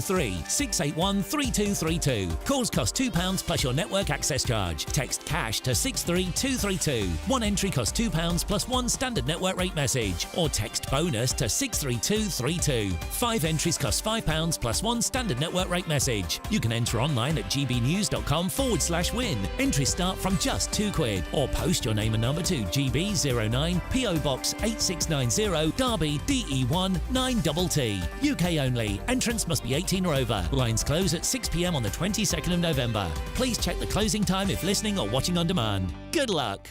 681 3232. Calls cost £2 plus your network access charge. Text cash to 63232. One entry costs £2 plus one standard network rate message. Or text bonus to 63232. 5 entries cost £5 plus one standard network rate message. You can enter online at gbnews.com/win. Entries start from just £2 or post your name and number to GB09 PO Box 8690 Derby DE1 9TT. UK only. Entrance must be 18 or over. Lines close at 6 p.m. on the 22nd of November. Please check the closing time if listening or watching on demand. Good luck.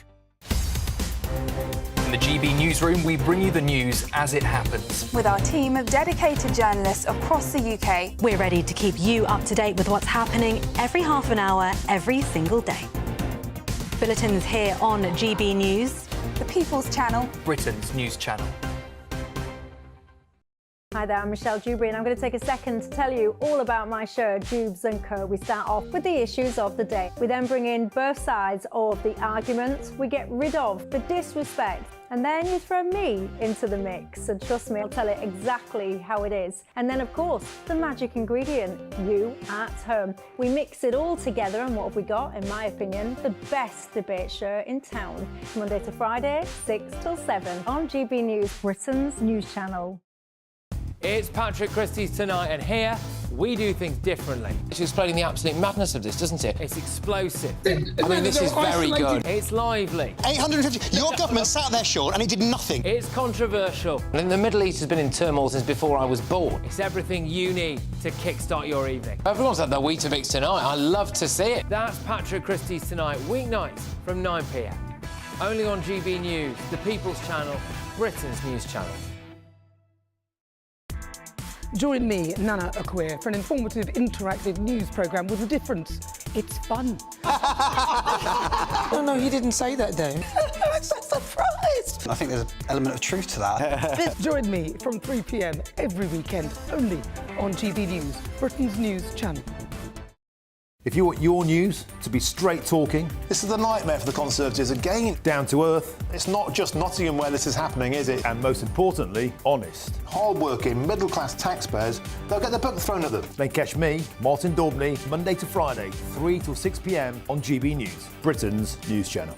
In the GB Newsroom, we bring you the news as it happens. With our team of dedicated journalists across the UK. We're ready to keep you up to date with what's happening every half an hour, every single day. Bulletins here on GB News. The People's Channel. Britain's news channel. Hi there, I'm Michelle Dewberry and I'm going to take a second to tell you all about my show, Dubes & Co. We start off with the issues of the day. We then bring in both sides of the arguments. We get rid of the disrespect. And then you throw me into the mix. And trust me, I'll tell it exactly how it is. And then, of course, the magic ingredient, you at home. We mix it all together and what have we got, in my opinion, the best debate show in town. Monday to Friday, 6 till 7 on GB News, Britain's news channel. It's Patrick Christie's Tonight, and here we do things differently. It's explaining the absolute madness of this, doesn't it? It's explosive. I mean, this is very good. It's lively. 850. Your government sat there, Sean, and it did nothing. It's controversial. And the Middle East has been in turmoil since before I was born. It's everything you need to kickstart your evening. Everyone's had their Weetabix tonight. I love to see it. That's Patrick Christie's Tonight, weeknights from 9 p.m. Only on GB News, the People's Channel, Britain's news channel. Join me, Nana Akwe, for an informative, interactive news programme with a difference. It's fun. No, he didn't say that, Dave. I'm so surprised. I think there's an element of truth to that. Join me from 3 p.m. every weekend, only on GB News, Britain's news channel. If you want your news to be straight talking... This is a nightmare for the Conservatives again. Down to earth. It's not just Nottingham where this is happening, is it? And most importantly, honest. Hard-working, middle-class taxpayers, they'll get the book thrown at them. Then catch me, Martin Daubney, Monday to Friday, 3 till 6 p.m. on GB News, Britain's news channel.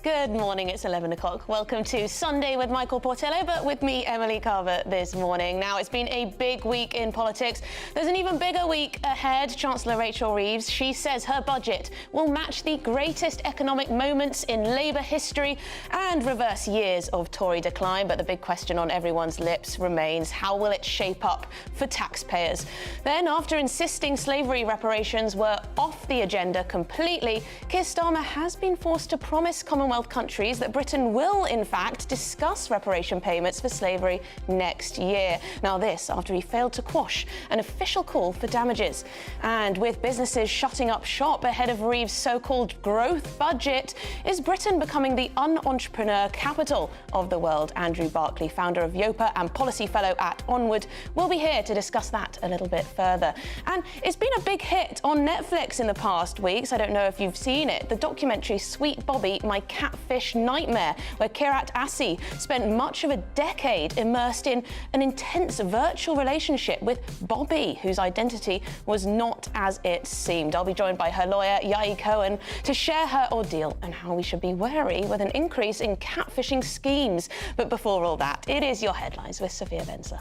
Good morning, it's 11 o'clock. Welcome to Sunday with Michael Portillo, but with me, Emily Carver, this morning. Now, it's been a big week in politics. There's an even bigger week ahead. Chancellor Rachel Reeves, she says her budget will match the greatest economic moments in Labour history and reverse years of Tory decline. But the big question on everyone's lips remains, how will it shape up for taxpayers? Then, after insisting slavery reparations were off the agenda completely, Keir Starmer has been forced to promise Commonwealth countries that Britain will, in fact, discuss reparation payments for slavery next year. Now this, after he failed to quash an official call for damages. And with businesses shutting up shop ahead of Reeves' so-called growth budget, is Britain becoming the un-entrepreneur capital of the world? Andrew Barclay, founder of Yopa and policy fellow at Onward, will be here to discuss that a little bit further. And it's been a big hit on Netflix in the past weeks. I don't know if you've seen it. The documentary Sweet Bobby, My Catfish Nightmare, where Kirat Assi spent much of a decade immersed in an intense virtual relationship with Bobby, whose identity was not as it seemed. I'll be joined by her lawyer, Yai Cohen, to share her ordeal and how we should be wary with an increase in catfishing schemes. But before all that, it is your headlines with Sophia Benzer.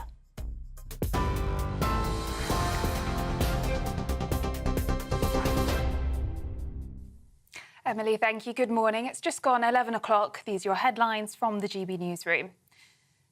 Emily, thank you. Good morning. It's just gone 11 o'clock. These are your headlines from the GB Newsroom.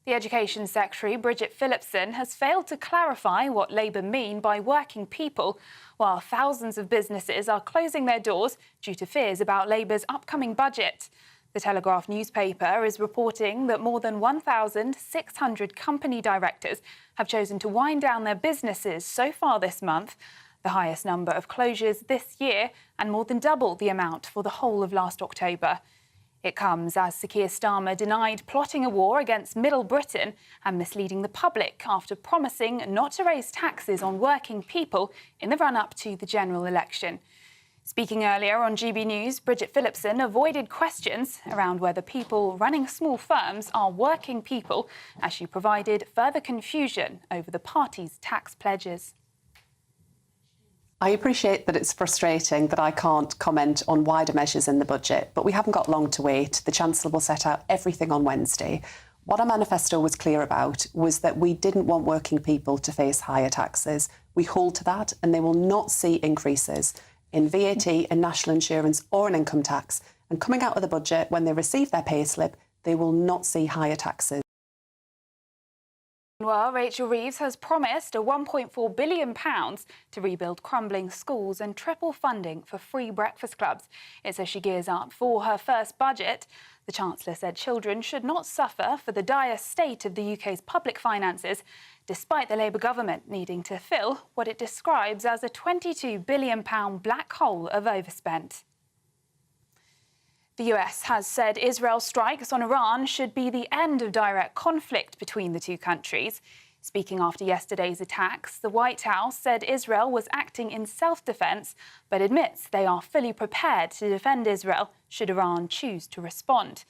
The Education Secretary, Bridget Phillipson, has failed to clarify what Labour mean by working people, while thousands of businesses are closing their doors due to fears about Labour's upcoming budget. The Telegraph newspaper is reporting that more than 1,600 company directors have chosen to wind down their businesses so far this month. the highest number of closures this year and more than double the amount for the whole of last October. It comes as Sir Keir Starmer denied plotting a war against Middle Britain and misleading the public after promising not to raise taxes on working people in the run-up to the general election. Speaking earlier on GB News, Bridget Phillipson avoided questions around whether people running small firms are working people, as she provided further confusion over the party's tax pledges. I appreciate that it's frustrating that I can't comment on wider measures in the budget, but we haven't got long to wait. The Chancellor will set out everything on Wednesday. What our manifesto was clear about was that we didn't want working people to face higher taxes. We hold to that, and they will not see increases in VAT and national insurance or in income tax. And coming out of the budget, when they receive their payslip, they will not see higher taxes. Well, Rachel Reeves has promised a £1.4 billion to rebuild crumbling schools and triple funding for free breakfast clubs. It's as she gears up for her first budget. The Chancellor said children should not suffer for the dire state of the UK's public finances, despite the Labour government needing to fill what it describes as a £22 billion black hole of overspent. The US has said Israel's strikes on Iran should be the end of direct conflict between the two countries. Speaking after yesterday's attacks, the White House said Israel was acting in self-defense, but admits they are fully prepared to defend Israel should Iran choose to respond.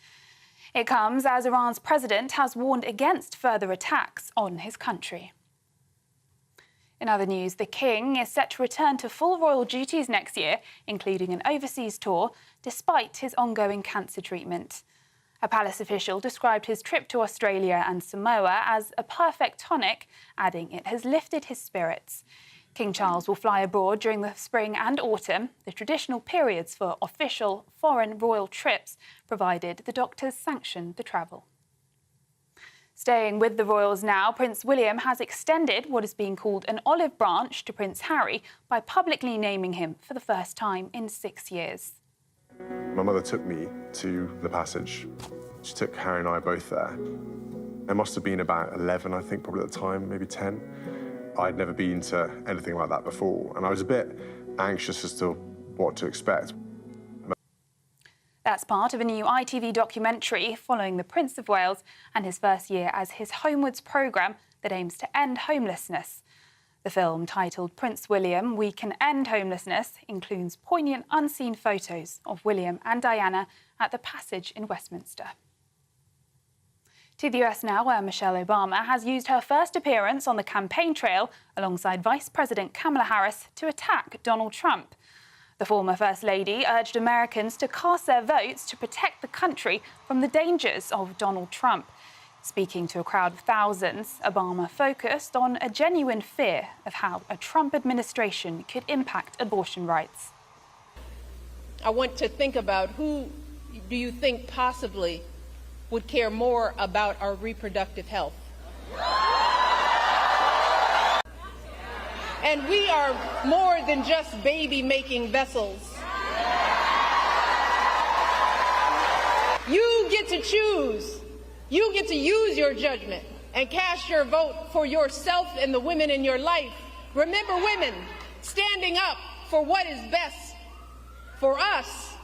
It comes as Iran's president has warned against further attacks on his country. In other news, the King is set to return to full royal duties next year, including an overseas tour, despite his ongoing cancer treatment. A palace official described his trip to Australia and Samoa as a perfect tonic, adding it has lifted his spirits. King Charles will fly abroad during the spring and autumn, the traditional periods for official foreign royal trips, provided the doctors sanction the travel. Staying with the royals now, Prince William has extended what is being called an olive branch to Prince Harry by publicly naming him for the first time in 6 years. My mother took me to the passage. She took Harry and I both there. I must have been about 11, I think, probably at the time, maybe 10. I'd never been to anything like that before, and I was a bit anxious as to what to expect. That's part of a new ITV documentary following the Prince of Wales and his first year as his Homewards programme that aims to end homelessness. The film, titled Prince William, We Can End Homelessness, includes poignant unseen photos of William and Diana at the Passage in Westminster. To the US now, where Michelle Obama has used her first appearance on the campaign trail alongside Vice President Kamala Harris to attack Donald Trump. The former First Lady urged Americans to cast their votes to protect the country from the dangers of Donald Trump. Speaking to a crowd of thousands, Obama focused on a genuine fear of how a Trump administration could impact abortion rights. I want to think about who do you think possibly would care more about our reproductive health? And we are more than just baby-making vessels. You get to choose. You get to use your judgment and cast your vote for yourself and the women in your life. Remember, women, standing up for what is best for us.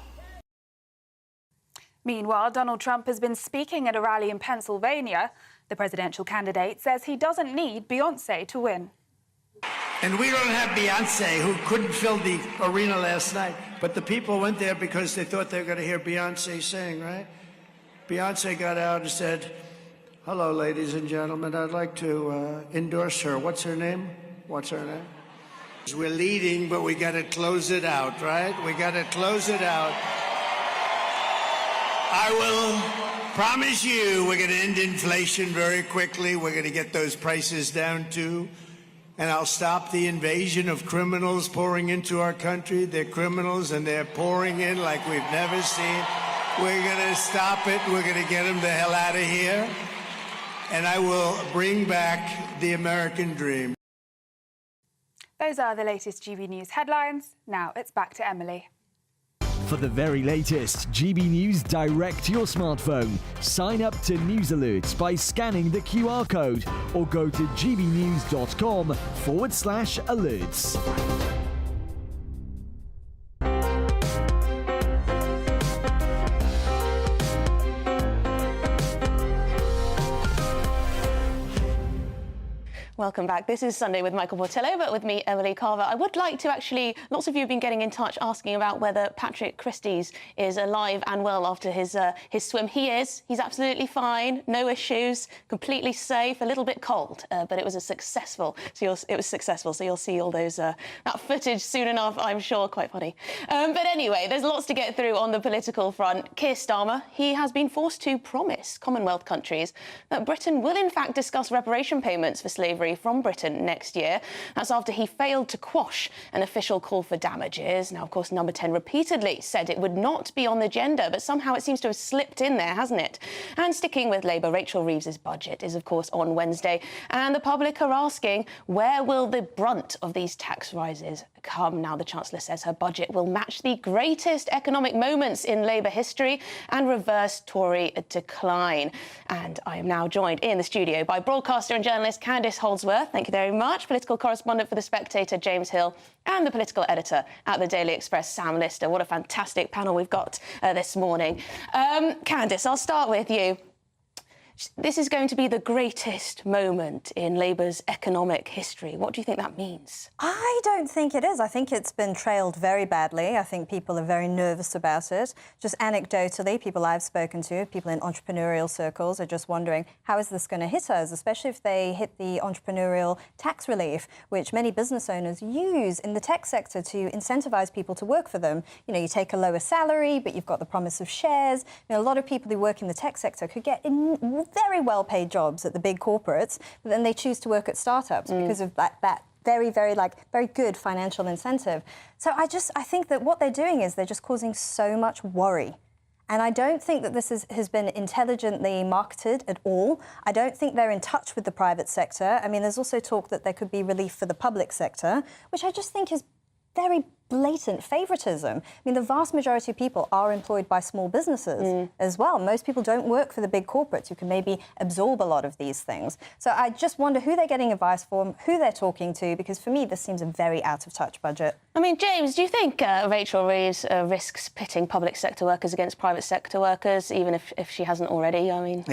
Meanwhile, Donald Trump has been speaking at a rally in Pennsylvania. The presidential candidate says he doesn't need Beyoncé to win. And we don't have Beyoncé, who couldn't fill the arena last night. But the people went there because they thought they were going to hear Beyoncé sing, right? Beyoncé got out and said, "Hello, ladies and gentlemen, I'd like to endorse her." What's her name? What's her name? We're leading, but we got to close it out, right? We got to close it out. I will promise you we're going to end inflation very quickly. We're going to get those prices down, too. And I'll stop the invasion of criminals pouring into our country. They're criminals, and they're pouring in like we've never seen. We're going to stop it. We're going to get them the hell out of here. And I will bring back the American dream. Those are the latest GB News headlines. Now it's back to Emily. For the very latest GB News direct to your smartphone, sign up to News Alerts by scanning the QR code or go to gbnews.com/alerts. Welcome back. This is Sunday with Michael Portillo, but with me, Emily Carver. I would like to actually, lots of you have been getting in touch asking about whether Patrick Christys is alive and well after his swim. He is. He's absolutely fine, no issues, completely safe, a little bit cold, but it was successful. So you'll see all those that footage soon enough, I'm sure. Quite funny. But anyway, there's lots to get through on the political front. Keir Starmer, he has been forced to promise Commonwealth countries that Britain will in fact discuss reparation payments for slavery from Britain next year. That's after he failed to quash an official call for damages. Now, of course, Number 10 repeatedly said it would not be on the agenda, but somehow it seems to have slipped in there, hasn't it? And sticking with Labour, Rachel Reeves's budget is, of course, on Wednesday. And the public are asking, where will the brunt of these tax rises come? Now, the Chancellor says her budget will match the greatest economic moments in Labour history and reverse Tory decline. And I am now joined in the studio by broadcaster and journalist Candice Holdsworth. Thank you very much. Political correspondent for The Spectator, James Hill, and the political editor at the Daily Express, Sam Lister. What a fantastic panel we've got this morning. Candice, I'll start with you. This is going to be the greatest moment in Labour's economic history. What do you think that means? I don't think it is. I think it's been trailed very badly. I think people are very nervous about it. Just anecdotally, people I've spoken to, people in entrepreneurial circles, are just wondering, how is this going to hit us, especially if they hit the entrepreneurial tax relief, which many business owners use in the tech sector to incentivise people to work for them. You know, you take a lower salary, but you've got the promise of shares. You know, a lot of people who work in the tech sector could get very well-paid jobs at the big corporates, but then they choose to work at startups because of that very good financial incentive. So I think that what they're doing is they're just causing so much worry. And I don't think that this has been intelligently marketed at all. I don't think they're in touch with the private sector. I mean, there's also talk that there could be relief for the public sector, which I just think is very blatant favouritism. I mean, the vast majority of people are employed by small businesses as well. Most people don't work for the big corporates who can maybe absorb a lot of these things. So I just wonder who they're getting advice from, who they're talking to, because for me, this seems a very out-of-touch budget. I mean, James, do you think Rachel Reeves risks pitting public sector workers against private sector workers, even if she hasn't already? I mean,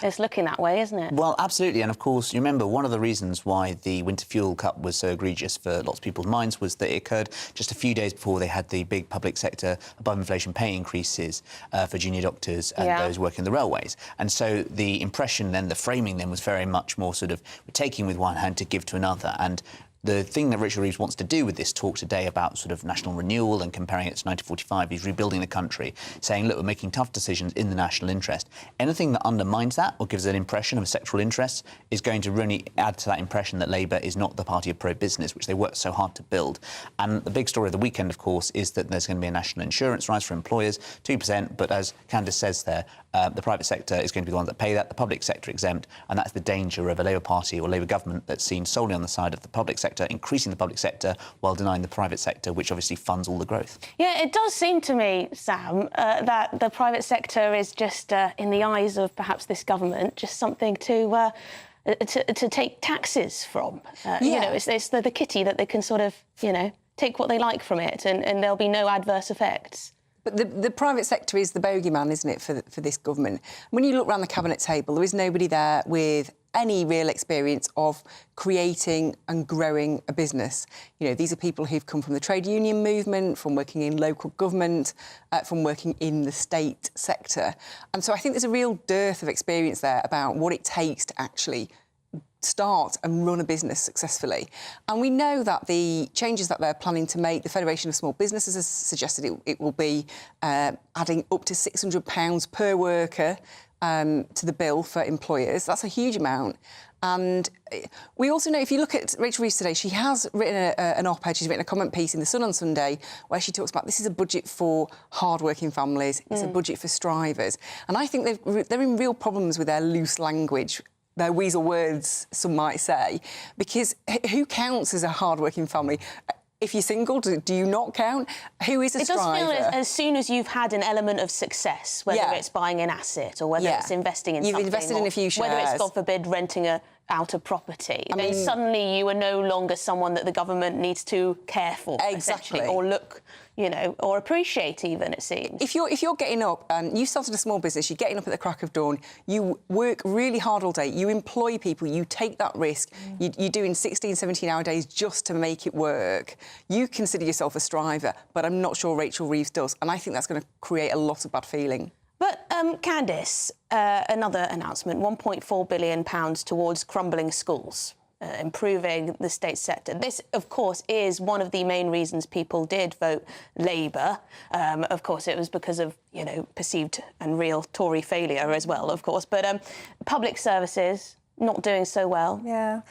it's looking that way, isn't it? Well, absolutely. And, of course, you remember one of the reasons why the winter fuel cut was so egregious for lots of people's minds was that it occurred just a few days before they had the big public sector above-inflation pay increases for junior doctors and those working the railways. And so the impression then, the framing then, was very much more sort of taking with one hand to give to another. And the thing that Rachel Reeves wants to do with this talk today about sort of national renewal and comparing it to 1945, he's rebuilding the country, saying, look, we're making tough decisions in the national interest. Anything that undermines that or gives an impression of sectoral interests is going to really add to that impression that Labour is not the party of pro-business, which they worked so hard to build. And the big story of the weekend, of course, is that there's going to be a national insurance rise for employers, 2%, but as Candice says there, the private sector is going to be the ones that pay that, the public sector exempt, and that's the danger of a Labour Party or Labour government that's seen solely on the side of the public sector, increasing the public sector while denying the private sector, which obviously funds all the growth. Yeah, it does seem to me, Sam, that the private sector is just, in the eyes of perhaps this government, just something to take taxes from. You know, it's the kitty that they can sort of, you know, take what they like from it and there'll be no adverse effects. But the private sector is the bogeyman, isn't it, for this government? When you look around the cabinet table, there is nobody there with any real experience of creating and growing a business. You know, these are people who've come from the trade union movement, from working in local government, from working in the state sector. And so I think there's a real dearth of experience there about what it takes to actually start and run a business successfully. And we know that the changes that they're planning to make, the Federation of Small Businesses has suggested it will be adding up to £600 per worker to the bill for employers. That's a huge amount. And we also know, if you look at Rachel Reeves today, she has written an op-ed, she's written a comment piece in The Sun on Sunday where she talks about this is a budget for hard-working families, it's a budget for strivers. And I think they're in real problems with their loose language, their weasel words, some might say, because who counts as a hard-working family? If you're single, do you not count? Who is a striver? It does feel as soon as you've had an element of success, whether it's buying an asset or whether it's investing in something. You've invested in a few shares. Whether it's, God forbid, renting a out of property, then suddenly you are no longer someone that the government needs to care for, exactly, or look, you know, or appreciate even, it seems. If you're getting up, you started a small business, you're getting up at the crack of dawn, you work really hard all day, you employ people, you take that risk, you're doing 16, 17-hour days just to make it work. You consider yourself a striver, but I'm not sure Rachel Reeves does, and I think that's going to create a lot of bad feeling. But, Candice, another announcement, £1.4 billion towards crumbling schools, improving the state sector. This, of course, is one of the main reasons people did vote Labour. Of course, it was because of, you know, perceived and real Tory failure as well, of course. But public services not doing so well. Yeah.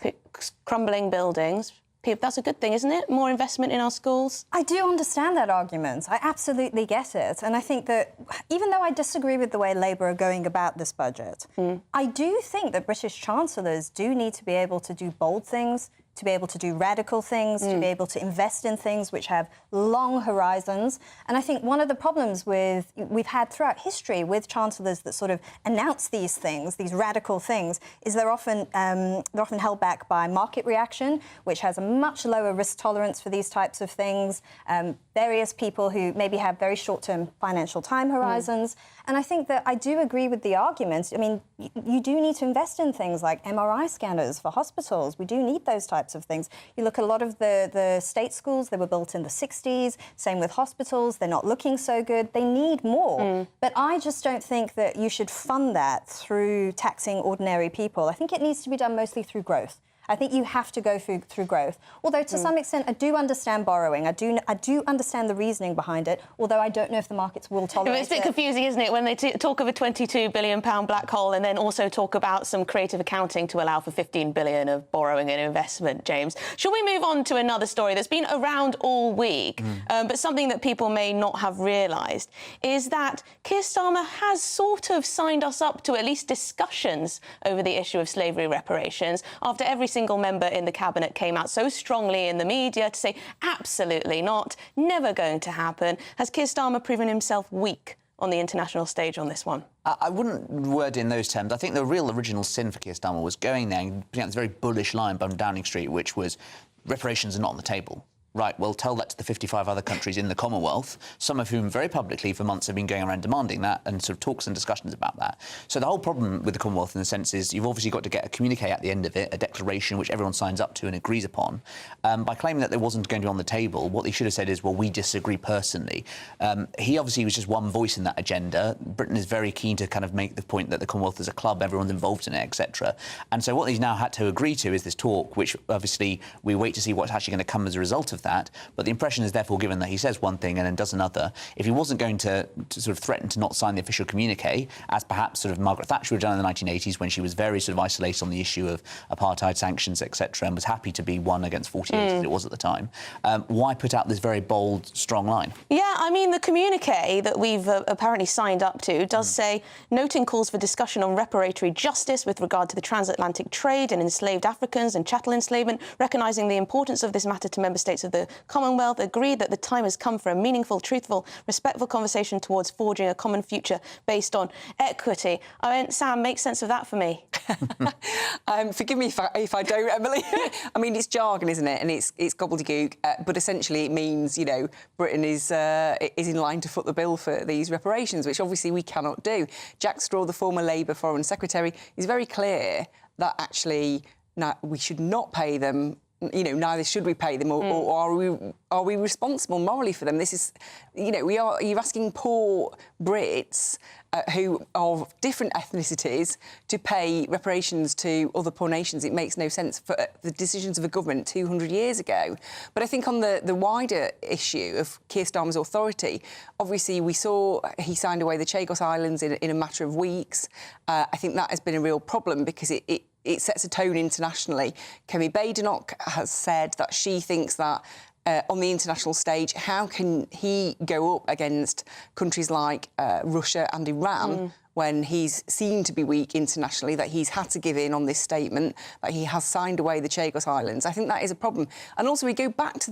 Crumbling buildings. That's a good thing, isn't it? More investment in our schools? I do understand that argument. I absolutely get it. And I think that even though I disagree with the way Labour are going about this budget, I do think that British chancellors do need to be able to do bold things, to be able to do radical things, to be able to invest in things which have long horizons. And I think one of the problems we've had throughout history with chancellors that sort of announce these things, these radical things, is they're often held back by market reaction, which has a much lower risk tolerance for these types of things. Various people who maybe have very short-term financial time horizons. And I think that I do agree with the argument. I mean, you do need to invest in things like MRI scanners for hospitals. We do need those types of things. You look at a lot of the state schools, they were built in the 60s. Same with hospitals. They're not looking so good. They need more. But I just don't think that you should fund that through taxing ordinary people. I think it needs to be done mostly through growth. I think you have to go through growth. Although, to some extent, I do understand borrowing. I do understand the reasoning behind it, although I don't know if the markets will tolerate it. It's a bit confusing, isn't it, when they talk of a £22 billion black hole and then also talk about some creative accounting to allow for £15 billion of borrowing and investment, James. Shall we move on to another story that's been around all week, but something that people may not have realised, is that Keir Starmer has sort of signed us up to at least discussions over the issue of slavery reparations after every single member in the cabinet came out so strongly in the media to say absolutely not, never going to happen. Has Keir Starmer proven himself weak on the international stage on this one? I wouldn't word in those terms. I think the real original sin for Keir Starmer was going there and putting out this very bullish line on Downing Street, which was reparations are not on the table. Right, well, tell that to the 55 other countries in the Commonwealth, some of whom very publicly for months have been going around demanding that and sort of talks and discussions about that. So the whole problem with the Commonwealth in the sense is you've obviously got to get a communique at the end of it, a declaration which everyone signs up to and agrees upon. By claiming that there wasn't going to be on the table, what they should have said is, well, we disagree personally. He obviously was just one voice in that agenda. Britain is very keen to kind of make the point that the Commonwealth is a club, everyone's involved in it, etc. And so what he's now had to agree to is this talk, which obviously we wait to see what's actually going to come as a result of that. But the impression is therefore given that he says one thing and then does another. If he wasn't going to sort of threaten to not sign the official communique, as perhaps sort of Margaret Thatcher had done in the 1980s when she was very sort of isolated on the issue of apartheid sanctions, etc., and was happy to be 1 against 48 as it was at the time, why put out this very bold, strong line? Yeah, I mean, the communique that we've apparently signed up to does say, noting calls for discussion on reparatory justice with regard to the transatlantic trade and enslaved Africans and chattel enslavement, recognising the importance of this matter to member states of the Commonwealth, agreed that the time has come for a meaningful, truthful, respectful conversation towards forging a common future based on equity. I mean, Sam, make sense of that for me. Forgive me if I don't, Emily. I mean, it's jargon, isn't it? And it's gobbledygook. But essentially, it means, you know, Britain is in line to foot the bill for these reparations, which obviously we cannot do. Jack Straw, the former Labour Foreign Secretary, is very clear that actually we should not pay them. You know, neither should we pay them, or are we responsible morally for them? This is, you know, you're asking poor Brits who are of different ethnicities to pay reparations to other poor nations. It makes no sense for the decisions of a government 200 years ago. But I think on the wider issue of Keir Starmer's authority, obviously we saw he signed away the Chagos Islands in a matter of weeks. I think that has been a real problem because it sets a tone internationally. Kemi Badenoch has said that she thinks that on the international stage, how can he go up against countries like Russia and Iran when he's seen to be weak internationally, that he's had to give in on this statement, that he has signed away the Chagos Islands? I think that is a problem. And also we go back to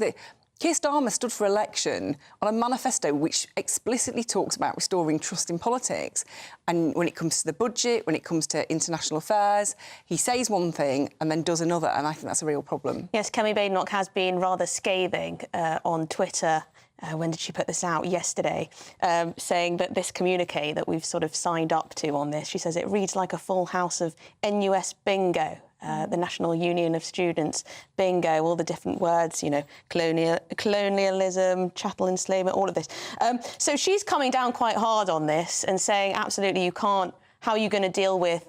Keir Starmer stood for election on a manifesto which explicitly talks about restoring trust in politics. And when it comes to the budget, when it comes to international affairs, he says one thing and then does another, and I think that's a real problem. Yes, Kemi Badenoch has been rather scathing on Twitter. When did she put this out? Yesterday, saying that this communique that we've sort of signed up to on this, she says it reads like a full house of NUS bingo. The National Union of Students, bingo, all the different words, you know, colonialism, chattel enslavement, all of this. So she's coming down quite hard on this and saying, absolutely, you can't, how are you going to deal with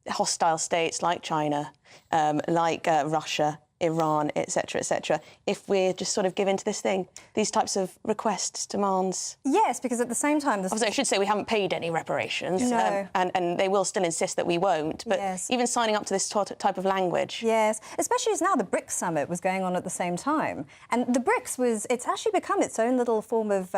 hostile states like China, like Russia, Iran, etc., if we're just sort of given to this thing, these types of requests, demands? Yes, because at the same time... Obviously, I should say we haven't paid any reparations, no. And they will still insist that we won't, but yes. even signing up to this type of language... Yes, especially as now the BRICS summit was going on at the same time. And the BRICS it's actually become its own little form of...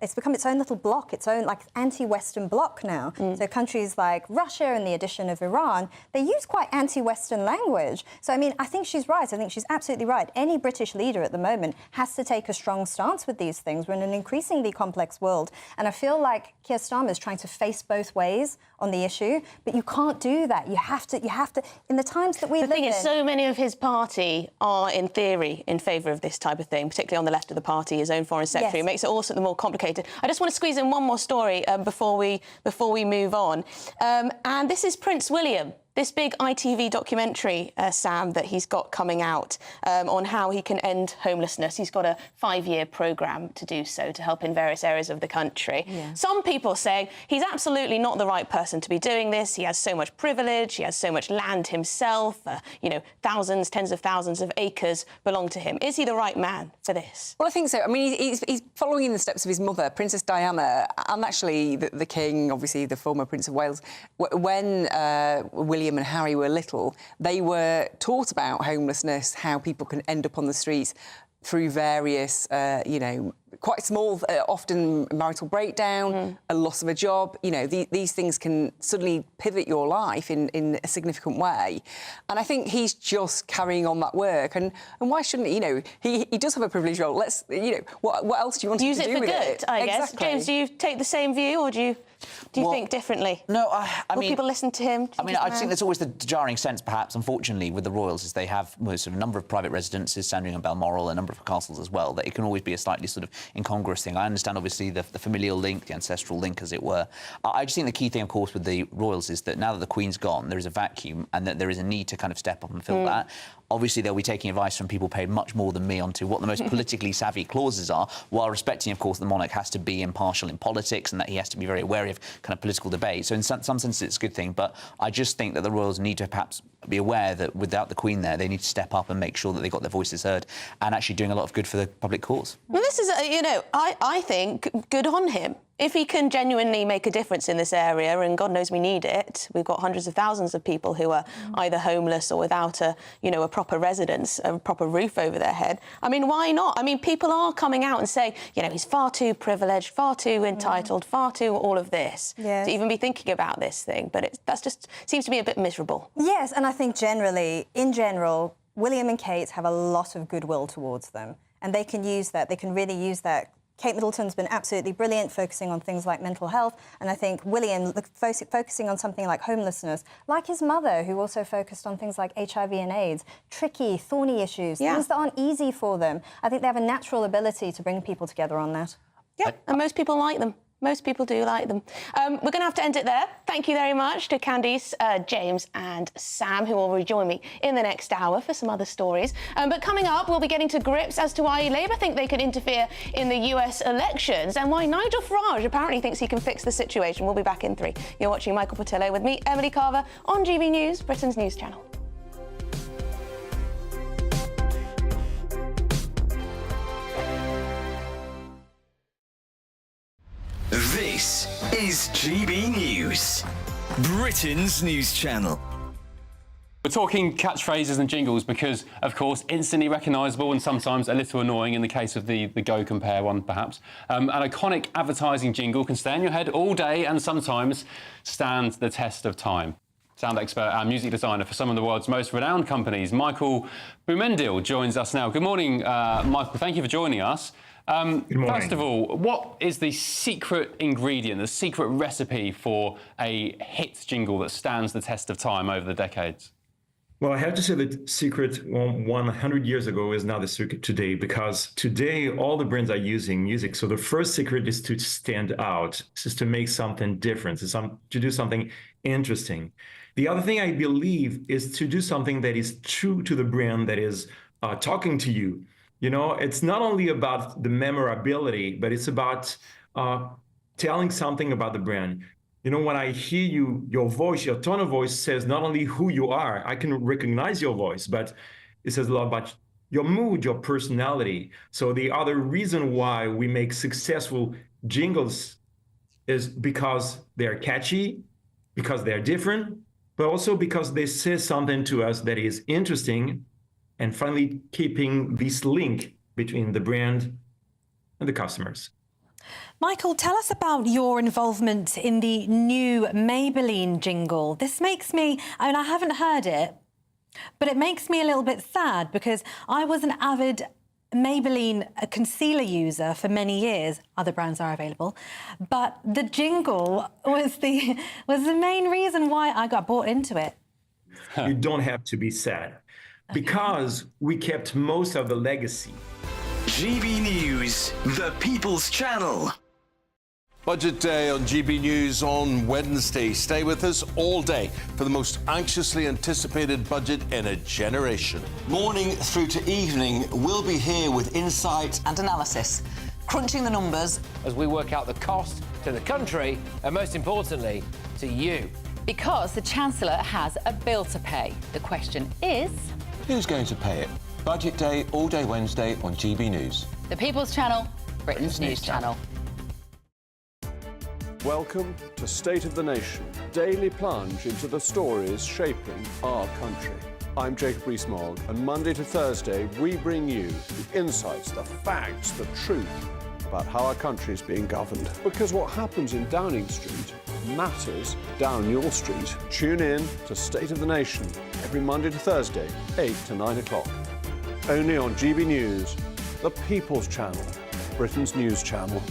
it's become its own little bloc, its own, like, anti-Western bloc now. So countries like Russia and the addition of Iran, they use quite anti-Western language. So, I mean, I think she's right. I think she's absolutely right. Any British leader at the moment has to take a strong stance with these things. We're in an increasingly complex world, and I feel like Keir Starmer is trying to face both ways on the issue, but you can't do that. You have to, in the times that we live in... The thing is, so many of his party are, in theory, in favour of this type of thing, particularly on the left of the party, his own foreign secretary. Yes. It makes it all the more complicated. I just want to squeeze in one more story before we move on. And this is Prince William. This big ITV documentary, Sam, that he's got coming out on how he can end homelessness. He's got a 5-year programme to do so, to help in various areas of the country. Yeah. Some people saying he's absolutely not the right person to be doing this. He has so much privilege, he has so much land himself, you know, thousands, tens of thousands of acres belong to him. Is he the right man for this? Well, I think so. I mean, he's following in the steps of his mother, Princess Diana, and actually the King, obviously the former Prince of Wales. When William and Harry were little, they were taught about homelessness, how people can end up on the streets through various, you know, quite small, often marital breakdown, a loss of a job. You know, these things can suddenly pivot your life in a significant way. And I think he's just carrying on that work. And why shouldn't he? You know, he does have a privileged role. Let's, you know, what else do you want use to do with it? Use it for good, I guess. Exactly. James, do you take the same view, or do you think differently? No, I Will mean... people listen to him? I mean, I think there's always the jarring sense, perhaps, unfortunately, with the royals, is they have sort of a number of private residences, Sandringham and Balmoral, a number of castles as well, that it can always be a slightly sort of incongruous thing. I understand, obviously, the familial link, the ancestral link, as it were. I just think the key thing, of course, with the royals is that now that the Queen's gone, there is a vacuum and that there is a need to kind of step up and fill that. Obviously, they'll be taking advice from people paid much more than me onto what the most politically savvy clauses are, while respecting, of course, the monarch has to be impartial in politics and that he has to be very wary of kind of political debate. So in some sense, it's a good thing. But I just think that the royals need to perhaps be aware that without the Queen there, they need to step up and make sure that they got their voices heard and actually doing a lot of good for the public cause. Well, this is, you know, I think good on him. If he can genuinely make a difference in this area, and God knows we need it, we've got hundreds of thousands of people who are either homeless or without a proper residence, a proper roof over their head. I mean, why not? I mean, people are coming out and saying, you know, he's far too privileged, far too entitled, far too all of this to even be thinking about this thing. But that's just seems to be a bit miserable. Yes, and I think in general, William and Kate have a lot of goodwill towards them, and they can use that. They can really use that. Kate Middleton's been absolutely brilliant, focusing on things like mental health, and I think William focusing on something like homelessness, like his mother, who also focused on things like HIV and AIDS, tricky, thorny issues, things that aren't easy for them. I think they have a natural ability to bring people together on that. Yeah, and most people like them. Most people do like them. We're going to have to end it there. Thank you very much to Candice, James and Sam, who will rejoin me in the next hour for some other stories. But coming up, we'll be getting to grips as to why Labour think they could interfere in the US elections and why Nigel Farage apparently thinks he can fix the situation. We'll be back in 3. You're watching Michael Portillo with me, Emily Carver, on GB News, Britain's news channel. This is GB News, Britain's news channel. We're talking catchphrases and jingles because, of course, instantly recognisable and sometimes a little annoying in the case of the Go Compare one, perhaps. An iconic advertising jingle can stay in your head all day and sometimes stand the test of time. sound expert and music designer for some of the world's most renowned companies. Michael Boumendil joins us now. Good morning, Michael. Thank you for joining us. Good morning. First of all, what is the secret ingredient, the secret recipe for a hit jingle that stands the test of time over the decades? Well, I have to say that secret 100 years ago is not the secret today, because today all the brands are using music. So the first secret is to stand out, is to make something different, to do something interesting. The other thing I believe is to do something that is true to the brand, that is talking to you. You know, it's not only about the memorability, but it's about telling something about the brand. You know, when I hear you, your voice, your tone of voice says not only who you are, I can recognize your voice, but it says a lot about your mood, your personality. So the other reason why we make successful jingles is because they're catchy, because they're different, but also because they say something to us that is interesting, and finally keeping this link between the brand and the customers. Michael, tell us about your involvement in the new Maybelline jingle. This makes me, I haven't heard it, but it makes me a little bit sad because I was an avid Maybelline concealer user for many years. Other brands are available, but the jingle was the main reason why I got bought into it. You don't have to be sad, because we kept most of the legacy. GB News, the People's Channel. Budget Day on GB News on Wednesday. Stay with us all day for the most anxiously anticipated budget in a generation. Morning through to evening, we'll be here with insight and analysis, crunching the numbers as we work out the cost to the country and, most importantly, to you. Because the Chancellor has a bill to pay. The question is... who's going to pay it? Budget Day, all day Wednesday on GB News. The People's Channel, Britain's news channel. Welcome to State of the Nation, daily plunge into the stories shaping our country. I'm Jacob Rees-Mogg, and Monday to Thursday we bring you the insights, the facts, the truth about how our country is being governed. Because what happens in Downing Street matters down your street. Tune in to State of the Nation every Monday to Thursday, 8 to 9 o'clock. Only on GB News, the People's Channel, Britain's news channel.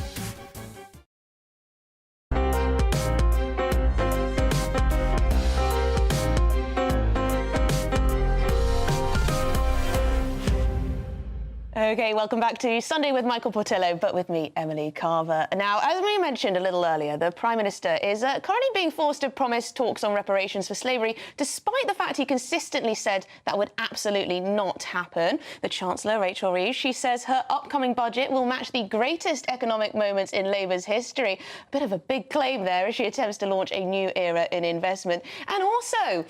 OK, welcome back to Sunday with Michael Portillo, but with me, Emily Carver. Now, as we mentioned a little earlier, the Prime Minister is currently being forced to promise talks on reparations for slavery, despite the fact he consistently said that would absolutely not happen. The Chancellor, Rachel Reeves, she says her upcoming budget will match the greatest economic moments in Labour's history. A bit of a big claim there as she attempts to launch a new era in investment. And also,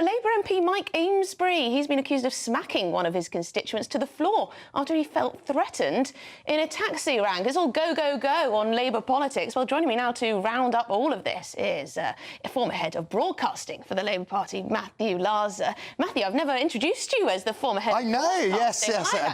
Labour MP Mike Amesbury, he's been accused of smacking one of his constituents to the floor after he felt threatened in a taxi rank. It's all go, go, go on Labour politics. Well, joining me now to round up all of this is a former head of broadcasting for the Labour Party, Matthew Lars. Matthew, I've never introduced you as the former head. I know, yes.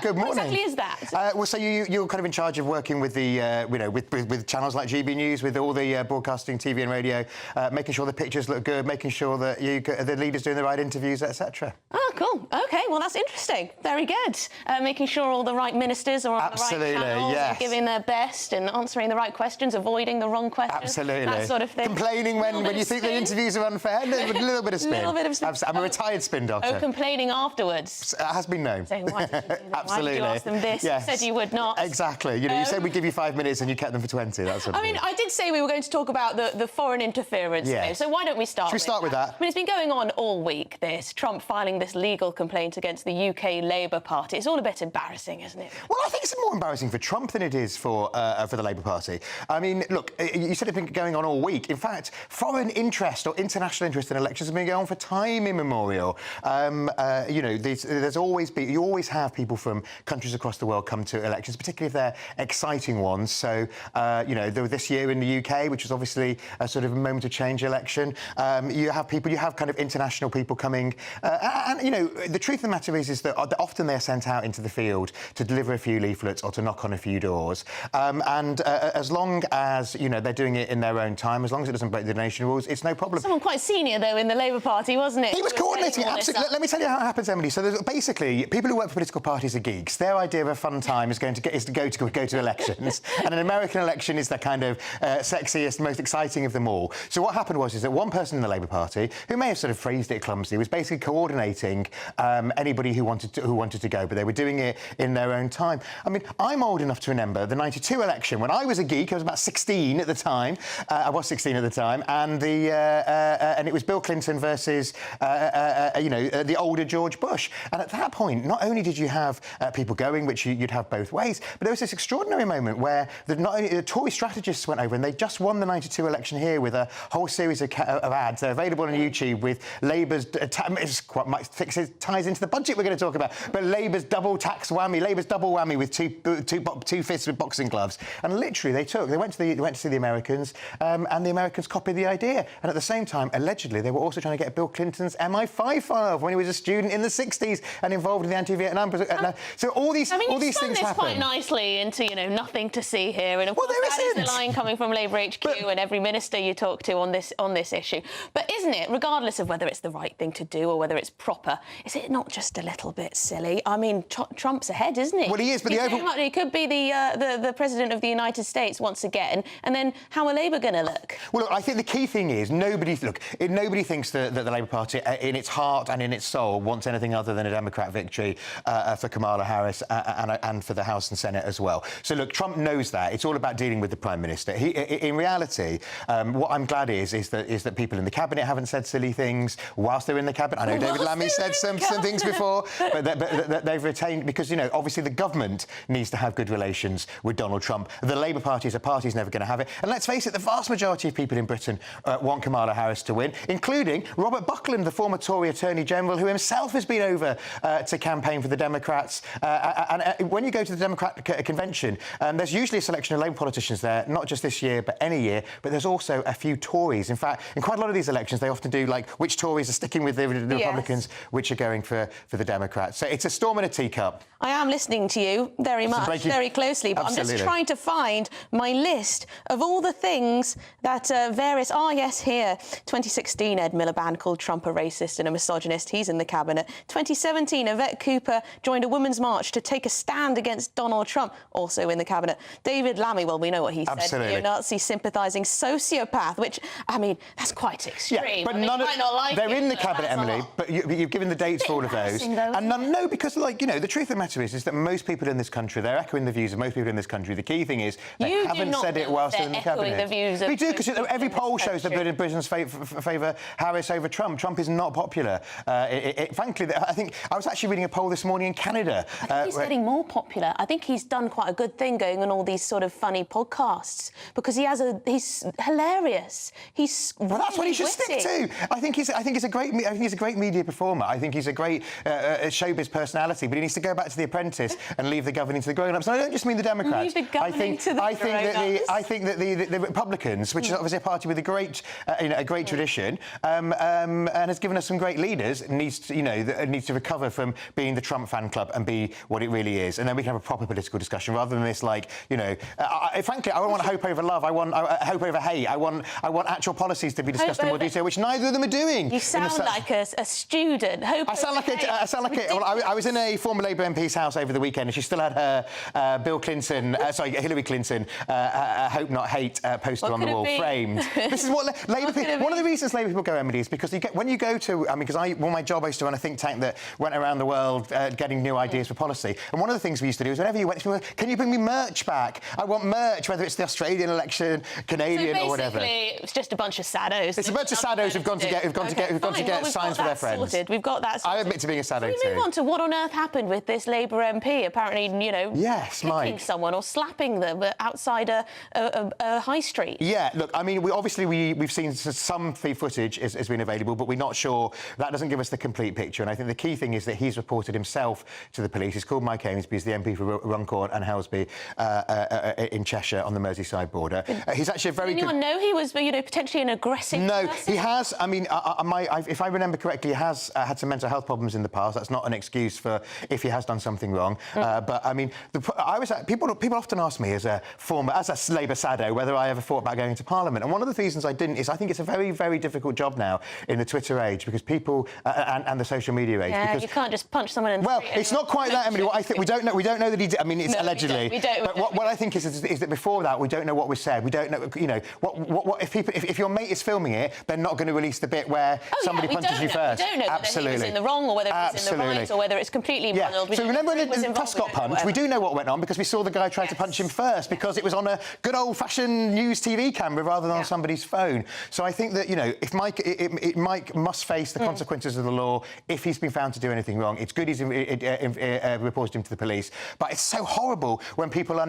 Good morning. What exactly is that? Well, so you're kind of in charge of working with the, with channels like GB News, with all the broadcasting, TV and radio, making sure the pictures look good, making sure that the leaders doing the right interviews, etc. Oh, cool. OK, well, that's interesting. Very good. Making sure all the right ministers are on the right channels, yes. Giving their best and answering the right questions, avoiding the wrong questions. Absolutely. That sort of thing. Complaining when you think the interviews are unfair. A little bit of spin. A little bit of spin. I'm a retired spin doctor. Oh, complaining afterwards. It has been known. Saying, why did you do that? Absolutely. Why did you ask them this? Yes. You said you would not. Exactly. You know, you said we'd give you 5 minutes and you kept them for 20. That's what I mean, I did say we were going to talk about the foreign interference thing, so why don't we start Should we start with that? I mean, it's been going on all week, this. Trump filing this legal complaint against the UK Labour Party. It's all a bit embarrassing, isn't it? Well, I think it's more embarrassing for Trump than it is for the Labour Party. I mean, look, you said it's been going on all week. In fact, foreign interest or international interest in elections has been going on for time immemorial. You know, there's always been, you always have people from countries across the world come to elections, particularly if they're exciting ones. So, you know, this year in the UK, which is obviously a sort of a moment of change election, you have kind of international people coming. And, you know, the truth of the matter is that often they're sent out into the field to deliver a few leaflets or to knock on a few doors. As long as, you know, they're doing it in their own time, as long as it doesn't break the nation rules, it's no problem. Someone quite senior, though, in the Labour Party, wasn't it? He was coordinating, absolutely. Let me tell you how it happens, Emily. So there's, basically, people who work for political parties are geeks. Their idea of a fun time is to go to elections, and an American election is the kind of sexiest, most exciting of them all. So what happened was that one person in the Labour Party, who may have sort of phrased it clumsily, was basically coordinating anybody who wanted to go, but they were doing it in their own time. I mean, I'm old enough to remember the '92 election when I was a geek. I was about 16 at the time. I was 16 at the time, and it was Bill Clinton versus the older George Bush. And at that point, not only did you have people going, which you'd have both ways, but there was this extraordinary moment where not only the Tory strategists went over, and they just won the '92 election here with a whole series of ads. They're available on YouTube with Labour's ties into the budget we're going to talk about, but Labour's double tax whammy, Labour's double whammy with two fists with boxing gloves. And literally, they went to see the Americans, and the Americans copied the idea. And at the same time, allegedly, they were also trying to get Bill Clinton's MI5 file when he was a student in the '60s and involved in the anti-Vietnam. So all these things happen. Quite nicely into, you know, nothing to see here, and of course that is the line coming from Labour HQ and every minister you talk to on this issue. But isn't it, regardless of whether it's the right thing to do or whether it's proper, is it not just a little bit silly? I mean, Trump's ahead, isn't he? Well, he is, but he could be the president of the United States once again, and then how are Labour going to look? Well, look, I think the key thing is nobody thinks that the Labour Party, in its heart and in its soul, wants anything other than a Democrat victory for Kamala Harris and for the House and Senate as well. So, look, Trump knows that. It's all about dealing with the Prime Minister. In reality, what I'm glad is that people in the Cabinet haven't said silly things whilst they're in the Cabinet. I know David Lammy said some things before, but they've retained, because, you know, obviously the government needs to have good relations with Donald Trump. The Labour Party as a party is never going to have it. And let's face it, the vast majority of people in Britain want Kamala Harris to win, including Robert Buckland, the former Tory Attorney General, who himself has been over to campaign for the Democrats. When you go to the Democrat convention, there's usually a selection of Labour politicians there, not just this year, but any year. But there's also a few Tories. In fact, in quite a lot of these elections, they often do, like, which Tories are sticking with the Republicans, which are going for the Democrats. So it's a storm in a teacup. I am listening to you very much, very closely, but Absolutely. I'm just trying to find my list of all the things that various... yes, here. 2016, Ed Miliband called Trump a racist and a misogynist. He's in the Cabinet. 2017, Yvette Cooper joined a women's march to take a stand against Donald Trump, also in the Cabinet. David Lammy, well, we know what he said. Neo-Nazi sympathising sociopath, which, I mean, that's quite extreme. Yeah, but they're in the Cabinet, Emily, but you've given the dates for all of those. No, because, like, you know, the truth of the matter is that most people in this country, they're echoing the views of most people in this country. The key thing is they haven't said it whilst they're in the Cabinet. We do, because every poll shows that Britain's favour Harris over Trump. Trump is not popular. Frankly, I think I was actually reading a poll this morning in Canada. I think he's getting more popular. I think he's done quite a good thing going on all these sort of funny podcasts because he's hilarious. Well, that's what he should stick to. I think he's a great media performer. I think he's a great showbiz personality. But he needs to go back to The Apprentice and leave the governing to the grown-ups. And I don't just mean the Democrats. I think that the Republicans, which is obviously a party with a great tradition, and has given us some great leaders, needs to recover from being the Trump fan club and be what it really is. And then we can have a proper political discussion rather than this, like, you know. Frankly, I don't want hope over love. I want hope over hate. I want actual policies to be discussed in more detail, which neither of them are doing. You sound like a student. I was in a former Labour MP's house over the weekend, and she still had her Hillary Clinton hope not hate poster on the wall framed. This is what Labour people... One of the reasons Labour people go, Emily, is because when you go to... I mean, because my job, I used to run a think tank that went around the world getting new ideas for policy. And one of the things we used to do is whenever you went to people, can you bring me merch back? I want merch, whether it's the Australian election, Canadian or whatever. It's just a bunch of saddos. It's a bunch of saddos who've gone to get signs for their friends. Sorted. We've got that sorted. I admit to being a saddo too. Can we move on to what on earth happened with this Labour MP? Apparently, you know, kicking someone or slapping them outside a high street. Yeah, look, I mean, we've seen some footage has been available, but we're not sure. That doesn't give us the complete picture. And I think the key thing is that he's reported himself to the police. He's called Mike Amesby, he's the MP for Runcorn and Helsby Cheshire on the Merseyside border. He's actually a very Did anyone know he was, potentially an aggressive No, person? he has. I mean, if I remember correctly, he has had some mental health problems in the past. That's not an excuse for if he has done something wrong. But I mean, people often ask me as a Labour sado whether I ever thought about going into Parliament. And one of the reasons I didn't is I think it's a very, very difficult job now in the Twitter age because people and the social media age. Yeah, because, you can't just punch someone in the street. Well, it's not quite that, Emily. What I think we don't know that he did. I mean, it's allegedly. We don't. But what I think is that before that we don't know what was said. We don't know. What if your mate is filming it, they're not going to release the bit where somebody punches you first. We don't know Absolutely. whether he was in the wrong or whether he was in the right or whether it's completely muddled. So remember when the press got punched? We do know what went on because we saw the guy try to punch him first because it was on a good old-fashioned news TV camera rather than on somebody's phone. So I think that if Mike must face the consequences of the law if he's been found to do anything wrong. It's good he's reported him to the police, but it's so horrible when people are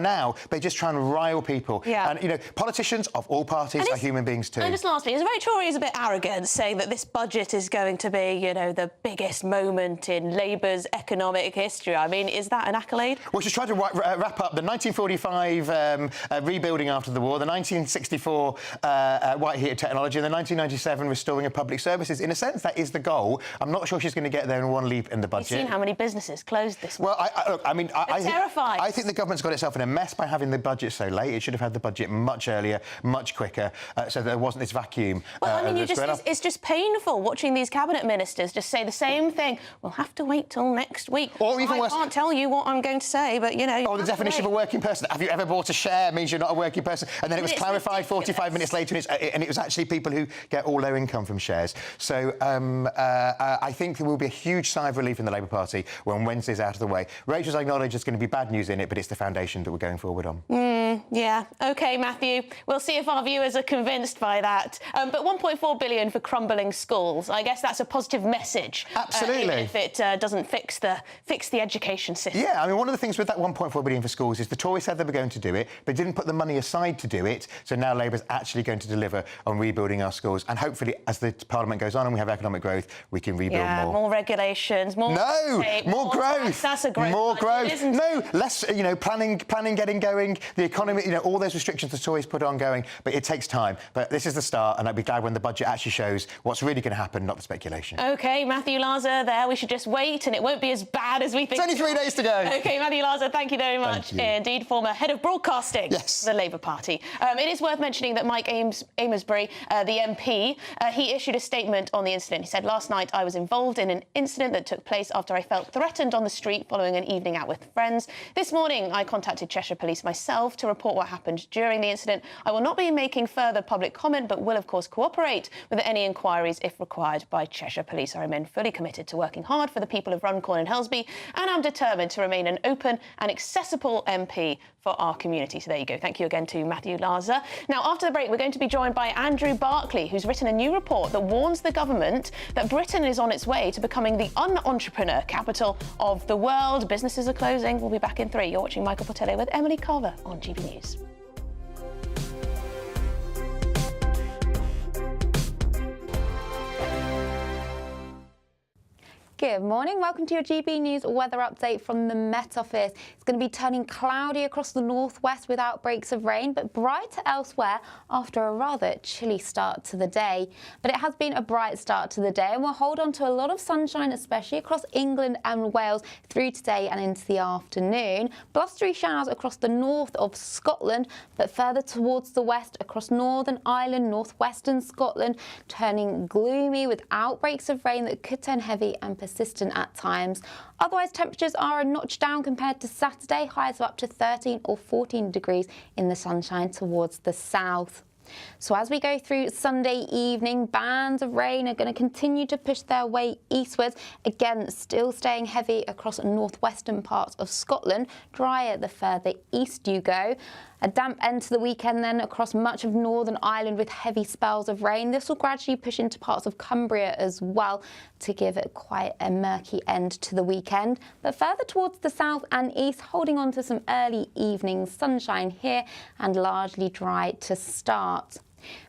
they just try and rile people. Yeah. And politicians of all parties are human beings too. And just lastly, is Rachel Reeves a bit arrogant saying that this budget is going to be, the biggest moment in Labour's economic history? I mean, is that an accolade? Well, she's tried to wrap up the 1945 rebuilding after the war, the 1964 white heat technology, and the 1997 restoring of public services. In a sense, that is the goal. I'm not sure she's going to get there in one leap in the budget. You've seen how many businesses closed this month. Well, I'm terrified. I think the government's got itself in a mess by having the budget so late. It should have had the budget much earlier, much quicker, so there wasn't this vacuum. Well, I mean, it's just painful watching these cabinet ministers just say the same thing. We'll have to wait till next week. Or even worse, I can't tell you what I'm going to say, but the definition of a working person. Have you ever bought a share? Means you're not a working person. And then it was clarified 45 minutes later, and it was actually people who get all their income from shares. So I think there will be a huge sigh of relief in the Labour Party when Wednesday's out of the way. Rachel's acknowledged there's going to be bad news in it, but it's the foundation that we're going forward on. Yeah. OK, Matthew. We'll see if our viewers are convinced by that. But 1.4 billion for crumbling schools. I guess that's a positive message. Absolutely. Even if it doesn't fix the education system. Yeah, I mean, one of the things with that 1.4 billion for schools is the Tories said they were going to do it, but didn't put the money aside to do it. So now Labour's actually going to deliver on rebuilding our schools. And hopefully, as the Parliament goes on and we have economic growth, we can rebuild more. More regulations, more... more growth. That's a great More budget, growth. isn't it? No, less, planning getting going, the economy, all those restrictions the Tories put on going, but it takes time. But this is the start, and I'd be glad when the budget actually shows what's really going to happen, not the speculation. OK, Matthew Larzer there. We should just wait, and it won't be as bad as we think. It's only 3 days to go. OK, Matthew Larzer, thank you very much. Indeed, former head of broadcasting for the Labour Party. It is worth mentioning that Mike Amesbury, the MP, he issued a statement on the incident. He said, last night I was involved in an incident that took place after I felt threatened on the street following an evening out with friends. This morning I contacted Cheshire Police myself to report what happened during the incident. I will not be making further public comment, but will of course cooperate with any inquiries if required by Cheshire Police. I remain fully committed to working hard for the people of Runcorn and Helsby, and I'm determined to remain an open and accessible MP for our community. So there you go. Thank you again to Matthew Larzer. Now, after the break, we're going to be joined by Andrew Barclay, who's written a new report that warns the government that Britain is on its way to becoming the un-entrepreneur capital of the world. Businesses are closing. We'll be back in 3. You're watching Michael Portillo with Emily Carver on GB News. Good morning. Welcome to your GB News weather update from the Met Office. It's going to be turning cloudy across the northwest with outbreaks of rain, but brighter elsewhere after a rather chilly start to the day. But it has been a bright start to the day, and we'll hold on to a lot of sunshine, especially across England and Wales through today and into the afternoon. Blustery showers across the north of Scotland, but further towards the west across Northern Ireland, northwestern Scotland, turning gloomy with outbreaks of rain that could turn heavy and persistent at times. Otherwise, temperatures are a notch down compared to Saturday, highs of up to 13 or 14 degrees in the sunshine towards the south. So as we go through Sunday evening, bands of rain are going to continue to push their way eastwards. Again, still staying heavy across northwestern parts of Scotland, drier the further east you go. A damp end to the weekend then across much of Northern Ireland with heavy spells of rain. This will gradually push into parts of Cumbria as well to give it quite a murky end to the weekend. But further towards the south and east, holding on to some early evening sunshine here and largely dry to start.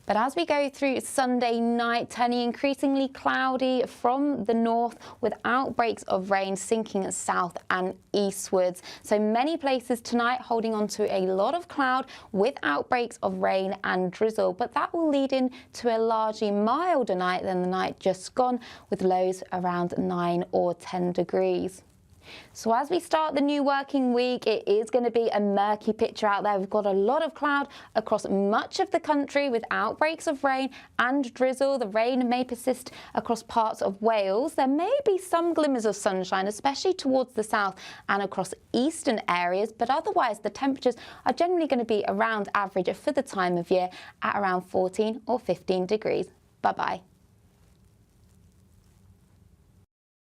But as we go through Sunday night, turning increasingly cloudy from the north with outbreaks of rain sinking south and eastwards. So many places tonight holding on to a lot of cloud with outbreaks of rain and drizzle. But that will lead in to a largely milder night than the night just gone, with lows around 9 or 10 degrees. So as we start the new working week, it is going to be a murky picture out there. We've got a lot of cloud across much of the country with outbreaks of rain and drizzle. The rain may persist across parts of Wales. There may be some glimmers of sunshine, especially towards the south and across eastern areas, but otherwise the temperatures are generally going to be around average for the time of year at around 14 or 15 degrees. Bye-bye.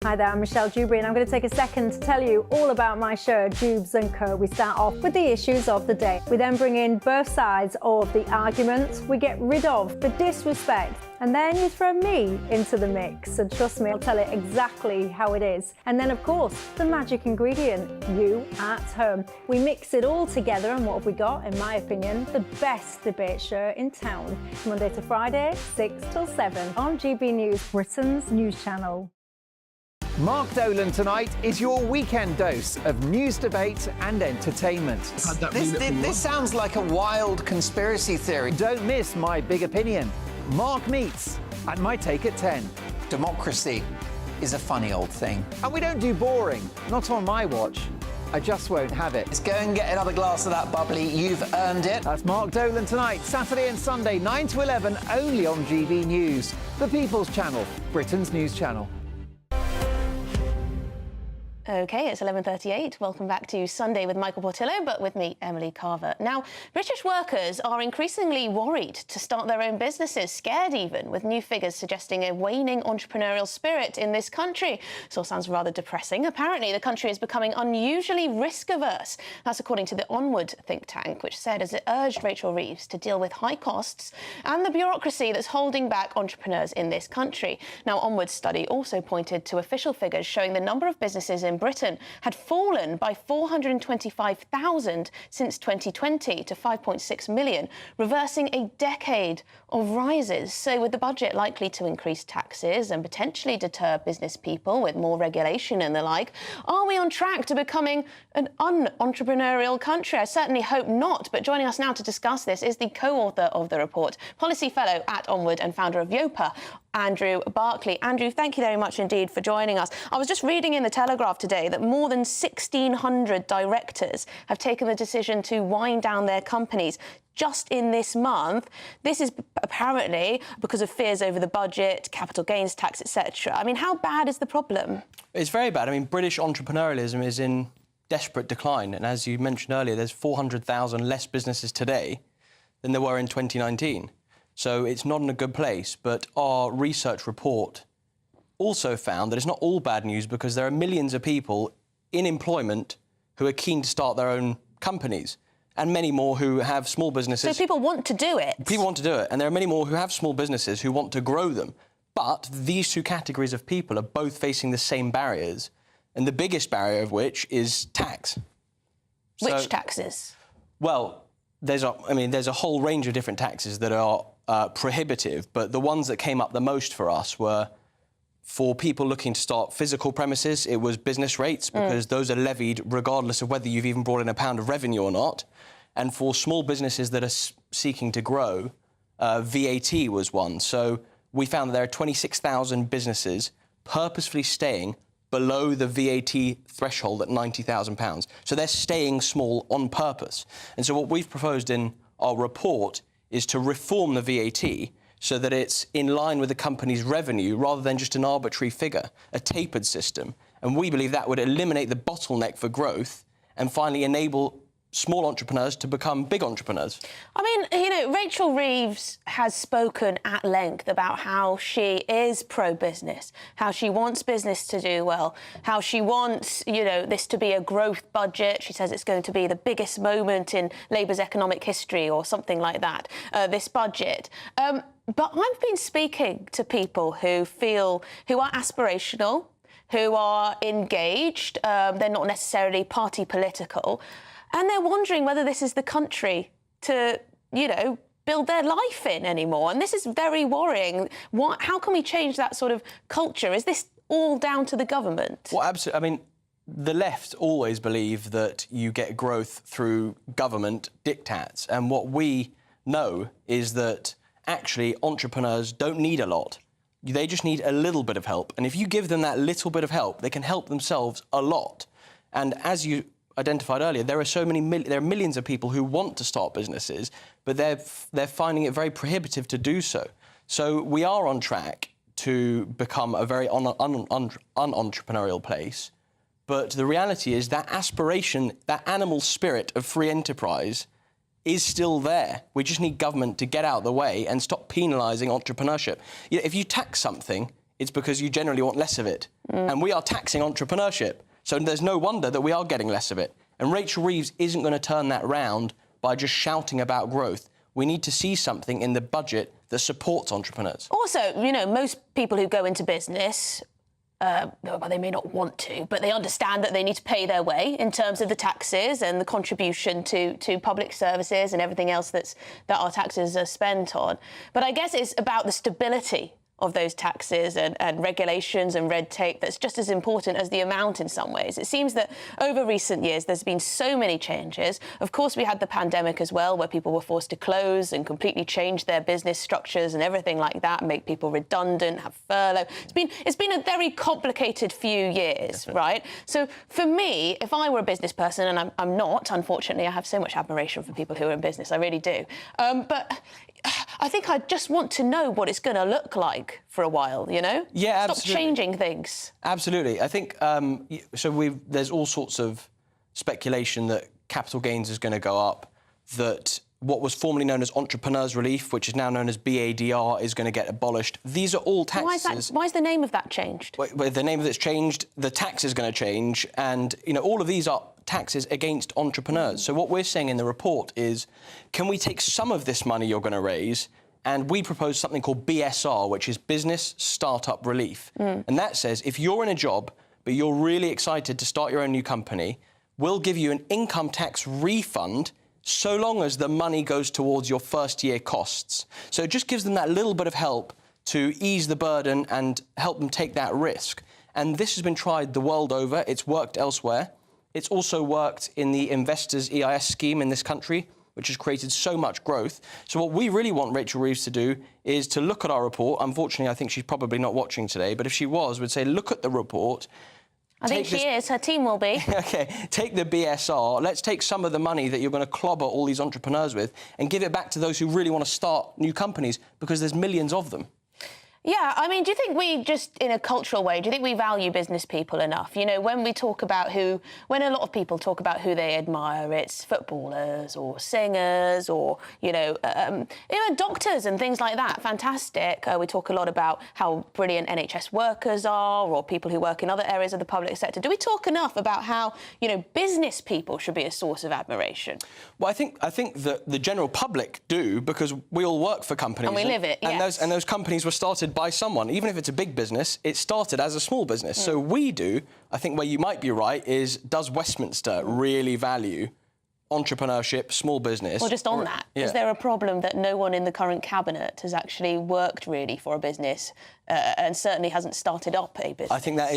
Hi there, I'm Michelle Dewberry and I'm going to take a second to tell you all about my show, Dubes & Co. We start off with the issues of the day. We then bring in both sides of the arguments. We get rid of the disrespect. And then you throw me into the mix. And trust me, I'll tell it exactly how it is. And then, of course, the magic ingredient, you at home. We mix it all together and what have we got, in my opinion, the best debate show in town. Monday to Friday, 6 till 7 on GB News, Britain's news channel. Mark Dolan tonight is your weekend dose of news, debate and entertainment. This sounds like a wild conspiracy theory. Don't miss my big opinion. Mark Meets and my take at 10. Democracy is a funny old thing. And we don't do boring, not on my watch. I just won't have it. Let's go and get another glass of that bubbly. You've earned it. That's Mark Dolan tonight, Saturday and Sunday, 9 to 11, only on GB News, the People's Channel, Britain's news channel. OK, it's 11:38. Welcome back to Sunday with Michael Portillo, but with me, Emily Carver. Now, British workers are increasingly worried to start their own businesses, scared even, with new figures suggesting a waning entrepreneurial spirit in this country. This all sounds rather depressing. Apparently, the country is becoming unusually risk-averse. That's according to the Onward think tank, which said as it urged Rachel Reeves to deal with high costs and the bureaucracy that's holding back entrepreneurs in this country. Now, Onward's study also pointed to official figures showing the number of businesses in Britain had fallen by 425,000 since 2020 to 5.6 million, reversing a decade of rises. So with the budget likely to increase taxes and potentially deter business people with more regulation and the like, are we on track to becoming an un-entrepreneurial country? I certainly hope not. But joining us now to discuss this is the co-author of the report, policy fellow at Onward and founder of Yopa, Andrew Barclay. Andrew, thank you very much indeed for joining us. I was just reading in the Telegraph today that more than 1,600 directors have taken the decision to wind down their companies just in this month. This is apparently because of fears over the budget, capital gains tax, etc. I mean, how bad is the problem? It's very bad. I mean, British entrepreneurialism is in desperate decline. And as you mentioned earlier, there's 400,000 less businesses today than there were in 2019. So it's not in a good place. But our research report also found that it's not all bad news, because there are millions of people in employment who are keen to start their own companies, and many more who have small businesses. So people want to do it? People want to do it, and there are many more who have small businesses who want to grow them. But these two categories of people are both facing the same barriers, and the biggest barrier of which is tax. Which taxes? Well, there's a whole range of different taxes that are prohibitive, but the ones that came up the most for us were, for people looking to start physical premises, it was business rates, because those are levied regardless of whether you've even brought in a pound of revenue or not. And for small businesses that are seeking to grow, VAT was one. So we found that there are 26,000 businesses purposefully staying below the VAT threshold at £90,000. So they're staying small on purpose. And so what we've proposed in our report is to reform the VAT so that it's in line with the company's revenue rather than just an arbitrary figure, a tapered system. And we believe that would eliminate the bottleneck for growth and finally enable small entrepreneurs to become big entrepreneurs. I mean, you know, Rachel Reeves has spoken at length about how she is pro-business, how she wants business to do well, how she wants, you know, this to be a growth budget. She says it's going to be the biggest moment in Labour's economic history or something like that, this budget. But I've been speaking to people who are aspirational, who are engaged, they're not necessarily party political, and they're wondering whether this is the country to, you know, build their life in anymore. And this is very worrying. How can we change that sort of culture? Is this all down to the government? Well, absolutely. I mean, the left always believe that you get growth through government diktats. And what we know is that actually entrepreneurs don't need a lot. They just need a little bit of help. And if you give them that little bit of help, they can help themselves a lot. And as you identified earlier, there are millions of people who want to start businesses, but they're finding it very prohibitive to do so. So we are on track to become a very un-entrepreneurial place. But the reality is that aspiration, that animal spirit of free enterprise is still there. We just need government to get out of the way and stop penalising entrepreneurship. If you tax something, it's because you generally want less of it. And we are taxing entrepreneurship. So there's no wonder that we are getting less of it. And Rachel Reeves isn't going to turn that round by just shouting about growth. We need to see something in the budget that supports entrepreneurs. Also, you know, most people who go into business, well, they may not want to, but they understand that they need to pay their way in terms of the taxes and the contribution to public services and everything else that our taxes are spent on. But I guess it's about the stability of those taxes and regulations and red tape that's just as important as the amount in some ways. It seems that over recent years there's been so many changes. Of course, we had the pandemic as well, where people were forced to close and completely change their business structures and everything like that, make people redundant, have furlough. It's been a very complicated few years, right? So for me, if I were a business person, and I'm not, unfortunately, I have so much admiration for people who are in business, I really do. But I think I just want to know what it's going to look like for a while, you know? Yeah, Stop changing things. Absolutely. I think, there's all sorts of speculation that capital gains is going to go up, that what was formerly known as Entrepreneurs Relief, which is now known as BADR, is going to get abolished. These are all taxes. Why is the name of that changed? Well, the name of it's changed, the tax is going to change, and, you know, all of these are taxes against entrepreneurs. So what we're saying in the report is, can we take some of this money you're going to raise, and we propose something called BSR, which is Business Startup Relief. And that says if you're in a job, but you're really excited to start your own new company, we'll give you an income tax refund so long as the money goes towards your first year costs. So it just gives them that little bit of help to ease the burden and help them take that risk. And this has been tried the world over. It's worked elsewhere. It's also worked in the Investors EIS scheme in this country, which has created so much growth. So what we really want Rachel Reeves to do is to look at our report. Unfortunately, I think she's probably not watching today, but if she was, we'd say, look at the report. I think she is. Her team will be. OK, take the BSR. Let's take some of the money that you're going to clobber all these entrepreneurs with and give it back to those who really want to start new companies, because there's millions of them. Yeah, I mean, do you think we just, in a cultural way, do you think we value business people enough? You know, when we talk about when a lot of people talk about who they admire, it's footballers or singers or, you know, doctors and things like that. Fantastic. We talk a lot about how brilliant NHS workers are, or people who work in other areas of the public sector. Do we talk enough about how, you know, business people should be a source of admiration? Well, I think that the general public do, because we all work for companies. And we live it, yes. And those companies were started by someone. Even if it's a big business, it started as a small business. So we do. I think where you might be right is, does Westminster really value entrepreneurship, small business? Well, just on that, is there a problem that no one in the current cabinet has actually worked really for a business and certainly hasn't started up a business? I think that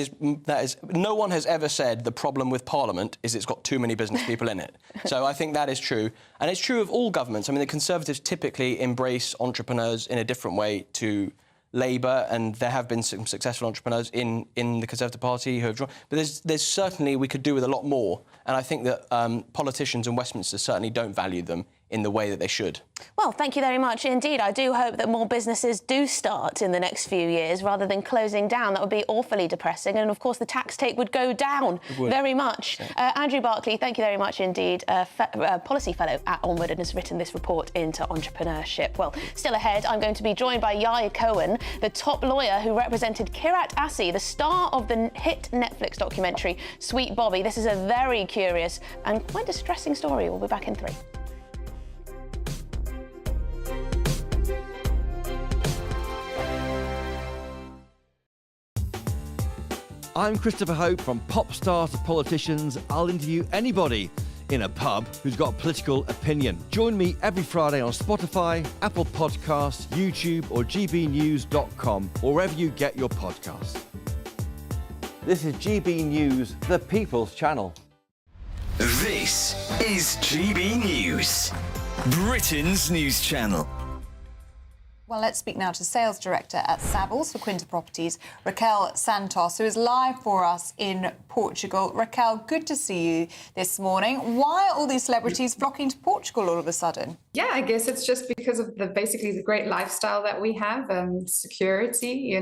is no one has ever said the problem with Parliament is it's got too many business people in it. So I think that is true. And it's true of all governments. I mean, the Conservatives typically embrace entrepreneurs in a different way to Labour, and there have been some successful entrepreneurs in the Conservative Party who have joined. But there's certainly, we could do with a lot more. And I think that politicians in Westminster certainly don't value them in the way that they should. Well, thank you very much indeed. I do hope that more businesses do start in the next few years rather than closing down. That would be awfully depressing. And, of course, the tax take would go down very much. Yeah. Andrew Barclay, thank you very much indeed. Policy Fellow at Onward, and has written this report into entrepreneurship. Well, still ahead, I'm going to be joined by Yahya Cohen, the top lawyer who represented Kirat Assi, the star of the hit Netflix documentary Sweet Bobby. This is a very curious and quite distressing story. We'll be back in 3. I'm Christopher Hope. From pop stars to politicians, I'll interview anybody in a pub who's got a political opinion. Join me every Friday on Spotify, Apple Podcasts, YouTube or gbnews.com, or wherever you get your podcasts. This is GB News, the People's Channel. This is GB News, Britain's news channel. Well, let's speak now to Sales Director at Savills for Quinta Properties, Raquel Santos, who is live for us in Portugal. Raquel, good to see you this morning. Why are all these celebrities flocking to Portugal all of a sudden? Yeah, I guess it's just because of basically the great lifestyle that we have, security,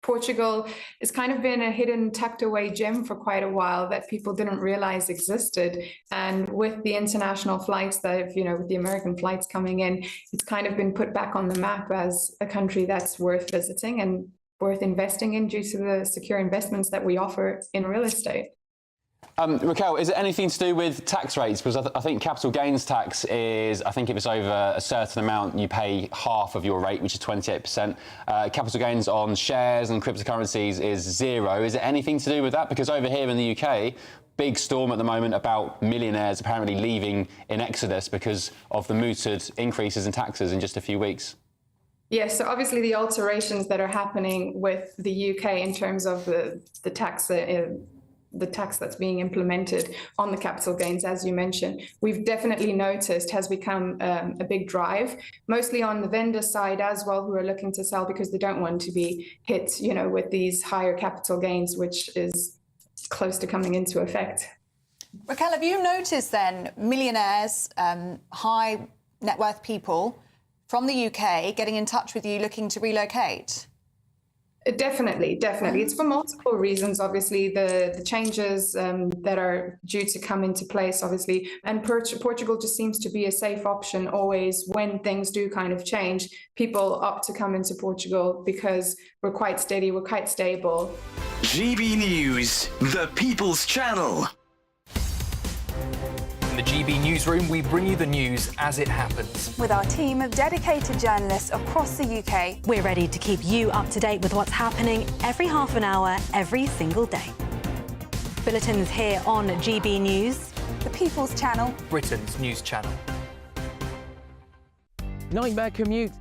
Portugal has kind of been a hidden, tucked away gem for quite a while that people didn't realize existed. And with the international flights that, with the American flights coming in, it's kind of been put back on the map as a country that's worth visiting and worth investing in due to the secure investments that we offer in real estate. Raquel, is it anything to do with tax rates? Because I think capital gains tax is, I think if it's over a certain amount, you pay half of your rate, which is 28%. Capital gains on shares and cryptocurrencies is 0. Is it anything to do with that? Because over here in the UK, big storm at the moment about millionaires apparently leaving in exodus because of the mooted increases in taxes in just a few weeks. Yeah, so obviously the alterations that are happening with the UK in terms of the tax that's being implemented on the capital gains, as you mentioned, we've definitely noticed has become a big drive, mostly on the vendor side as well, who are looking to sell because they don't want to be hit, with these higher capital gains, which is close to coming into effect. Raquel, have you noticed then millionaires, high net worth people from the UK getting in touch with you looking to relocate? Definitely. It's for multiple reasons, obviously, the changes that are due to come into place, obviously, and Portugal just seems to be a safe option always when things do kind of change. People opt to come into Portugal because we're quite steady, we're quite stable. GB News, the People's Channel. In the GB Newsroom, we bring you the news as it happens. With our team of dedicated journalists across the UK, we're ready to keep you up to date with what's happening every half an hour, every single day. Bulletins here on GB News, the People's Channel, Britain's news channel. Nightmare commute?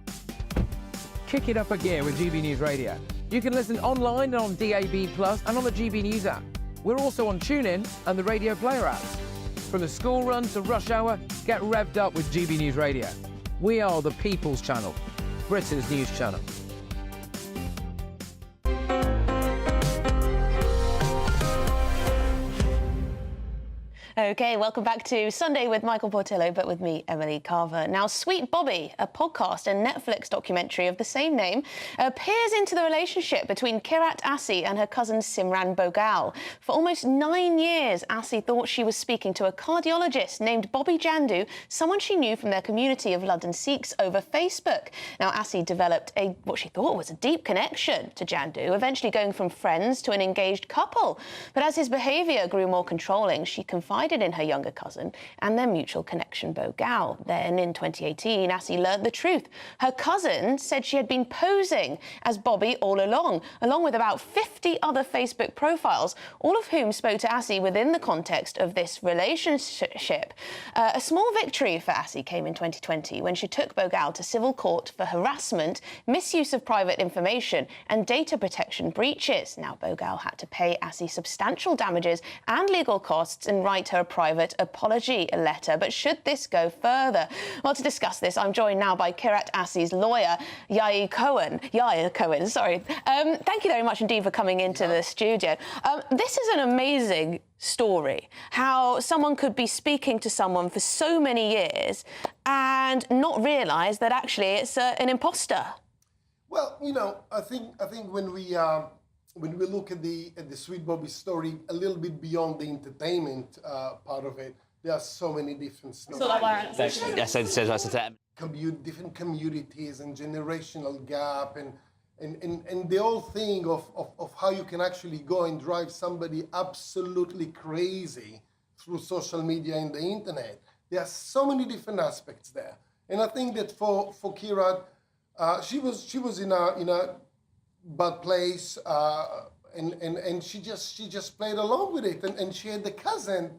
Kick it up a gear with GB News Radio. You can listen online and on DAB+ and on the GB News app. We're also on TuneIn and the Radio Player apps. From the school run to rush hour, get revved up with GB News Radio. We are the People's Channel, Britain's news channel. OK, welcome back to Sunday with Michael Portillo, but with me, Emily Carver. Now, Sweet Bobby, a podcast and Netflix documentary of the same name, peers into the relationship between Kirat Assi and her cousin Simran Bogal. For almost 9 years, Assi thought she was speaking to a cardiologist named Bobby Jandu, someone she knew from their community of London Sikhs over Facebook. Now, Assi developed what she thought was a deep connection to Jandu, eventually going from friends to an engaged couple. But as his behaviour grew more controlling, she confided in her younger cousin and their mutual connection, Bogal. Then, in 2018, Assi learned the truth. Her cousin said she had been posing as Bobby all along with about 50 other Facebook profiles, all of whom spoke to Assi within the context of this relationship. A small victory for Assi came in 2020 when she took Bogal to civil court for harassment, misuse of private information and data protection breaches. Now, Bogal had to pay Assi substantial damages and legal costs and write her a private apology letter. But should this go further? Well, to discuss this, I'm joined now by Kirat Assi's lawyer, Yaya Cohen. Thank you very much indeed for coming into the studio. This is an amazing story, how someone could be speaking to someone for so many years and not realise that actually it's an imposter. Well, I think when we look at the Sweet Bobby story a little bit beyond the entertainment part of it, there are so many different stories. Different communities and generational gap and the whole thing of how you can actually go and drive somebody absolutely crazy through social media and the internet. There are so many different aspects there. And I think that for Kirat, she was in a bad place, and she just played along with it, and she had the cousin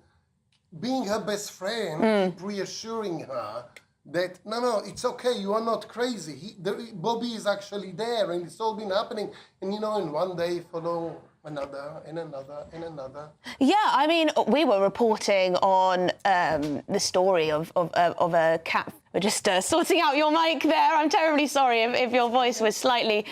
being her best friend, reassuring her that, no, it's okay, you are not crazy. Bobby is actually there, and it's all been happening. And, you know, in one day follow another and another and another. Yeah, I mean, we were reporting on the story of a cat. We're just sorting out your mic there. I'm terribly sorry if your voice was slightly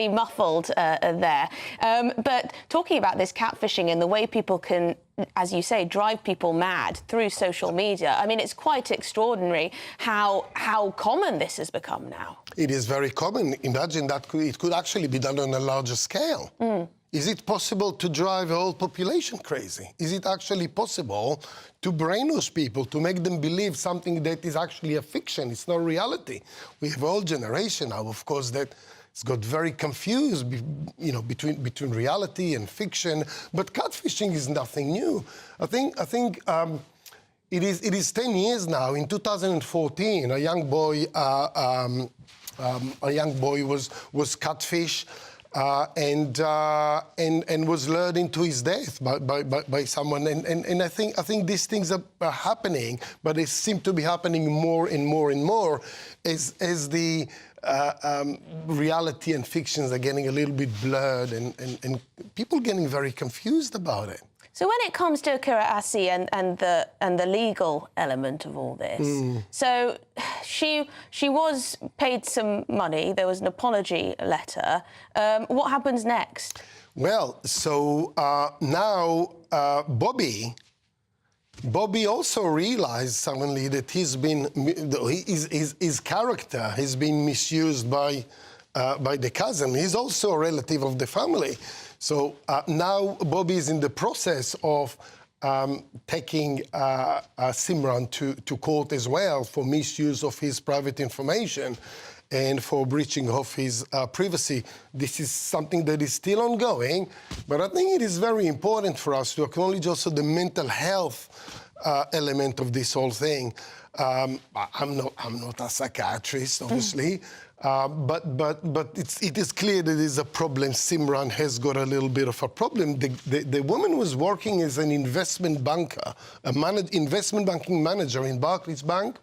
muffled there. But talking about this catfishing and the way people can, as you say, drive people mad through social media. I mean, it's quite extraordinary how common this has become now. It is very common. Imagine that it could actually be done on a larger scale. Is it possible to drive a whole population crazy? Is it actually possible to brainwash people, to make them believe something that is actually a fiction? It's not reality. We have a whole generation now, of course, that has got very confused, you know, between reality and fiction. But catfishing is nothing new. I think it is 10 years now. In 2014, a young boy was catfished. And was lured into his death by someone. And I think these things are happening, but they seem to be happening more and more and more as the reality and fictions are getting a little bit blurred and people getting very confused about it. So when it comes to Akira Asi and the legal element of all this, so she was paid some money. There was an apology letter. What happens next? Well, so now Bobby also realized suddenly that his character has been misused by the cousin. He's also a relative of the family. So now Bobby is in the process of taking Simran to court as well for misuse of his private information and for breaching of his privacy. This is something that is still ongoing, but I think it is very important for us to acknowledge also the mental health element of this whole thing. I'm not a psychiatrist, obviously. But it is clear that there's a problem. Simran has got a little bit of a problem. The woman was working as an investment banker, investment banking manager in Barclays Bank,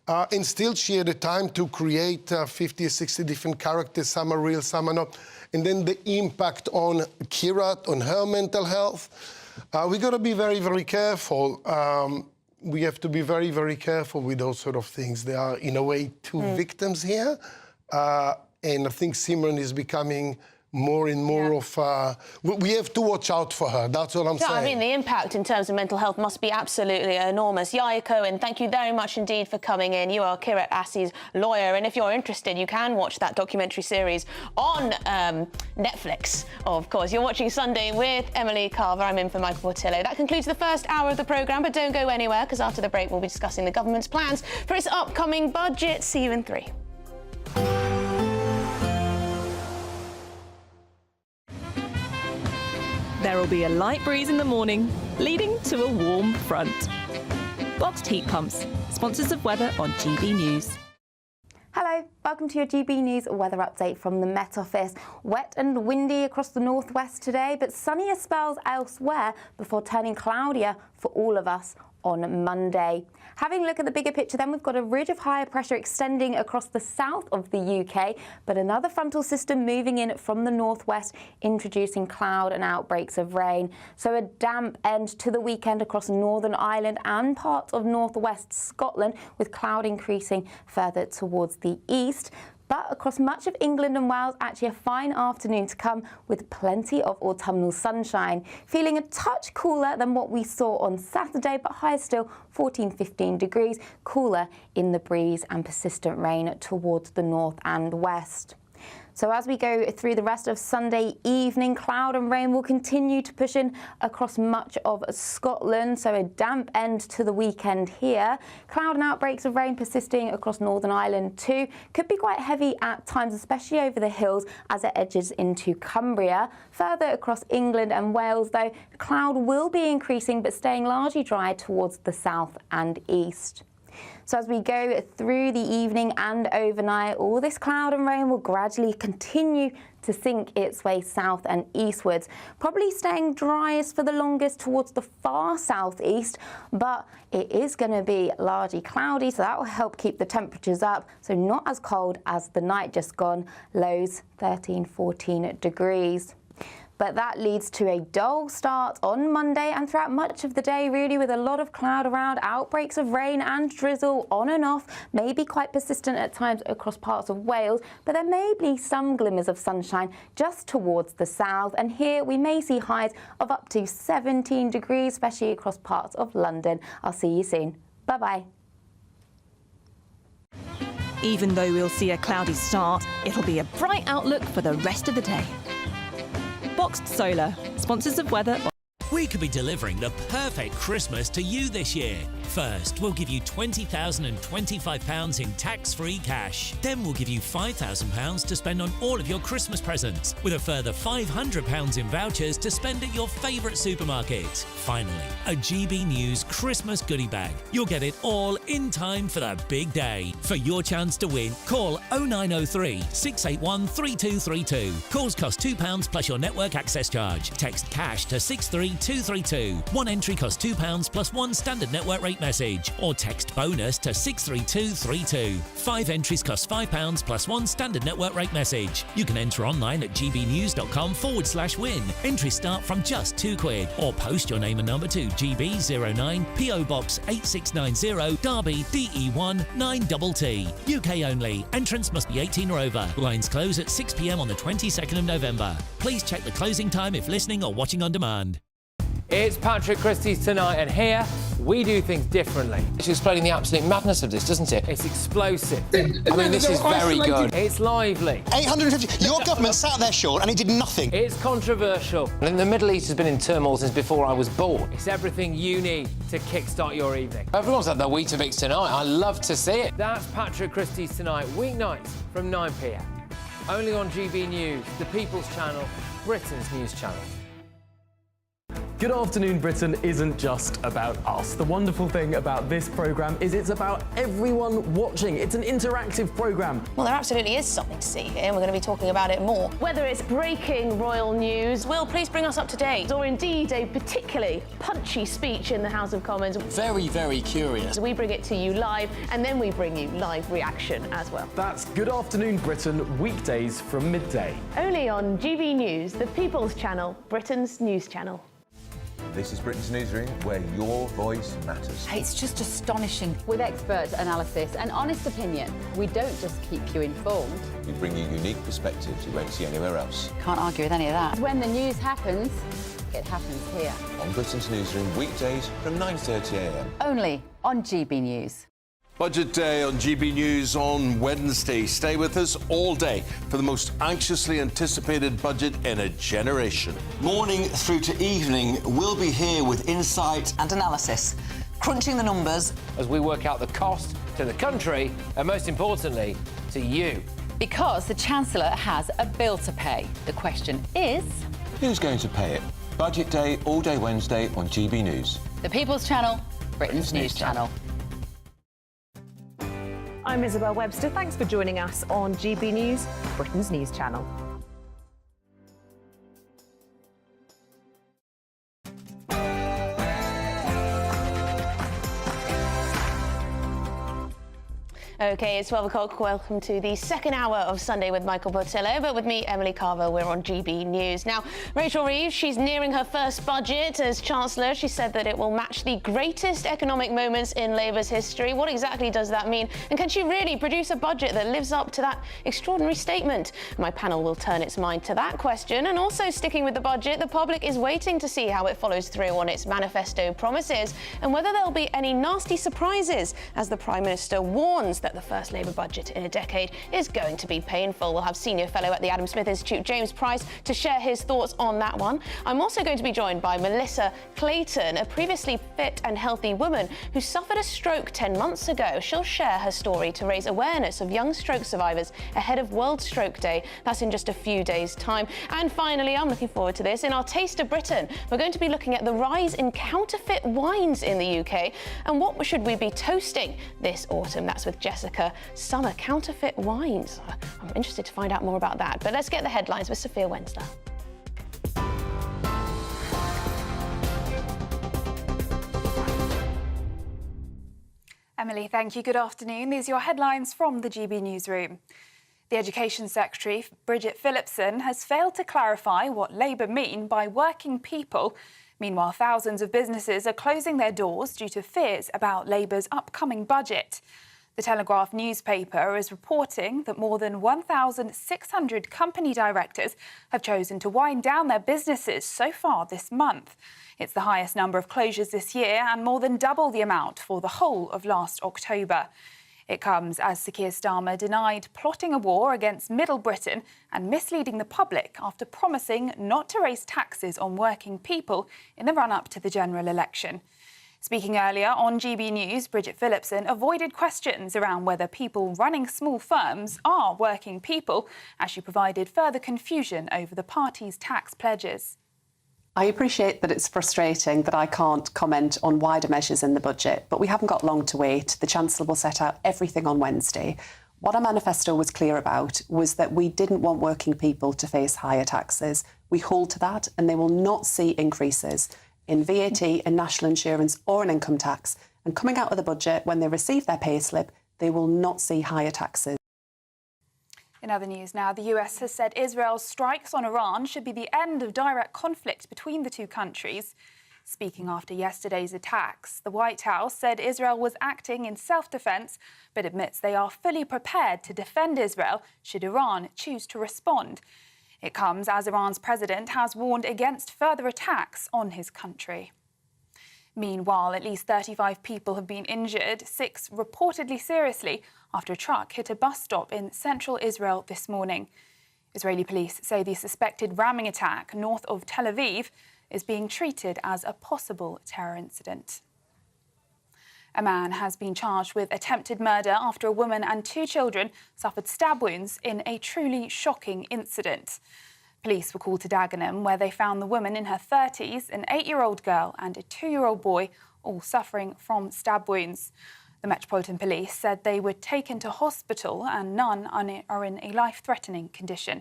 and still she had the time to create 50 or 60 different characters, some are real, some are not. And then the impact on Kira, on her mental health. We got to be very, very careful. We have to be very, very careful with those sort of things. There are, in a way, two victims here. And I think Simran is becoming more and more of... we have to watch out for her. That's what I'm saying. I mean, the impact in terms of mental health must be absolutely enormous. Yaya Cohen, thank you very much indeed for coming in. You are Kirat Asi's lawyer, and if you're interested, you can watch that documentary series on Netflix, of course. You're watching Sunday with Emily Carver. I'm in for Michael Portillo. That concludes the first hour of the programme, but don't go anywhere, because after the break, we'll be discussing the government's plans for its upcoming budget. See you in 3. There will be a light breeze in the morning, leading to a warm front. Boxed heat pumps, sponsors of weather on GB News. Hello, welcome to your GB News weather update from the Met Office. Wet and windy across the northwest today, but sunnier spells elsewhere before turning cloudier for all of us on Monday. Having a look at the bigger picture then, we've got a ridge of higher pressure extending across the south of the UK, but another frontal system moving in from the northwest, introducing cloud and outbreaks of rain. So a damp end to the weekend across Northern Ireland and parts of northwest Scotland, with cloud increasing further towards the east. But across much of England and Wales, actually a fine afternoon to come with plenty of autumnal sunshine. Feeling a touch cooler than what we saw on Saturday, but higher still, 14-15 degrees, cooler in the breeze and persistent rain towards the north and west. So as we go through the rest of Sunday evening, cloud and rain will continue to push in across much of Scotland. So a damp end to the weekend here. Cloud and outbreaks of rain persisting across Northern Ireland too. Could be quite heavy at times, especially over the hills as it edges into Cumbria. Further across England and Wales, though, the cloud will be increasing but staying largely dry towards the south and east. So as we go through the evening and overnight, all this cloud and rain will gradually continue to sink its way south and eastwards, probably staying driest for the longest towards the far southeast, but it is going to be largely cloudy, so that will help keep the temperatures up, so not as cold as the night just gone, lows 13-14 degrees. But that leads to a dull start on Monday and throughout much of the day, really, with a lot of cloud around, outbreaks of rain and drizzle on and off, may be quite persistent at times across parts of Wales, but there may be some glimmers of sunshine just towards the south. And here we may see highs of up to 17 degrees, especially across parts of London. I'll see you soon. Bye-bye. Even though we'll see a cloudy start, it'll be a bright outlook for the rest of the day. Boxed Solar, sponsors of weather. We could be delivering the perfect Christmas to you this year. First, we'll give you £20,025 in tax-free cash. Then we'll give you £5,000 to spend on all of your Christmas presents, with a further £500 in vouchers to spend at your favourite supermarket. Finally, a GB News Christmas goodie bag. You'll get it all in time for the big day. For your chance to win, call 0903 681 3232. Calls cost £2 plus your network access charge. Text cash to 63232. One entry costs £2 plus one standard network rate message, or text bonus to 63232. 5 entries cost £5 plus one standard network rate message. You can enter online at gbnews.com/win. Entries start from just £2, or post your name and number to GB09 PO Box 8690 Derby DE1 9TT. UK only. Entrance must be 18 or over. Lines close at 6 p.m. on the 22nd of November. Please check the closing time if listening or watching on demand. It's Patrick Christie's Tonight, and here we do things differently. It's explaining the absolute madness of this, doesn't it? It's explosive. I mean, this is very good. It's lively. 850. Your government sat there, Sean, and it did nothing. It's controversial. And the Middle East has been in turmoil since before I was born. It's everything you need to kickstart your evening. Everyone's had their Weetabix tonight. I love to see it. That's Patrick Christie's Tonight, weeknights from 9 p.m. Only on GB News, the People's Channel, Britain's news channel. Good Afternoon Britain isn't just about us. The wonderful thing about this programme is it's about everyone watching. It's an interactive programme. Well, there absolutely is something to see here, and we're going to be talking about it more. Whether it's breaking royal news, Will, please bring us up to date, or indeed a particularly punchy speech in the House of Commons. Very, very curious. We bring it to you live, and then we bring you live reaction as well. That's Good Afternoon Britain, weekdays from midday. Only on GB News, the People's Channel, Britain's news channel. This is Britain's Newsroom, where your voice matters. It's just astonishing. With expert analysis and honest opinion, we don't just keep you informed. We bring you unique perspectives you won't see anywhere else. Can't argue with any of that. When the news happens, it happens here. On Britain's Newsroom, weekdays from 9:30 a.m. Only on GB News. Budget Day on GB News on Wednesday. Stay with us all day for the most anxiously anticipated budget in a generation. Morning through to evening, we'll be here with insight and analysis, crunching the numbers as we work out the cost to the country and, most importantly, to you. Because the Chancellor has a bill to pay. The question is... who's going to pay it? Budget Day all day Wednesday on GB News. The People's Channel, Britain's news channel. I'm Isabel Webster. Thanks for joining us on GB News, Britain's news channel. OK, it's 12 o'clock. Welcome to the second hour of Sunday with Michael Portillo. But with me, Emily Carver, we're on GB News. Now, Rachel Reeves, she's nearing her first budget as Chancellor. She said that it will match the greatest economic moments in Labour's history. What exactly does that mean? And can she really produce a budget that lives up to that extraordinary statement? My panel will turn its mind to that question. And also sticking with the budget, the public is waiting to see how it follows through on its manifesto promises and whether there'll be any nasty surprises, as the Prime Minister warns that the first Labour budget in a decade is going to be painful. We'll have senior fellow at the Adam Smith Institute, James Price, to share his thoughts on that one. I'm also going to be joined by Melissa Clayton, a previously fit and healthy woman who suffered a stroke 10 months ago. She'll share her story to raise awareness of young stroke survivors ahead of World Stroke Day. That's in just a few days' time. And finally, I'm looking forward to this, in our Taste of Britain, we're going to be looking at the rise in counterfeit wines in the UK and what should we be toasting this autumn. That's with Jessica Jessica summer counterfeit wines. I'm interested to find out more about that. But let's get the headlines with Sophia Wenster. Emily, thank you. Good afternoon. These are your headlines from the GB Newsroom. The Education Secretary, Bridget Phillipson, has failed to clarify what Labour mean by working people. Meanwhile, thousands of businesses are closing their doors due to fears about Labour's upcoming budget. The Telegraph newspaper is reporting that more than 1,600 company directors have chosen to wind down their businesses so far this month. It's the highest number of closures this year and more than double the amount for the whole of last October. It comes as Sir Keir Starmer denied plotting a war against Middle Britain and misleading the public after promising not to raise taxes on working people in the run-up to the general election. Speaking earlier on GB News, Bridget Phillipson avoided questions around whether people running small firms are working people, as she provided further confusion over the party's tax pledges. I appreciate that it's frustrating that I can't comment on wider measures in the budget, but we haven't got long to wait. The Chancellor will set out everything on Wednesday. What our manifesto was clear about was that we didn't want working people to face higher taxes. We hold to that, and they will not see increases in VAT and national insurance or in income tax. And coming out of the budget, when they receive their payslip, they will not see higher taxes. In other news now, the US has said Israel's strikes on Iran should be the end of direct conflict between the two countries. Speaking after yesterday's attacks, the White House said Israel was acting in self-defense, but admits they are fully prepared to defend Israel should Iran choose to respond. It comes as Iran's president has warned against further attacks on his country. Meanwhile, at least 35 people have been injured, 6 reportedly seriously, after a truck hit a bus stop in central Israel this morning. Israeli police say the suspected ramming attack north of Tel Aviv is being treated as a possible terror incident. A man has been charged with attempted murder after a woman and 2 children suffered stab wounds in a truly shocking incident. Police were called to Dagenham, where they found the woman in her 30s, an 8-year-old girl and a 2-year-old boy, all suffering from stab wounds. The Metropolitan Police said they were taken to hospital and none are in a life-threatening condition.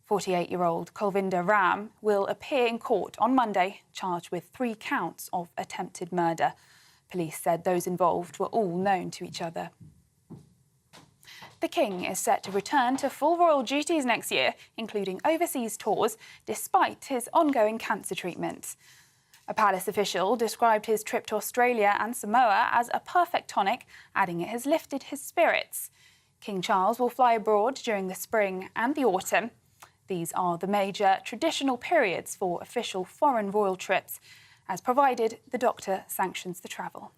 48-year-old Kulvinder Ram will appear in court on Monday, charged with 3 counts of attempted murder. Police said those involved were all known to each other. The King is set to return to full royal duties next year, including overseas tours, despite his ongoing cancer treatment. A palace official described his trip to Australia and Samoa as a perfect tonic, adding it has lifted his spirits. King Charles will fly abroad during the spring and the autumn. These are the major traditional periods for official foreign royal trips, as provided the doctor sanctions the travel.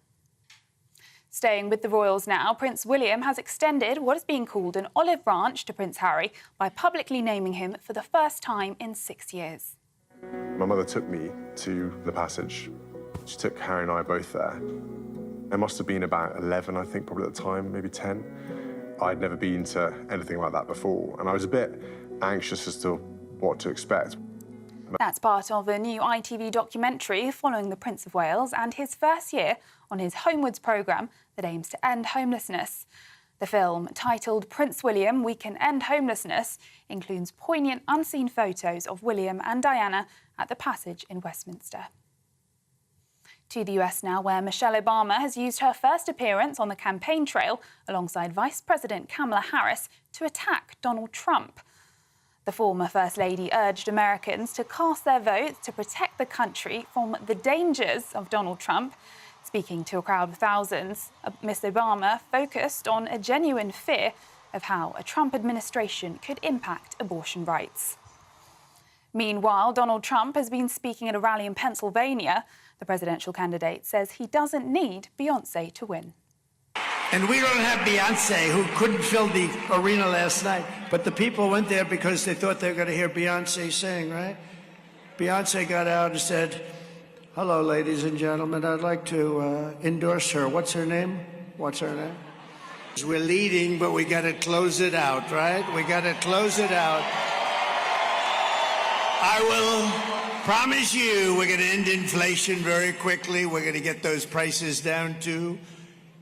Staying with the royals now, Prince William has extended what is being called an olive branch to Prince Harry by publicly naming him for the first time in 6 years. My mother took me to the passage. She took Harry and I both there. I must have been about 11, I think, probably at the time, maybe 10. I'd never been to anything like that before, and I was a bit anxious as to what to expect. That's part of a new ITV documentary following the Prince of Wales and his first year on his Homewards programme that aims to end homelessness. The film, titled Prince William, We Can End Homelessness, includes poignant unseen photos of William and Diana at the Passage in Westminster. To the US now, where Michelle Obama has used her first appearance on the campaign trail alongside Vice President Kamala Harris to attack Donald Trump. The former First Lady urged Americans to cast their votes to protect the country from the dangers of Donald Trump. Speaking to a crowd of thousands, Ms. Obama focused on a genuine fear of how a Trump administration could impact abortion rights. Meanwhile, Donald Trump has been speaking at a rally in Pennsylvania. The presidential candidate says he doesn't need Beyoncé to win. And we don't have Beyoncé, who couldn't fill the arena last night. But the people went there because they thought they were going to hear Beyoncé sing, right? Beyoncé got out and said, "Hello, ladies and gentlemen, I'd like to endorse her." What's her name? What's her name? We're leading, but we got to close it out, right? We got to close it out. I will promise you we're going to end inflation very quickly. We're going to get those prices down to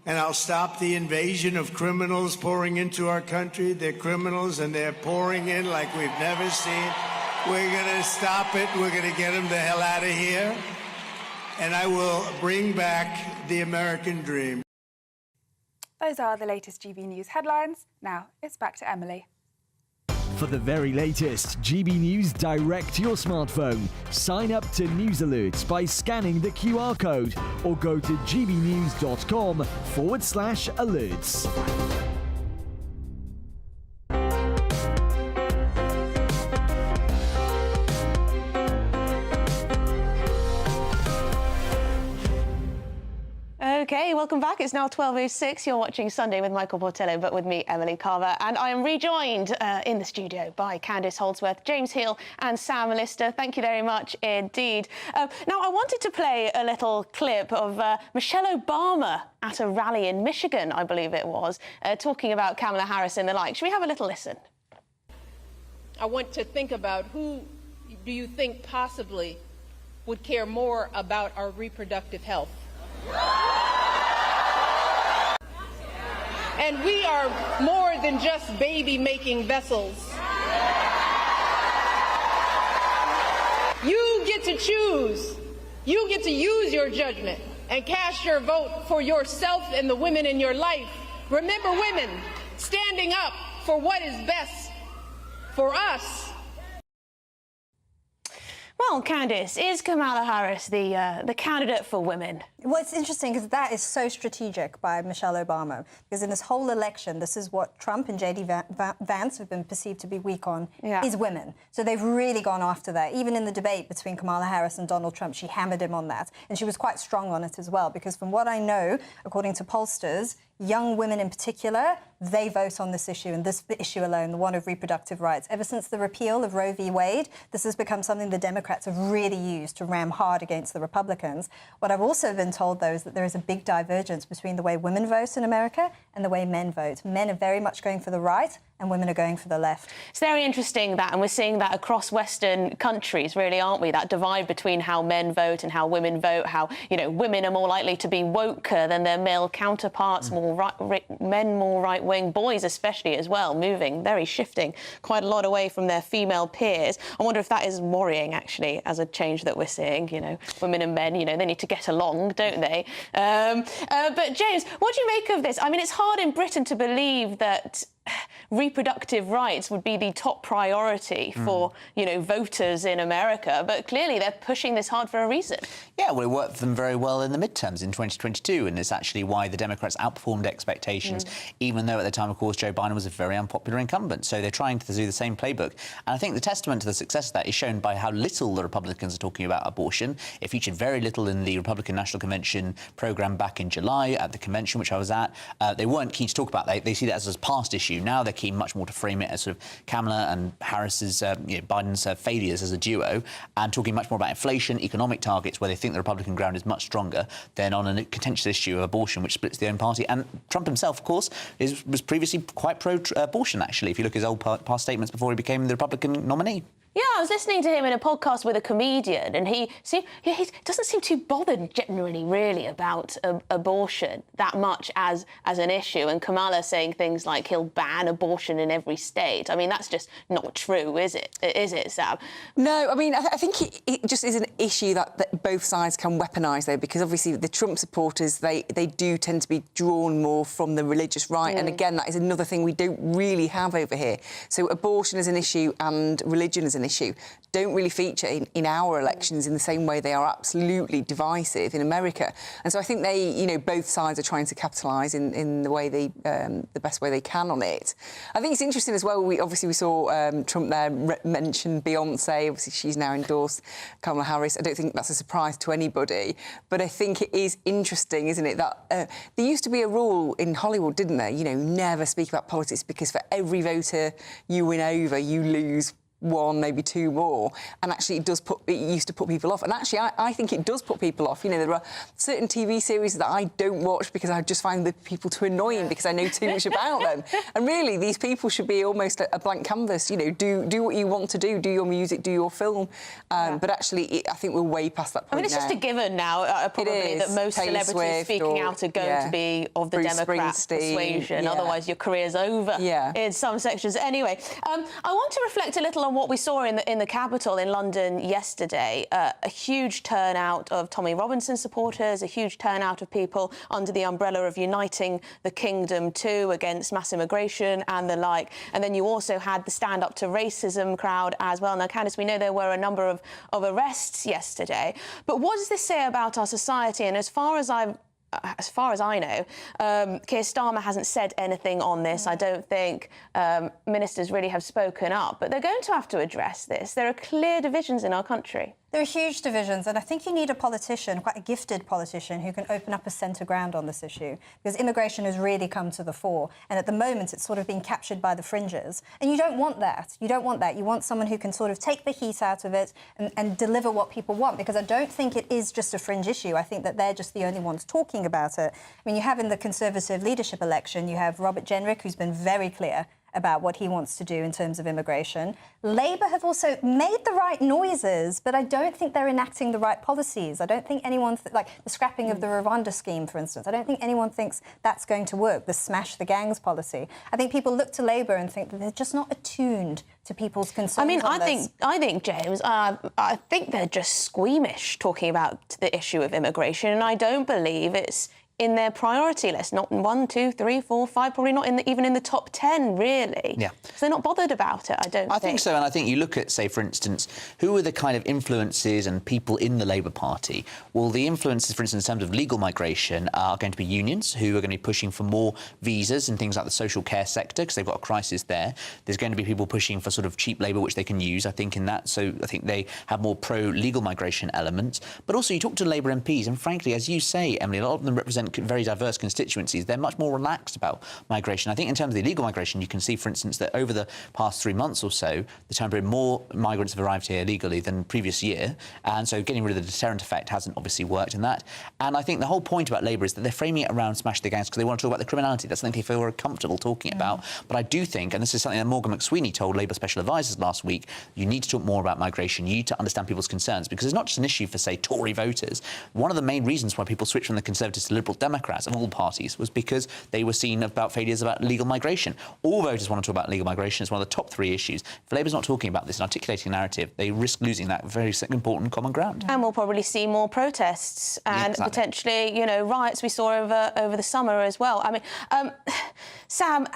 and I'll stop the invasion of criminals pouring into our country. They're criminals, and they're pouring in like we've never seen. We're going to stop it. We're going to get them the hell out of here. And I will bring back the American dream. Those are the latest GB News headlines. Now it's back to Emily. For the very latest GB News direct to your smartphone, sign up to News Alerts by scanning the QR code or go to gbnews.com/alerts. Okay, welcome back. It's now 12:06. You're watching Sunday with Michael Portillo, but with me, Emily Carver. And I am rejoined in the studio by Candice Holdsworth, James Hill and Sam Lister. Thank you very much indeed. Now, I wanted to play a little clip of Michelle Obama at a rally in Michigan, I believe it was, talking about Kamala Harris and the like. Should we have a little listen? I want to think about who do you think possibly would care more about our reproductive health? And we are more than just baby-making vessels. You get to choose. You get to use your judgment and cast your vote for yourself and the women in your life. Remember, women, standing up for what is best for us. Well, Candice, is Kamala Harris the candidate for women? Well, it's interesting because that is so strategic by Michelle Obama, because in this whole election, this is what Trump and J.D. Vance have been perceived to be weak on, is women. So they've really gone after that. Even in the debate between Kamala Harris and Donald Trump, she hammered him on that. And she was quite strong on it as well, because from what I know, according to pollsters, young women in particular, they vote on this issue, and this issue alone, the one of reproductive rights. Ever since the repeal of Roe v. Wade, this has become something the Democrats have really used to ram hard against the Republicans. What I've also been told, though, is that there is a big divergence between the way women vote in America and the way men vote. Men are very much going for the right, and women are going for the left. It's very interesting that, and we're seeing that across Western countries, really, aren't we? That divide between how men vote and how women vote, how, you know, women are more likely to be woker than their male counterparts, men more right-wing, boys especially as well, shifting quite a lot away from their female peers. I wonder if that is worrying, actually, as a change that we're seeing, you know, women and men, you know, they need to get along, don't they? But, James, what do you make of this? I mean, it's hard in Britain to believe that reproductive rights would be the top priority for, you know, voters in America, but clearly they're pushing this hard for a reason. Yeah, well, it worked for them very well in the midterms in 2022, and it's actually why the Democrats outperformed expectations, even though at the time, of course, Joe Biden was a very unpopular incumbent. So they're trying to do the same playbook. And I think the testament to the success of that is shown by how little the Republicans are talking about abortion. It featured very little in the Republican National Convention programme back in July at the convention, which I was at. They weren't keen to talk about that. They see that as a past issue. Now they're keen much more to frame it as sort of Kamala and Harris's, Biden's failures as a duo, and talking much more about inflation, economic targets, where they think the Republican ground is much stronger than on a contentious issue of abortion, which splits the own party. And Trump himself, of course, was previously quite pro-abortion, actually, if you look at his old past statements before he became the Republican nominee. Yeah, I was listening to him in a podcast with a comedian, and he doesn't seem too bothered generally, really, about abortion that much as an issue. And Kamala saying things like he'll ban abortion in every state. I mean, that's just not true, is it? Is it, Sam? No, I mean, I think it just is an issue that both sides can weaponise, though, because obviously the Trump supporters, they do tend to be drawn more from the religious right. And again, that is another thing we don't really have over here. So abortion is an issue and religion is an issue don't really feature in our elections in the same way they are absolutely divisive in America. And so I think they, both sides are trying to capitalise in the way the best way they can on it. I think it's interesting as well. We saw Trump there mention Beyonce. Obviously, she's now endorsed Kamala Harris. I don't think that's a surprise to anybody, but I think it is interesting, isn't it, that there used to be a rule in Hollywood, didn't there? Never speak about politics because for every voter you win over, you lose one, maybe two more, and actually it used to put people off. And actually, I think it does put people off. You know, there are certain TV series that I don't watch because I just find the people too annoying because I know too much about them. And really, these people should be almost a blank canvas. You know, do what you want to do your music, do your film. But actually, I think we're way past that point. I mean, it's just a given now, probably, that most Taylor celebrities Swift speaking out are going to be of the Bruce Democrat Springsteen, persuasion. Otherwise, your career's over in some sections. Anyway, I want to reflect a little on what we saw in the Capitol in London yesterday. A huge turnout of Tommy Robinson supporters, a huge turnout of people under the umbrella of Uniting the Kingdom too against mass immigration and the like. And then you also had the Stand Up to Racism crowd as well. Now, Candice, we know there were a number of arrests yesterday, but what does this say about our society? And as far as I know, Keir Starmer hasn't said anything on this. I don't think ministers really have spoken up, but they're going to have to address this. There are clear divisions in our country. There are huge divisions, and I think you need a politician, quite a gifted politician, who can open up a centre ground on this issue, because immigration has really come to the fore, and at the moment it's sort of being captured by the fringes. And you don't want that. You don't want that. You want someone who can sort of take the heat out of it and deliver what people want, because I don't think it is just a fringe issue. I think that they're just the only ones talking about it. I mean, you have in the Conservative leadership election, you have Robert Jenrick, who's been very clear about what he wants to do in terms of immigration. Labour have also made the right noises, but I don't think they're enacting the right policies. I don't think anyone, like the scrapping of the Rwanda scheme, for instance, I don't think anyone thinks that's going to work, the smash the gangs policy. I think people look to Labour and think that they're just not attuned to people's concerns. I mean, I think, James, I think they're just squeamish talking about the issue of immigration, and I don't believe it's in their priority list. Not 1, 2, 3, 4, 5, probably not even in the top 10, really. Yeah. So they're not bothered about it, I think so, and I think you look at, say, for instance, who are the kind of influences and people in the Labour Party? Well, the influences, for instance, in terms of legal migration are going to be unions who are going to be pushing for more visas and things like the social care sector, because they've got a crisis there. There's going to be people pushing for sort of cheap labour, which they can use, I think, in that. So I think they have more pro-legal migration elements. But also, you talk to Labour MPs, and frankly, as you say, Emily, a lot of them represent very diverse constituencies. They're much more relaxed about migration. I think in terms of the illegal migration, you can see, for instance, that over the past 3 months or so, the time period, more migrants have arrived here illegally than previous year. And so getting rid of the deterrent effect hasn't obviously worked in that. And I think the whole point about Labour is that they're framing it around smash the gangs because they want to talk about the criminality. That's something they feel comfortable talking about. But I do think, and this is something that Morgan McSweeney told Labour special advisors last week, you need to talk more about migration. You need to understand people's concerns, because it's not just an issue for, say, Tory voters. One of the main reasons why people switched from the Conservatives to Liberal Democrats of all parties was because they were seen about failures about legal migration. All voters want to talk about legal migration. It's one of the top 3 issues. If Labour's not talking about this and articulating a narrative, they risk losing that very important common ground. And we'll probably see more protests and potentially, you know, riots we saw over the summer as well. I mean, Sam,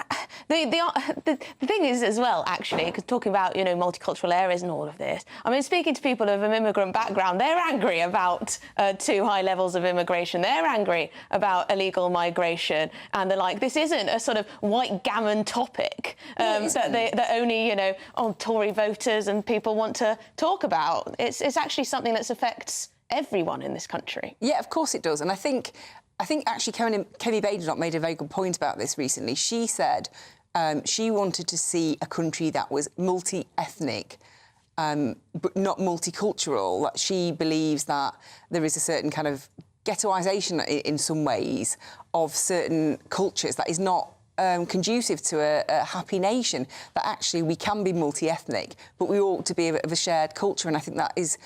the thing is as well, actually, because talking about, you know, multicultural areas and all of this, I mean, speaking to people of an immigrant background, they're angry about too high levels of immigration. They're angry about illegal migration and the like. This isn't a sort of white gammon topic that only, you know, Tory voters and people want to talk about. It's actually something that affects everyone in this country. Yeah, of course it does. And I think actually Kemi Badenoch made a very good point about this recently. She said she wanted to see a country that was multi-ethnic, but not multicultural. That she believes that there is a certain kind of ghettoisation in some ways of certain cultures that is not conducive to a happy nation, that actually we can be multi-ethnic, but we ought to be of a shared culture. And I think that is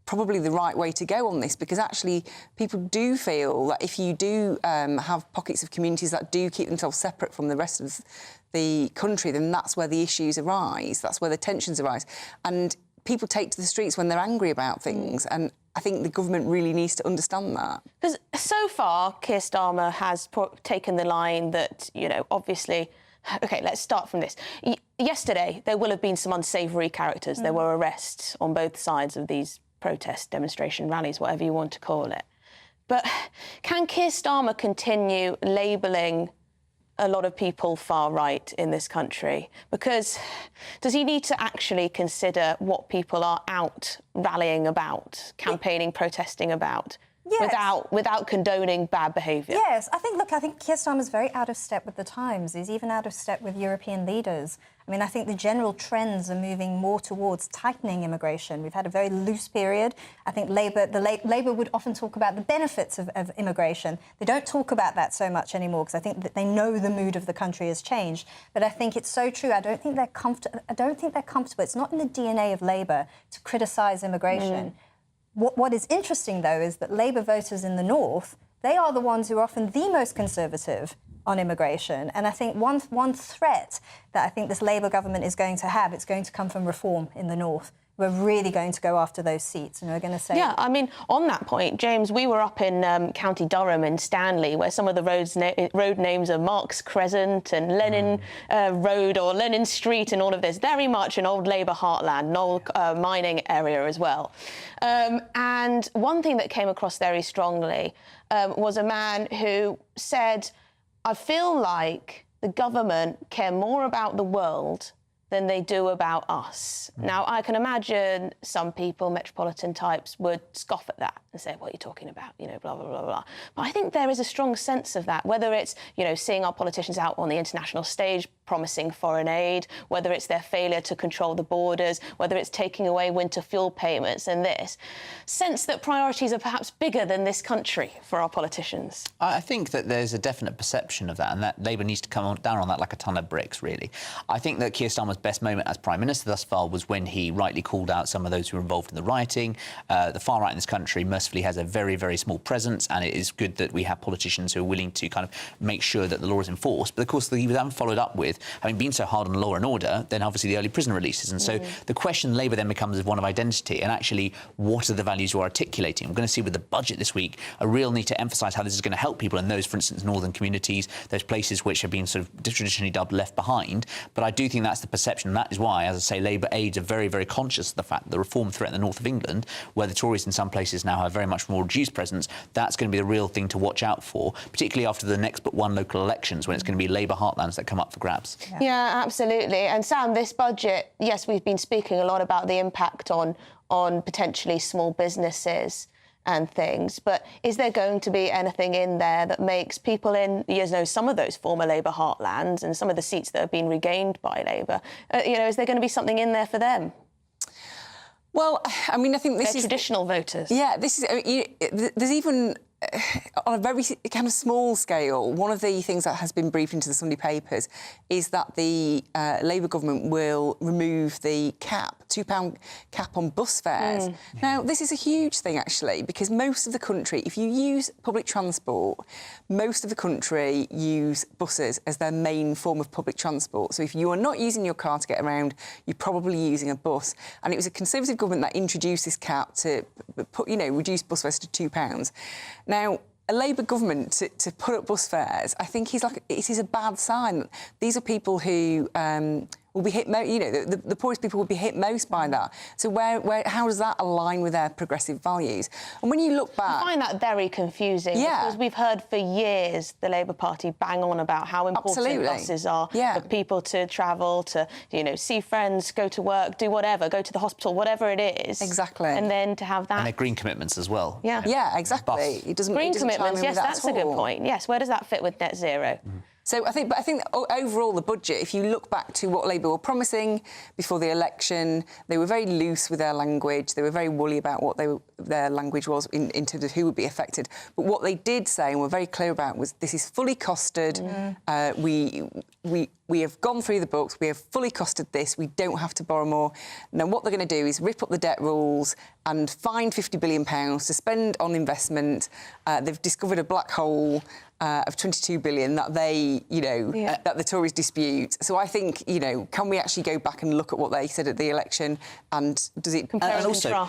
probably the right way to go on this, because actually people do feel that if you do have pockets of communities that do keep themselves separate from the rest of the country, then that's where the issues arise, that's where the tensions arise. And people take to the streets when they're angry about things, and I think the government really needs to understand that. Because so far, Keir Starmer has taken the line that, you know, obviously... OK, let's start from this. Yesterday, there will have been some unsavoury characters. There were arrests on both sides of these protest, demonstration, rallies, whatever you want to call it. But can Keir Starmer continue labelling a lot of people far right in this country? Because does he need to actually consider what people are out rallying about, campaigning, protesting about? without condoning bad behaviour. Yes, I think Keir Starmer's very out of step with the times. He's even out of step with European leaders. I mean, I think the general trends are moving more towards tightening immigration. We've had a very loose period. I think Labour would often talk about the benefits of immigration. They don't talk about that so much anymore because I think that they know the mood of the country has changed. But I think it's so true. I don't think they're comfortable. It's not in the DNA of Labour to criticise immigration. What is interesting, though, is that Labour voters in the north, they are the ones who are often the most conservative on immigration. And I think one threat that I think this Labour government is going to have, it's going to come from reform in the north. We're really going to go after those seats, and we're going to say... Yeah, I mean, on that point, James, we were up in County Durham in Stanley, where some of the road names are Marks Crescent and Lenin Road or Lenin Street and all of this. Very much an old Labour heartland, an old mining area as well. And one thing that came across very strongly was a man who said, I feel like the government care more about the world than they do about us. Now, I can imagine some people, metropolitan types, would scoff at that and say, what are you talking about? You know, blah, blah, blah, blah. But I think there is a strong sense of that, whether it's, you know, seeing our politicians out on the international stage promising foreign aid, whether it's their failure to control the borders, whether it's taking away winter fuel payments and this sense that priorities are perhaps bigger than this country for our politicians. I think that there's a definite perception of that, and that Labour needs to come down on that like a ton of bricks, really. I think that Keir Starmer's best moment as Prime Minister thus far was when he rightly called out some of those who were involved in the rioting. The far right in this country mercifully has a very, very small presence, and it is good that we have politicians who are willing to kind of make sure that the law is enforced. But of course, he was then followed up with, having been so hard on law and order, then obviously the early prison releases. And so the question Labour then becomes one of identity and actually what are the values you're articulating. We're going to see with the budget this week a real need to emphasise how this is going to help people in those, for instance, northern communities, those places which have been sort of traditionally dubbed left behind. But I do think that's the perception, and that is why, as I say, Labour aides are very, very conscious of the fact that the reform threat in the north of England, where the Tories in some places now have very much more reduced presence, that's going to be the real thing to watch out for, particularly after the next but one local elections, when it's going to be Labour heartlands that come up for grabs. Yeah, absolutely. And Sam, this budget, yes, we've been speaking a lot about the impact on potentially small businesses and things, but is there going to be anything in there that makes people in, you know, some of those former Labour heartlands and some of the seats that have been regained by Labour, you know, is there going to be something in there for them? Well, I mean, I think this They're is... traditional voters. Yeah, this is... there's even... on a very kind of small scale, one of the things that has been briefed into the Sunday papers is that the Labour government will remove the £2 cap on bus fares. Now, this is a huge thing, actually, because most of the country, if you use public transport, most of the country use buses as their main form of public transport. So if you are not using your car to get around, you're probably using a bus. And it was a Conservative government that introduced this cap to put, you know, reduce bus fares to £2. Now, a Labour government to put up bus fares, I think it is a bad sign. These are people who will be hit, you know, the poorest people will be hit most by that. So how does that align with their progressive values? And when you look back... I find that very confusing, because we've heard for years the Labour Party bang on about how important buses are for people to travel, to, you know, see friends, go to work, do whatever, go to the hospital, whatever it is. Exactly. And then to have that... And their green commitments as well. Yeah. Yeah, exactly. It doesn't green it doesn't commitments, yes, that's a good all. point. Yes, where does that fit with net zero? So I think overall the budget, if you look back to what Labour were promising before the election, they were very loose with their language. They were very woolly about what their language was in terms of who would be affected. But what they did say and were very clear about was this is fully costed. We have gone through the books. We have fully costed this. We don't have to borrow more. Now, what they're going to do is rip up the debt rules and find £50 billion to spend on investment. They've discovered a black hole of 22 billion that they, you know, that the Tories dispute. So I think, you know, can we actually go back and look at what they said at the election, and does it... And also,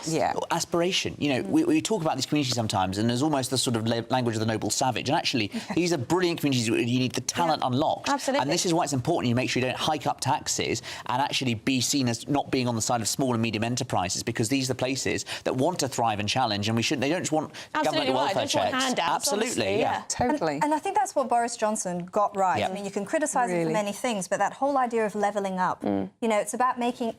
aspiration. You know, we talk about these communities sometimes, and there's almost the sort of language of the noble savage. And actually, these are brilliant communities where you need the talent unlocked. Absolutely. And this is why it's important important you make sure you don't hike up taxes and actually be seen as not being on the side of small and medium enterprises, because these are the places that want to thrive and challenge, and we shouldn't. They don't just want government welfare checks. Absolutely, yeah. Totally. And I think that's what Boris Johnson got right. Yep. I mean, you can criticise him for many things, but that whole idea of levelling up, you know, it's about making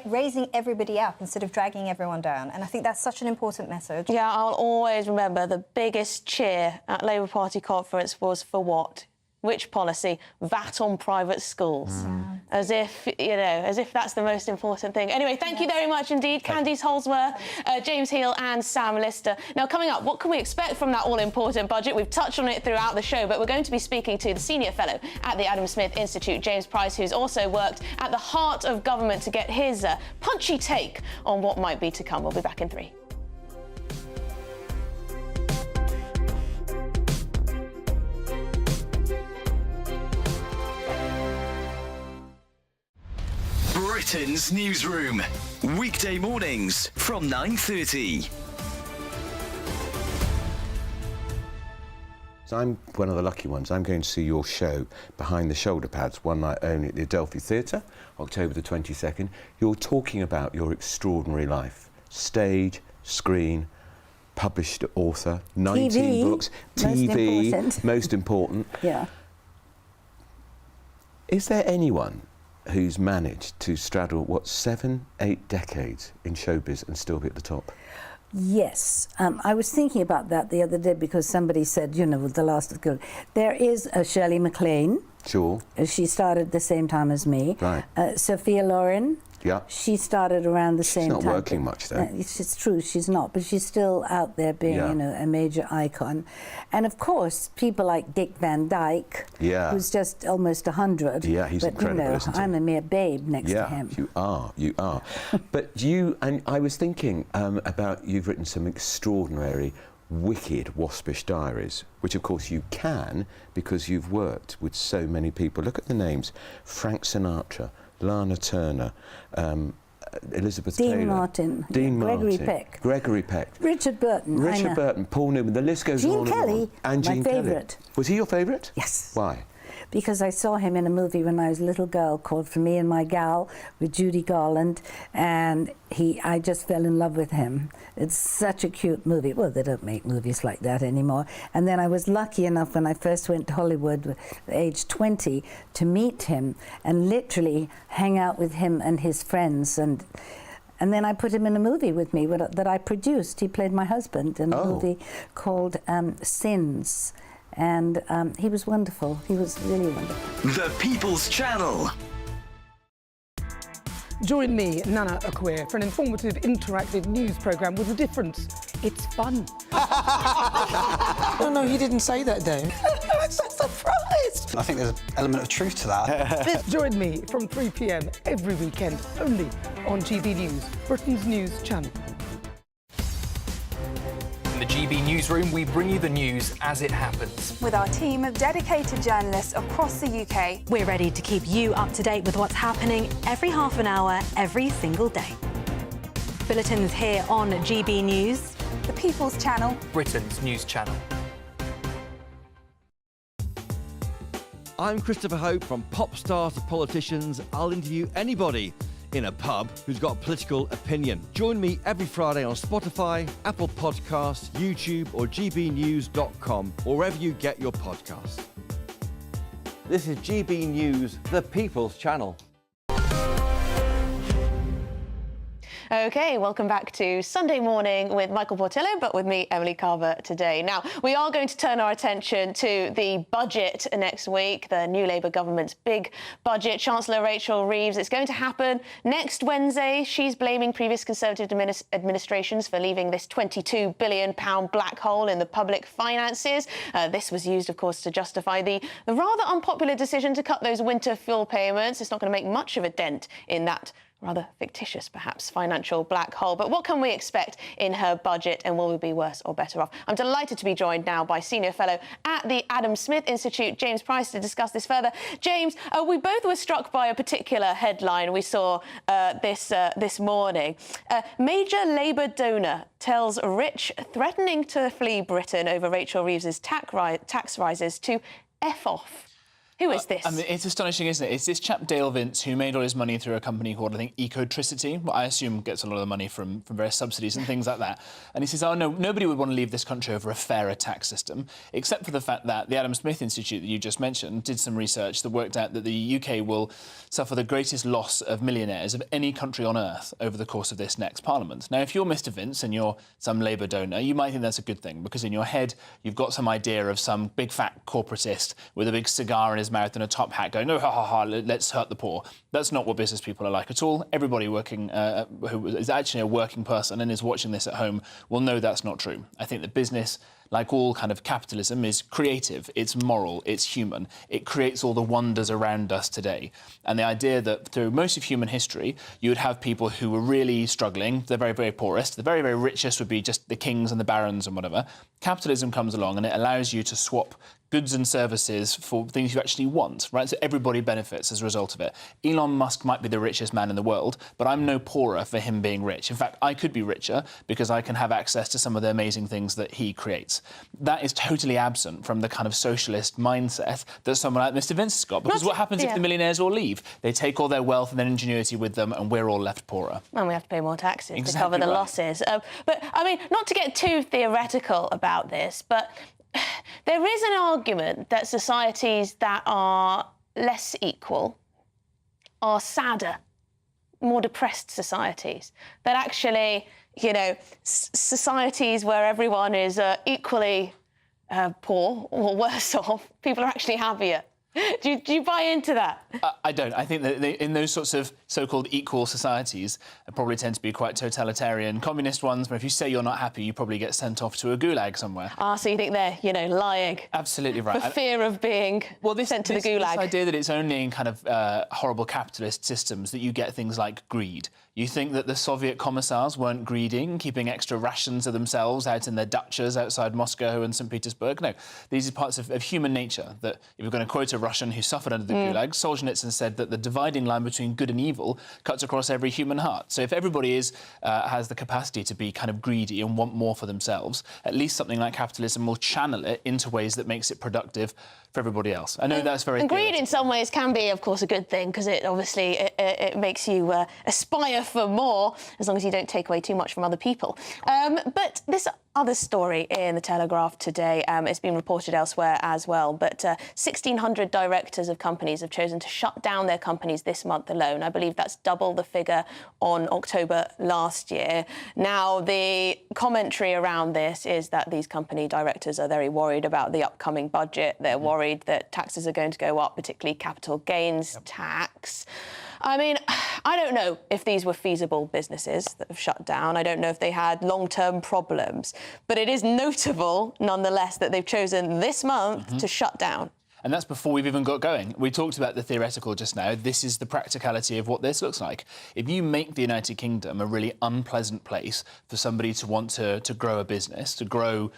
raising everybody up instead of dragging everyone down. And I think that's such an important message. Yeah, I'll always remember the biggest cheer at Labour Party conference was for what? Which policy? VAT on private schools. As if, you know, as if that's the most important thing. Anyway, thank you very much indeed, Candice Holsworth, James Heal and Sam Lister. Now, coming up, what can we expect from that all-important budget? We've touched on it throughout the show, but we're going to be speaking to the Senior Fellow at the Adam Smith Institute, James Price, who's also worked at the heart of government to get his punchy take on what might be to come. We'll be back in 3. Britain's newsroom, weekday mornings from 9:30. So I'm one of the lucky ones. I'm going to see your show, Behind the Shoulder Pads, one night only at the Adelphi Theatre, October the 22nd. You're talking about your extraordinary life. Stage, screen, published author, 19 books, TV, most important. Yeah. Is there anyone who's managed to straddle, 7, 8 decades in showbiz and still be at the top? Yes. I was thinking about that the other day because somebody said, you know, with The Last of the Good. There is Shirley MacLaine. Sure. She started at the same time as me. Right. Sophia Loren. Yeah. She started around the same time. She's not working much, though. It's true, she's not, but she's still out there being, you know, a major icon. And of course, people like Dick Van Dyke, who's just almost 100. Yeah, he's incredible, you know, isn't he? I'm a mere babe next to him. You are. But you, and I was thinking about, you've written some extraordinary, wicked, waspish diaries, which of course you can because you've worked with so many people. Look at the names: Frank Sinatra, Lana Turner, Elizabeth Taylor, Dean Martin, Gregory Peck, Richard Burton, Paul Newman. The list goes on. Gene Kelly, and my Gene favourite. Kelly. Was he your favourite? Yes. Why? Because I saw him in a movie when I was a little girl called For Me and My Gal with Judy Garland, and I just fell in love with him. It's such a cute movie. Well, they don't make movies like that anymore. And then I was lucky enough when I first went to Hollywood at age 20 to meet him and literally hang out with him and his friends. And then I put him in a movie with me that I produced. He played my husband in a movie called Sins. And he was wonderful. He was really wonderful. The People's Channel. Join me, Nana Akwe, for an informative, interactive news programme with a difference. It's fun. No, he didn't say that, Dave. I'm so surprised. I think there's an element of truth to that. Join me from 3 p.m. every weekend, only on GB News, Britain's news channel. In the GB Newsroom, we bring you the news as it happens. With our team of dedicated journalists across the UK. We're ready to keep you up to date with what's happening every half an hour, every single day. Bulletins here on GB News. The People's Channel. Britain's news channel. I'm Christopher Hope. From pop stars to politicians, I'll interview anybody in a pub who's got a political opinion. Join me every Friday on Spotify, Apple Podcasts, YouTube or gbnews.com, or wherever you get your podcasts. This is GB News, the People's Channel. OK, welcome back to Sunday Morning with Michael Portillo, but with me, Emily Carver, today. Now, we are going to turn our attention to the budget next week, the new Labour government's big budget. Chancellor Rachel Reeves, it's going to happen next Wednesday. She's blaming previous Conservative administrations for leaving this £22 billion black hole in the public finances. This was used, of course, to justify the rather unpopular decision to cut those winter fuel payments. It's not going to make much of a dent in that rather fictitious, perhaps, financial black hole. But what can we expect in her budget, and will we be worse or better off? I'm delighted to be joined now by Senior Fellow at the Adam Smith Institute, James Price, to discuss this further. James, we both were struck by a particular headline we saw this morning. Major Labour donor tells rich threatening to flee Britain over Rachel Reeves' tax rises to F off. Who is this? I mean, it's astonishing, isn't it? It's this chap Dale Vince who made all his money through a company called, I think, Ecotricity. Well, I assume gets a lot of the money from various subsidies and things like that. And he says, oh, no, nobody would want to leave this country over a fairer tax system, except for the fact that the Adam Smith Institute that you just mentioned did some research that worked out that the UK will suffer the greatest loss of millionaires of any country on earth over the course of this next Parliament. Now, if you're Mr Vince and you're some Labour donor, you might think that's a good thing, because in your head you've got some idea of some big fat corporatist with a big cigar in his mouth and a top hat going, oh, ha, ha, ha, let's hurt the poor. That's not what business people are like at all. Everybody working, who is actually a working person and is watching this at home will know that's not true. I think that business, like all kind of capitalism, is creative, it's moral, it's human. It creates all the wonders around us today. And the idea that through most of human history, you would have people who were really struggling, the very, very poorest, the very, very richest would be just the kings and the barons and whatever. Capitalism comes along and it allows you to swap goods and services for things you actually want, right? So everybody benefits as a result of it. Elon Musk might be the richest man in the world, but I'm no poorer for him being rich. In fact, I could be richer because I can have access to some of the amazing things that he creates. That is totally absent from the kind of socialist mindset that someone like Mr Vince has got. Because what happens if the millionaires all leave? They take all their wealth and their ingenuity with them, and we're all left poorer. And we have to pay more taxes to cover the losses. But, I mean, not to get too theoretical about this, but there is an argument that societies that are less equal are sadder, more depressed societies. That actually, you know, societies where everyone is equally poor or worse off, people are actually happier. Do you buy into that? I don't. I think that in those sorts of so-called equal societies, they probably tend to be quite totalitarian, communist ones, where if you say you're not happy, you probably get sent off to a gulag somewhere. Ah, so you think they're, you know, lying? Absolutely right. For fear of being sent to the gulag. This idea that it's only in kind of horrible capitalist systems that you get things like greed. You think that the Soviet commissars weren't greedy, keeping extra rations of themselves out in their dachas outside Moscow and St. Petersburg? No, these are parts of human nature that, if you're going to quote a Russian who suffered under the Gulag, Solzhenitsyn said that the dividing line between good and evil cuts across every human heart. So if everybody has the capacity to be kind of greedy and want more for themselves, at least something like capitalism will channel it into ways that makes it productive for everybody else. I know that's very... And greed in some ways can be, of course, a good thing, because it obviously it makes you aspire for more, as long as you don't take away too much from other people. But this other story in the Telegraph today, it's been reported elsewhere as well, but 1,600 directors of companies have chosen to shut down their companies this month alone. I believe that's double the figure on October last year. Now, the commentary around this is that these company directors are very worried about the upcoming budget. They're worried that taxes are going to go up, particularly capital gains tax. I mean, I don't know if these were feasible businesses that have shut down. I don't know if they had long-term problems. But it is notable, nonetheless, that they've chosen this month to shut down. And that's before we've even got going. We talked about the theoretical just now. This is the practicality of what this looks like. If you make the United Kingdom a really unpleasant place for somebody to want to grow a business, to grow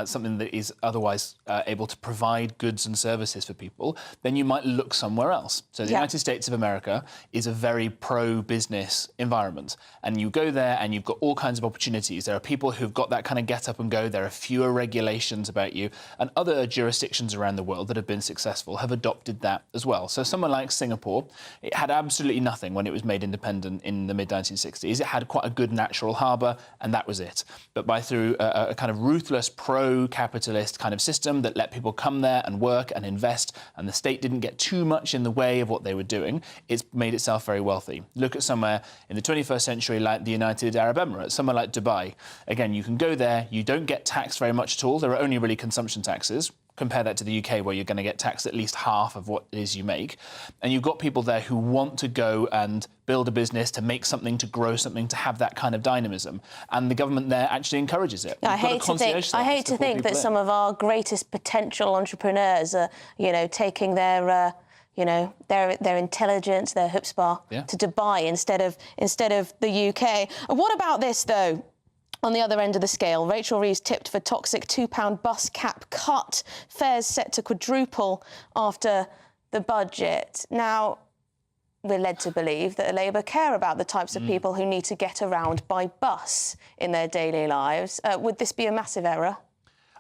something that is otherwise able to provide goods and services for people, then you might look somewhere else. So the United States of America is a very pro-business environment. And you go there and you've got all kinds of opportunities. There are people who've got that kind of get up and go. There are fewer regulations about you. And other jurisdictions around the world that have been successful have adopted that as well. So somewhere like Singapore, it had absolutely nothing when it was made independent in the mid-1960s. It had quite a good natural harbour, and that was it. But through a kind of ruthless pro-capitalist kind of system that let people come there and work and invest, and the state didn't get too much in the way of what they were doing, it's made itself very wealthy. Look at somewhere in the 21st century like the United Arab Emirates, somewhere like Dubai. Again, you can go there, you don't get taxed very much at all. There are only really consumption taxes. Compare that to the UK, where you're going to get taxed at least half of what it is you make. And you've got people there who want to go and build a business, to make something, to grow something, to have that kind of dynamism. And the government there actually encourages it. I hate to think that some of our greatest potential entrepreneurs are, you know, taking their their intelligence, their chutzpah to Dubai instead of the UK. And what about this, though? On the other end of the scale, Rachel Reeves tipped for toxic £2 bus cap cut. Fares set to quadruple after the budget. Now, we're led to believe that Labour care about the types of people who need to get around by bus in their daily lives. Would this be a massive error?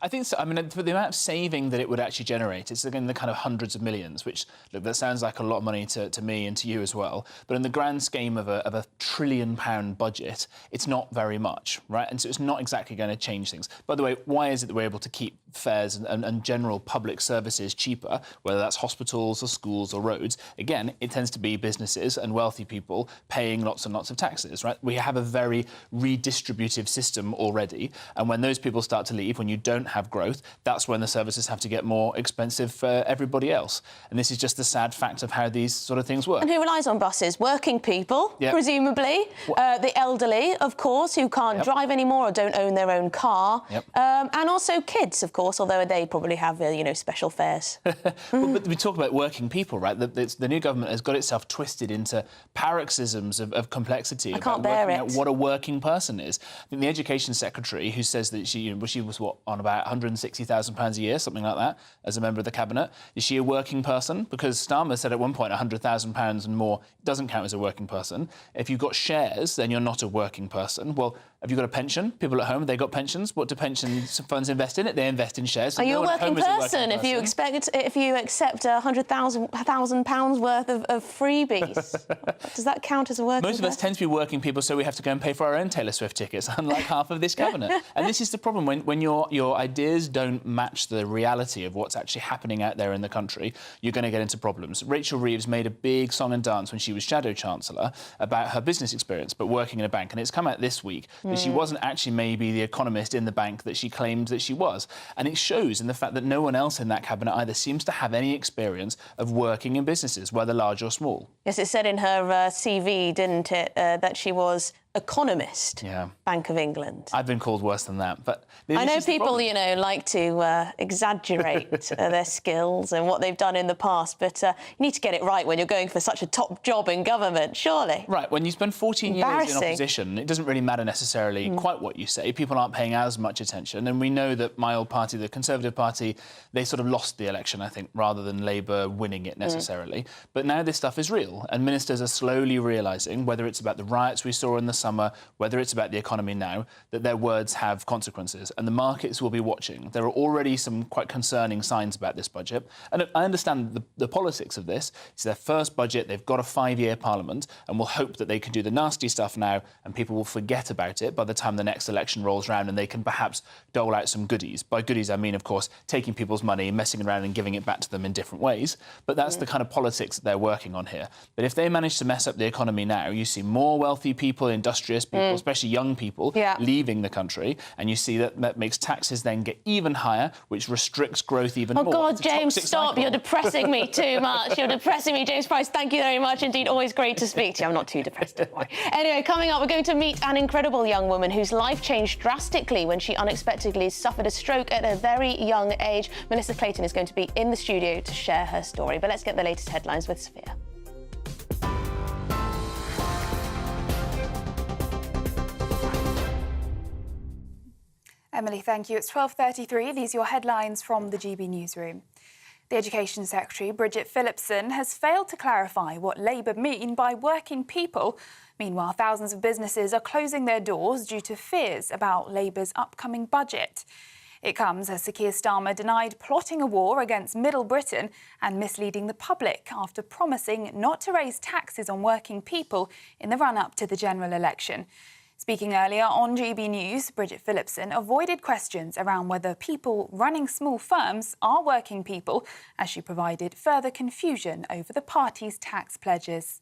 I think so. I mean, for the amount of saving that it would actually generate, it's again the kind of hundreds of millions, which, look, that sounds like a lot of money to me and to you as well. But in the grand scheme of a £1 trillion budget, it's not very much, right? And so it's not exactly going to change things. By the way, why is it that we're able to keep fares and general public services cheaper, whether that's hospitals or schools or roads? Again, it tends to be businesses and wealthy people paying lots and lots of taxes, right? We have a very redistributive system already. And when those people start to leave, when you don't have growth, that's when the services have to get more expensive for everybody else. And this is just the sad fact of how these sort of things work. And who relies on buses? Working people, Yep. presumably. The elderly, of course, who can't drive anymore or don't own their own car. Yep. And also kids, of course, although they probably have, special fares. But we talk about working people, right? The new government has got itself twisted into paroxysms of complexity. I can't bear it. Out what a working person is. I think the Education Secretary, who says that she was on about £160,000 a year, something like that, as a member of the cabinet. Is she a working person? Because Starmer said at one point £100,000 and more doesn't count as a working person. If you've got shares, then you're not a working person. Well, have you got a pension? People at home, they got pensions. What do pension funds invest in it? They invest in shares. So Are you no a one at working home is a person if you person. accept £100,000 worth of freebies? Does that count as a working Most of us tend to be working people, so we have to go and pay for our own Taylor Swift tickets, unlike half of this cabinet. And this is the problem. When your ideas don't match the reality of what's actually happening out there in the country, you're going to get into problems. Rachel Reeves made a big song and dance when she was Shadow Chancellor about her business experience, but working in a bank. And it's come out this week that she wasn't actually maybe the economist in the bank that she claimed that she was. And it shows in the fact that no one else in that cabinet either seems to have any experience of working in businesses, whether large or small. Yes, it said in her CV, didn't it, that she was economist, Bank of England. I've been called worse than that, but I know people, like to exaggerate their skills and what they've done in the past, but you need to get it right when you're going for such a top job in government, surely. Right, when you spend 14 years in opposition, it doesn't really matter necessarily quite what you say. People aren't paying as much attention, and we know that my old party, the Conservative Party, they sort of lost the election, I think, rather than Labour winning it necessarily. But now this stuff is real, and ministers are slowly realising, whether it's about the riots we saw in the summer, whether it's about the economy now, that their words have consequences, and the markets will be watching. There are already some quite concerning signs about this budget, and I understand the politics of this. It's their first budget, they've got a 5-year parliament, and we'll hope that they can do the nasty stuff now, and people will forget about it by the time the next election rolls around, and they can perhaps dole out some goodies. By goodies, I mean, of course, taking people's money, messing around and giving it back to them in different ways, but that's the kind of politics that they're working on here. But if they manage to mess up the economy now, you see more wealthy people, industrious people, especially young people, leaving the country, and you see that makes taxes then get even higher, which restricts growth even more. Oh, God, James, stop. cycle. You're depressing me too much. You're depressing me, James Price. Thank you very much indeed. Always great to speak to you. I'm not too depressed, don't worry. Anyway, coming up, we're going to meet an incredible young woman whose life changed drastically when she unexpectedly suffered a stroke at a very young age. Melissa Clayton is going to be in the studio to share her story. But let's get the latest headlines with Sophia. Emily, thank you. It's 12:33. These are your headlines from the GB newsroom. The Education Secretary, Bridget Phillipson, has failed to clarify what Labour mean by working people. Meanwhile, thousands of businesses are closing their doors due to fears about Labour's upcoming budget. It comes as Sir Keir Starmer denied plotting a war against Middle Britain and misleading the public after promising not to raise taxes on working people in the run-up to the general election. Speaking earlier on GB News, Bridget Phillipson avoided questions around whether people running small firms are working people, as she provided further confusion over the party's tax pledges.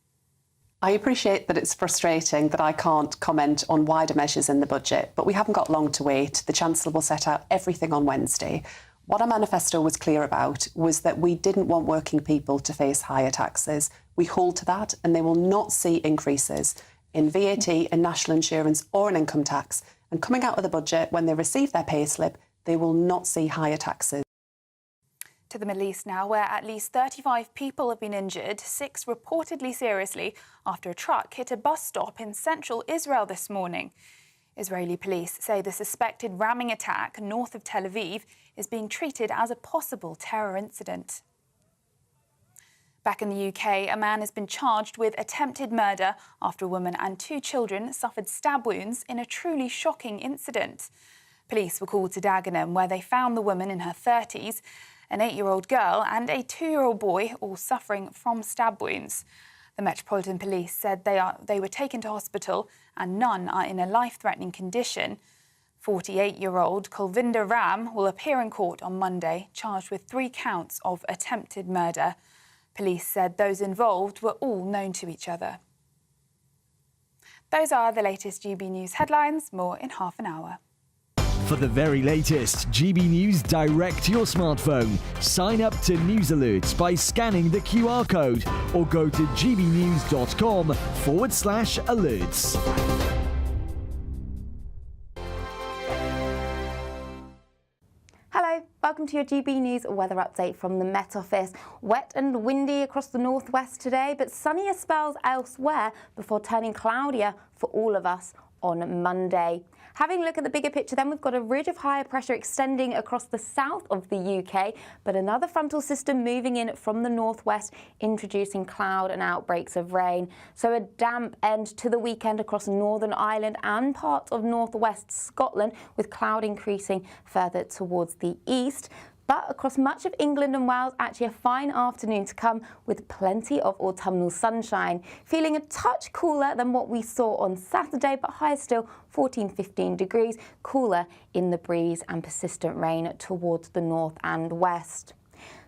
I appreciate that it's frustrating that I can't comment on wider measures in the budget, but we haven't got long to wait. The Chancellor will set out everything on Wednesday. What our manifesto was clear about was that we didn't want working people to face higher taxes. We hold to that, and they will not see increases in VAT, in national insurance or in income tax. And coming out of the budget, when they receive their payslip, they will not see higher taxes. To the Middle East now, where at least 35 people have been injured, 6 reportedly seriously, after a truck hit a bus stop in central Israel this morning. Israeli police say the suspected ramming attack north of Tel Aviv is being treated as a possible terror incident. Back in the UK, a man has been charged with attempted murder after a woman and 2 children suffered stab wounds in a truly shocking incident. Police were called to Dagenham, where they found the woman in her 30s, an 8-year-old girl and a 2-year-old boy, all suffering from stab wounds. The Metropolitan Police said they were taken to hospital and none are in a life-threatening condition. 48-year-old Kulvinder Ram will appear in court on Monday, charged with 3 counts of attempted murder. Police said those involved were all known to each other. Those are the latest GB News headlines. More in half an hour. For the very latest GB News direct to your smartphone, sign up to News Alerts by scanning the QR code or go to gbnews.com/alerts. Hello, welcome to your GB News weather update from the Met Office. Wet and windy across the northwest today, but sunnier spells elsewhere before turning cloudier for all of us on Monday. Having a look at the bigger picture then, we've got a ridge of higher pressure extending across the south of the UK, but another frontal system moving in from the northwest, introducing cloud and outbreaks of rain. So a damp end to the weekend across Northern Ireland and parts of northwest Scotland, with cloud increasing further towards the east. But across much of England and Wales, actually a fine afternoon to come with plenty of autumnal sunshine. Feeling a touch cooler than what we saw on Saturday, but higher still, 14-15 degrees, cooler in the breeze and persistent rain towards the north and west.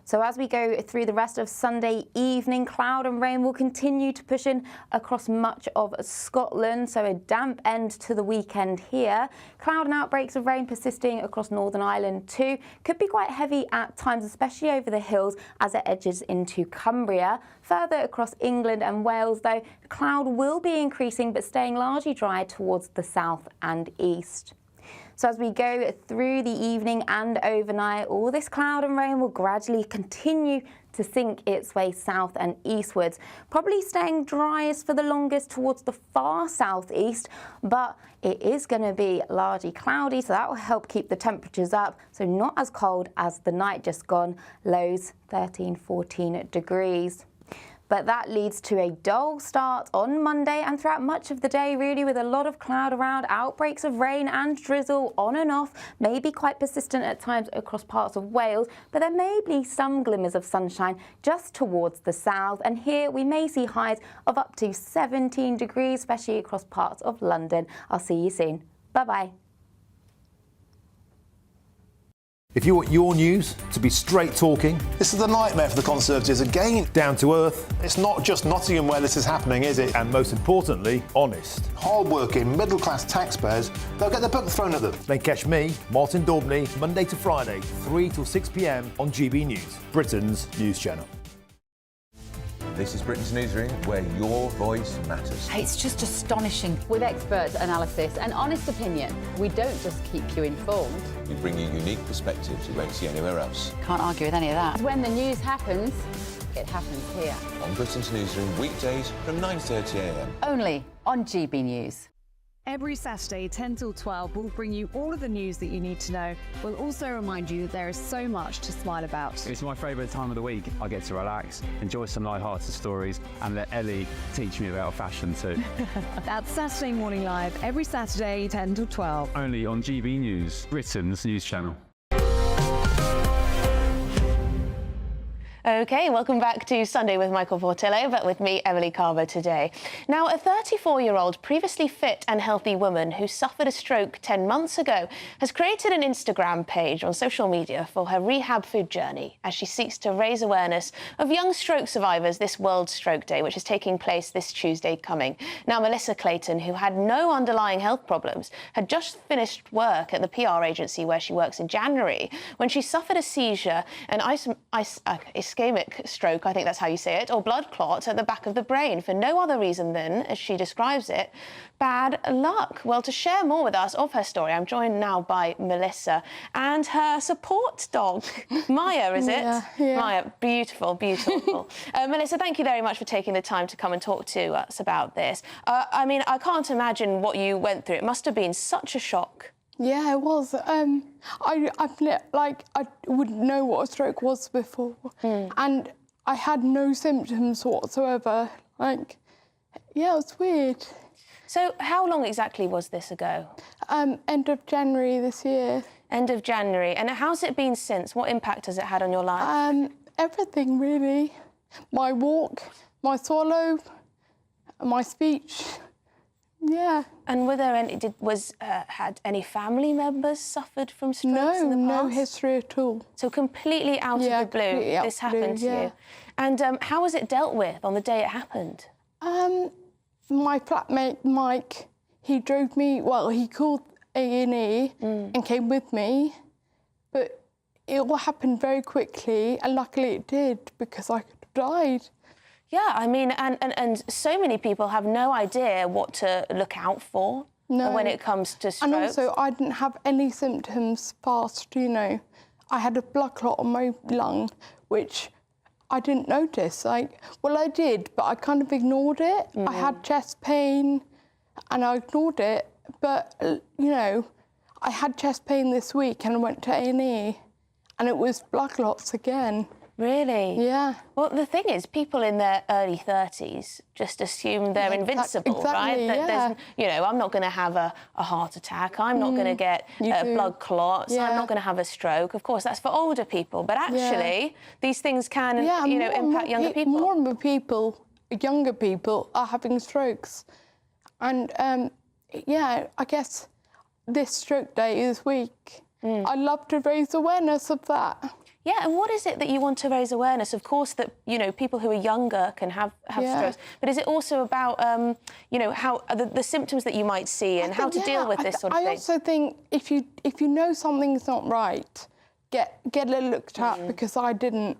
So as we go through the rest of Sunday evening, cloud and rain will continue to push in across much of Scotland. So a damp end to the weekend here. Cloud and outbreaks of rain persisting across Northern Ireland too. Could be quite heavy at times, especially over the hills as it edges into Cumbria. Further across England and Wales though, the cloud will be increasing but staying largely dry towards the south and east. So as we go through the evening and overnight, all this cloud and rain will gradually continue to sink its way south and eastwards, probably staying driest for the longest towards the far southeast, but it is going to be largely cloudy, so that will help keep the temperatures up, so not as cold as the night just gone, lows 13-14 degrees. But that leads to a dull start on Monday and throughout much of the day, really, with a lot of cloud around, outbreaks of rain and drizzle on and off, may be quite persistent at times across parts of Wales, but there may be some glimmers of sunshine just towards the south. And here we may see highs of up to 17 degrees, especially across parts of London. I'll see you soon. Bye-bye. If you want your news to be straight talking... This is the nightmare for the Conservatives again. Down to earth. It's not just Nottingham where this is happening, is it? And most importantly, honest. Hard-working, middle-class taxpayers, they'll get their book thrown at them. Then catch me, Martin Daubney, Monday to Friday, 3 till 6 p.m. on GB News, Britain's news channel. This is Britain's Newsroom, where your voice matters. It's just astonishing. With expert analysis and honest opinion, we don't just keep you informed. We bring you unique perspectives you won't see anywhere else. Can't argue with any of that. When the news happens, it happens here. On Britain's Newsroom, weekdays from 9:30 a.m. Only on GB News. Every Saturday, 10 till 12, we'll bring you all of the news that you need to know. We'll also remind you that there is so much to smile about. It's my favourite time of the week. I get to relax, enjoy some light-hearted stories, and let Ellie teach me about fashion too. That's Saturday Morning Live, every Saturday, 10 till 12. Only on GB News, Britain's news channel. OK, welcome back to Sunday with Michael Portillo, but with me, Emily Carver, today. Now, a 34-year-old previously fit and healthy woman who suffered a stroke 10 months ago has created an Instagram page on social media for her rehab food journey as she seeks to raise awareness of young stroke survivors this World Stroke Day, which is taking place this Tuesday coming. Now, Melissa Clayton, who had no underlying health problems, had just finished work at the PR agency where she works in January when she suffered a seizure, an ischemic stroke, I think that's how you say it, or blood clot at the back of the brain for no other reason than, as she describes it, bad luck. Well, to share more with us of her story, I'm joined now by Melissa and her support dog, Maya, is it? Yeah. Maya, beautiful, beautiful. Melissa, thank you very much for taking the time to come and talk to us about this. I mean, I can't imagine what you went through. It must have been such a shock. Yeah, it was. I wouldn't know what a stroke was before, and I had no symptoms whatsoever. Yeah, it was weird. So how long exactly was this ago? End of January this year. End of January. And how's it been since? What impact has it had on your life? Everything, really. My walk, my swallow, my speech. Yeah. And were there any? Had any family members suffered from strokes in the past? No history at all. So completely out of the blue, this happened to you. And how was it dealt with on the day it happened? My flatmate Mike, he drove me. Well, he called A&E and came with me, but it all happened very quickly, and luckily it did, because I could have died. Yeah, I mean, and so many people have no idea what to look out for when it comes to strokes. And also, I didn't have any symptoms fast, you know. I had a blood clot on my lung, which I didn't notice. Well, I did, but I kind of ignored it. I had chest pain, and I ignored it. But, you know, I had chest pain this week, and I went to A&E, and it was blood clots again. Really? Yeah. Well, the thing is, people in their early 30s just assume they're invincible, right? That you know, I'm not going to have a heart attack. I'm not going to get blood clots. I'm not going to have a stroke. Of course, that's for older people. But actually, these things can, you know, impact younger people. More and more people, younger people, are having strokes. And, yeah, I guess this stroke day this week, I'd love to raise awareness of that. Yeah, and what is it that you want to raise awareness? Of course, that, you know, people who are younger can have strokes, but is it also about, you know, how the symptoms that you might see and how to deal with this sort of thing? I also think if you know something's not right, get it looked at, because I didn't.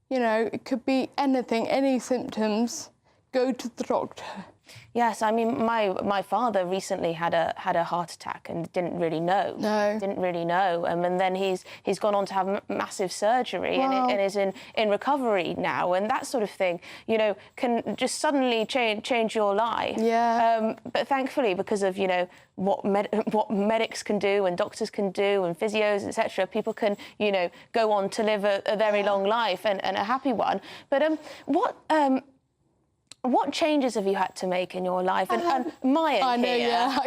You know, it could be anything, any symptoms. Go to the doctor. Yes, I mean, my father recently had a heart attack and didn't really know. Didn't really know. And then he's gone on to have massive surgery and is in recovery now. And that sort of thing, you know, can just suddenly change your life. Yeah. But thankfully, because of, you know, what medics can do and doctors can do and physios, etc., people can, you know, go on to live a very long life and a happy one. But what changes have you had to make in your life? And Maya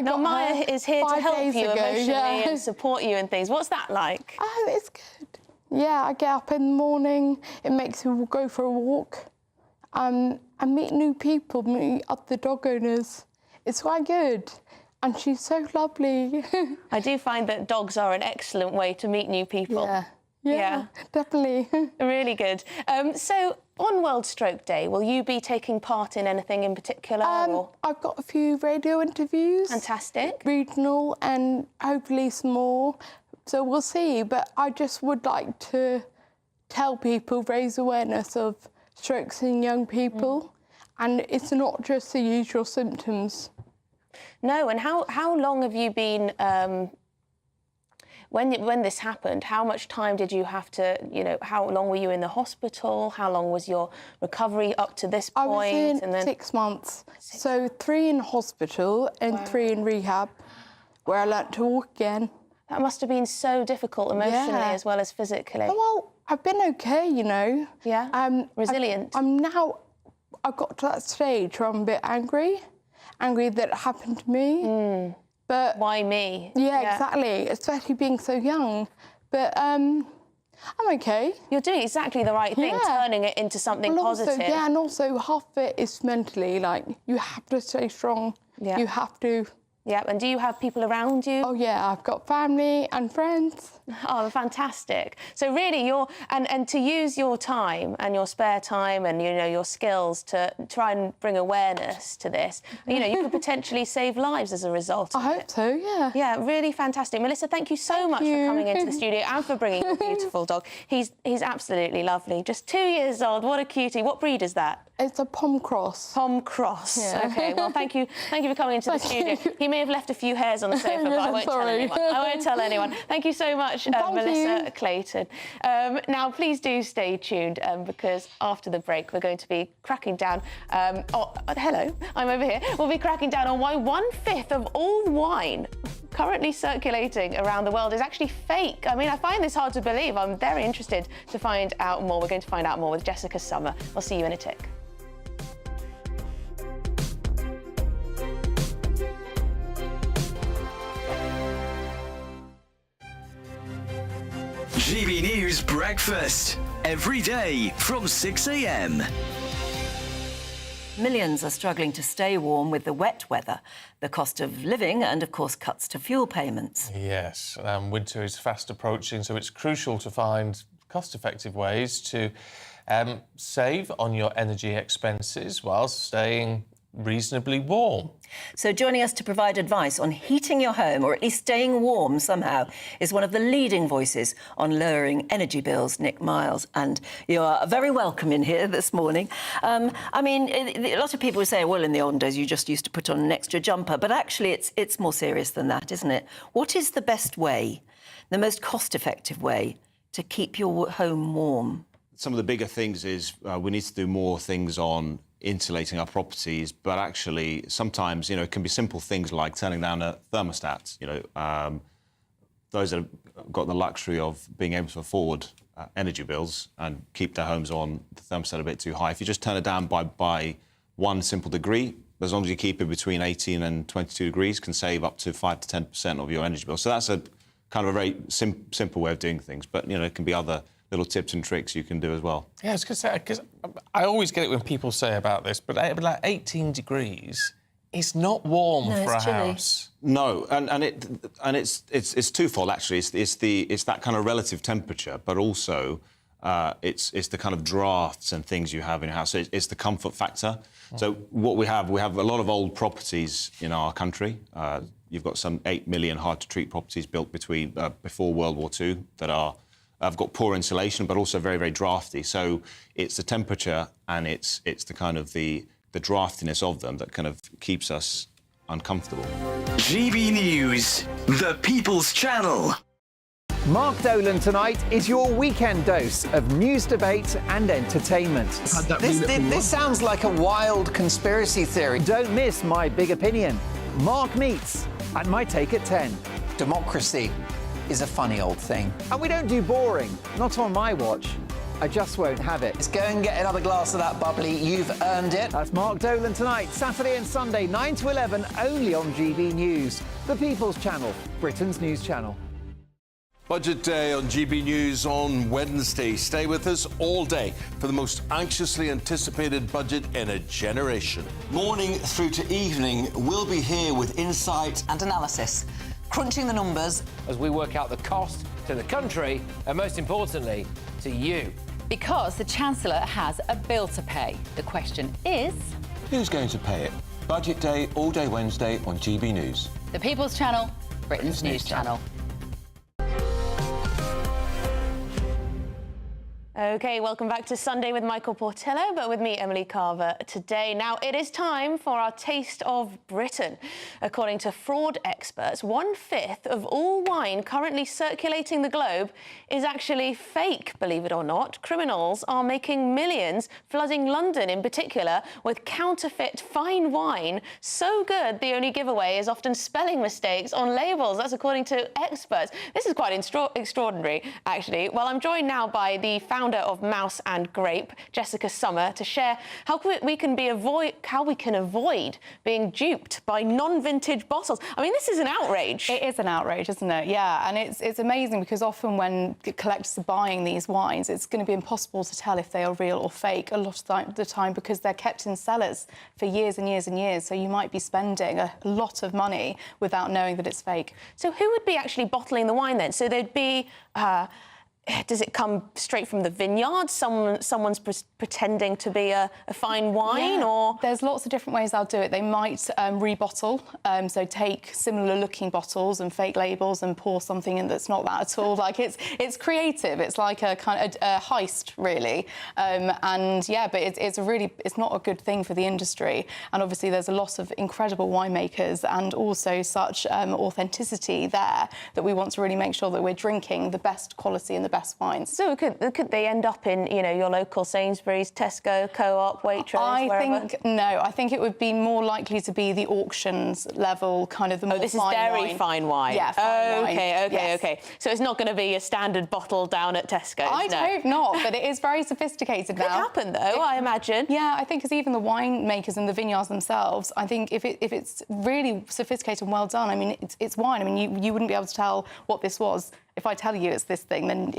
Maya is here to help you emotionally and support you and things. What's that like? It's good. Yeah, I get up in the morning. It makes me go for a walk. I meet new people, meet other dog owners. It's quite good. And she's so lovely. I do find that dogs are an excellent way to meet new people. Yeah, definitely. Really good. So, on World Stroke Day, will you be taking part in anything in particular? I've got a few radio interviews. Fantastic. Regional and hopefully some more. So we'll see. But I just would like to tell people, raise awareness of strokes in young people. And it's not just the usual symptoms. No, and how long have you been... When this happened, how much time did you have to, you know, how long were you in the hospital? How long was your recovery up to this point? I was in 6 months. So 3 in hospital and 3 in rehab, where I learnt to walk again. That must have been so difficult emotionally as well as physically. Well, I've been okay, you know. Yeah, resilient. I've got to that stage where I'm a bit angry that it happened to me. But why me? Yeah, exactly. Especially being so young. But I'm okay. You're doing exactly the right thing, turning it into something positive. And also half of it is mentally. Like, you have to stay strong. Yeah. You have to. Yeah, and do you have people around you? Oh, yeah, I've got family and friends. Oh, fantastic. So really, and to use your time and your spare time and, you know, your skills to try and bring awareness to this, you know, you could potentially save lives as a result of I hope so, yeah. Yeah, really fantastic. Melissa, thank you so much for coming into the studio and for bringing your beautiful dog. He's absolutely lovely. Just 2 years old. What a cutie. What breed is that? It's a Pom Cross. Pom Cross. Yeah. OK, well, thank you for coming into the studio. He may have left a few hairs on the sofa, but I won't tell anyone. I won't tell anyone. Thank you so much, Melissa Clayton. Now, please do stay tuned, because after the break, we're going to be cracking down... hello, I'm over here. We'll be cracking down on why 1/5 of all wine currently circulating around the world is actually fake. I mean, I find this hard to believe. I'm very interested to find out more. We're going to find out more with Jessica Summer. I'll see you in a tick. GB News Breakfast. Every day from 6 a.m. Millions are struggling to stay warm with the wet weather, the cost of living and, of course, cuts to fuel payments. Yes, winter is fast approaching, so it's crucial to find cost-effective ways to save on your energy expenses whilst staying reasonably warm. So joining us to provide advice on heating your home, or at least staying warm somehow, is one of the leading voices on lowering energy bills, Nick Miles. And you are very welcome in here this morning. I mean, a lot of people say, well, in the olden days, you just used to put on an extra jumper. But actually, it's more serious than that, isn't it? What is the best way, the most cost-effective way to keep your home warm? Some of the bigger things is we need to do more things on insulating our properties, but actually sometimes, it can be simple things like turning down a thermostat. Those that have got the luxury of being able to afford energy bills and keep their homes on the thermostat a bit too high. If you just turn it down by 1 simple degree, as long as you keep it between 18 and 22 degrees, can save up to 5 to 10% of your energy bill. So that's a kind of a very simple way of doing things. But, it can be other little tips and tricks you can do as well. Yeah, I was going to say, because I always get it when people say about this, but like 18 degrees is not warm for a house. No, and it's twofold actually. It's that kind of relative temperature, but also it's the kind of drafts and things you have in your house. So it's the comfort factor. So what we have a lot of old properties in our country. You've got some 8 million hard-to-treat properties built before World War II that have got poor insulation, but also very, very drafty. So it's the temperature and it's the kind of the draftiness of them that kind of keeps us uncomfortable. GB News, the People's Channel. Mark Dolan tonight is your weekend dose of news, debate and entertainment. This sounds like a wild conspiracy theory. Don't miss My Big Opinion. Mark meets at My Take at 10. Democracy is a funny old thing. And we don't do boring, not on my watch. I just won't have it. Let's go and get another glass of that bubbly. You've earned it. That's Mark Dolan tonight, Saturday and Sunday, 9 to 11, only on GB News, the People's Channel, Britain's news channel. Budget Day on GB News on Wednesday. Stay with us all day for the most anxiously anticipated budget in a generation. Morning through to evening, we'll be here with insight and analysis, crunching the numbers as we work out the cost to the country and, most importantly, to you. Because the Chancellor has a bill to pay. The question is... who's going to pay it? Budget Day, all day Wednesday on GB News. The People's Channel, Britain's news channel. OK, welcome back to Sunday with Michael Portillo, but with me, Emily Carver, today. Now, it is time for our Taste of Britain. According to fraud experts, 1/5 of all wine currently circulating the globe is actually fake, believe it or not. Criminals are making millions, flooding London in particular, with counterfeit fine wine. So good, the only giveaway is often spelling mistakes on labels. That's according to experts. This is quite extraordinary, actually. Well, I'm joined now by the founder of Mouse and Grape, Jessica Summer, to share how we can avoid being duped by non-vintage bottles. I mean, this is an outrage. It is an outrage, isn't it? Yeah, and it's amazing because often when collectors are buying these wines, it's going to be impossible to tell if they are real or fake a lot of the time because they're kept in cellars for years and years and years. So you might be spending a lot of money without knowing that it's fake. So who would be actually bottling the wine then? So there'd be... does it come straight from the vineyard? Someone's pretending to be a fine wine, or...? There's lots of different ways they'll do it. They might rebottle, so take similar-looking bottles and fake labels and pour something in that's not that at all. Like, it's creative. It's like a kind of a heist, really. And, yeah, but it's not a good thing for the industry. And, obviously, there's a lot of incredible winemakers and also such authenticity there that we want to really make sure that we're drinking the best quality and the best wines. So could they end up in, your local Sainsbury's, Tesco, Co-op, Waitrose, wherever? I think it would be more likely to be the auctions level, kind of the more this is very fine wine. Yeah, fine wine. Okay. So it's not going to be a standard bottle down at Tesco. I'd hope not, but it is very sophisticated now. Could happen, though, I imagine. Yeah, I think because even the winemakers and the vineyards themselves, I think if it's really sophisticated and well done, I mean, it's wine. I mean, you wouldn't be able to tell what this was. If I tell you it's this thing, then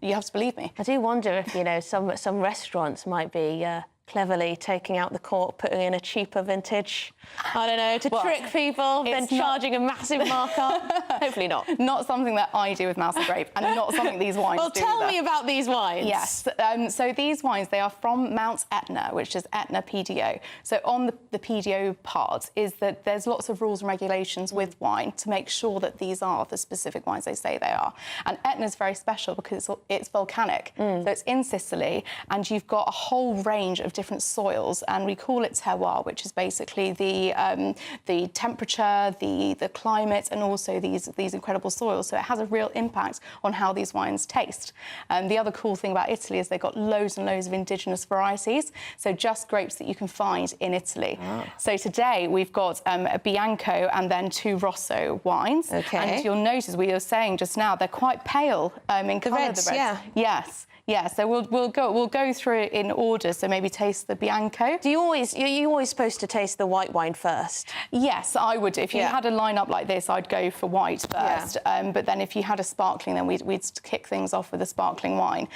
You have to believe me. I do wonder if, you know, some restaurants might be cleverly taking out the cork, putting in a cheaper vintage, I don't know, to trick people, then charging a massive markup. Hopefully not. Not something that I do with Mouse and Grape, and not something these wines well, do. Tell me about these wines. Yes. So these wines, they are from Mount Etna, which is Etna PDO. So on the PDO part is that there's lots of rules and regulations with wine to make sure that these are the specific wines they say they are. And Etna is very special because it's volcanic. So it's in Sicily, and you've got a whole range of different soils, and we call it terroir, which is basically the temperature, the climate, and also these incredible soils. So it has a real impact on how these wines taste. The other cool thing about Italy is they've got loads and loads of indigenous varieties, so just grapes that you can find in Italy. So today we've got a Bianco and then 2 Rosso wines. Okay. And you'll notice, we were saying just now, they're quite pale in colour. Reds, the reds. yeah. Yes. Yeah, so we'll go through it in order. So maybe taste the Bianco. Are you always supposed to taste the white wine first? Yes, I would. If you had a lineup like this, I'd go for white first. But then if you had a sparkling, then we'd kick things off with a sparkling wine.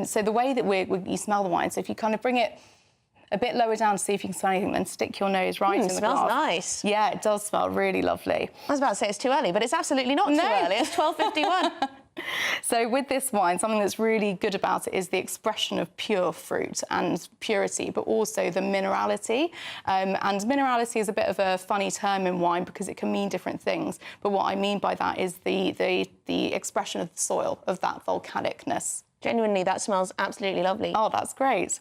So the way that you smell the wine, so if you kind of bring it a bit lower down to see if you can smell anything, then stick your nose right in the glass. Smells nice. Yeah, it does smell really lovely. I was about to say it's too early, but it's absolutely not too early. It's 12:51. So with this wine, something that's really good about it is the expression of pure fruit and purity, but also the minerality. And minerality is a bit of a funny term in wine because it can mean different things. But what I mean by that is the expression of the soil, of that volcanicness. Genuinely, that smells absolutely lovely. Oh, that's great.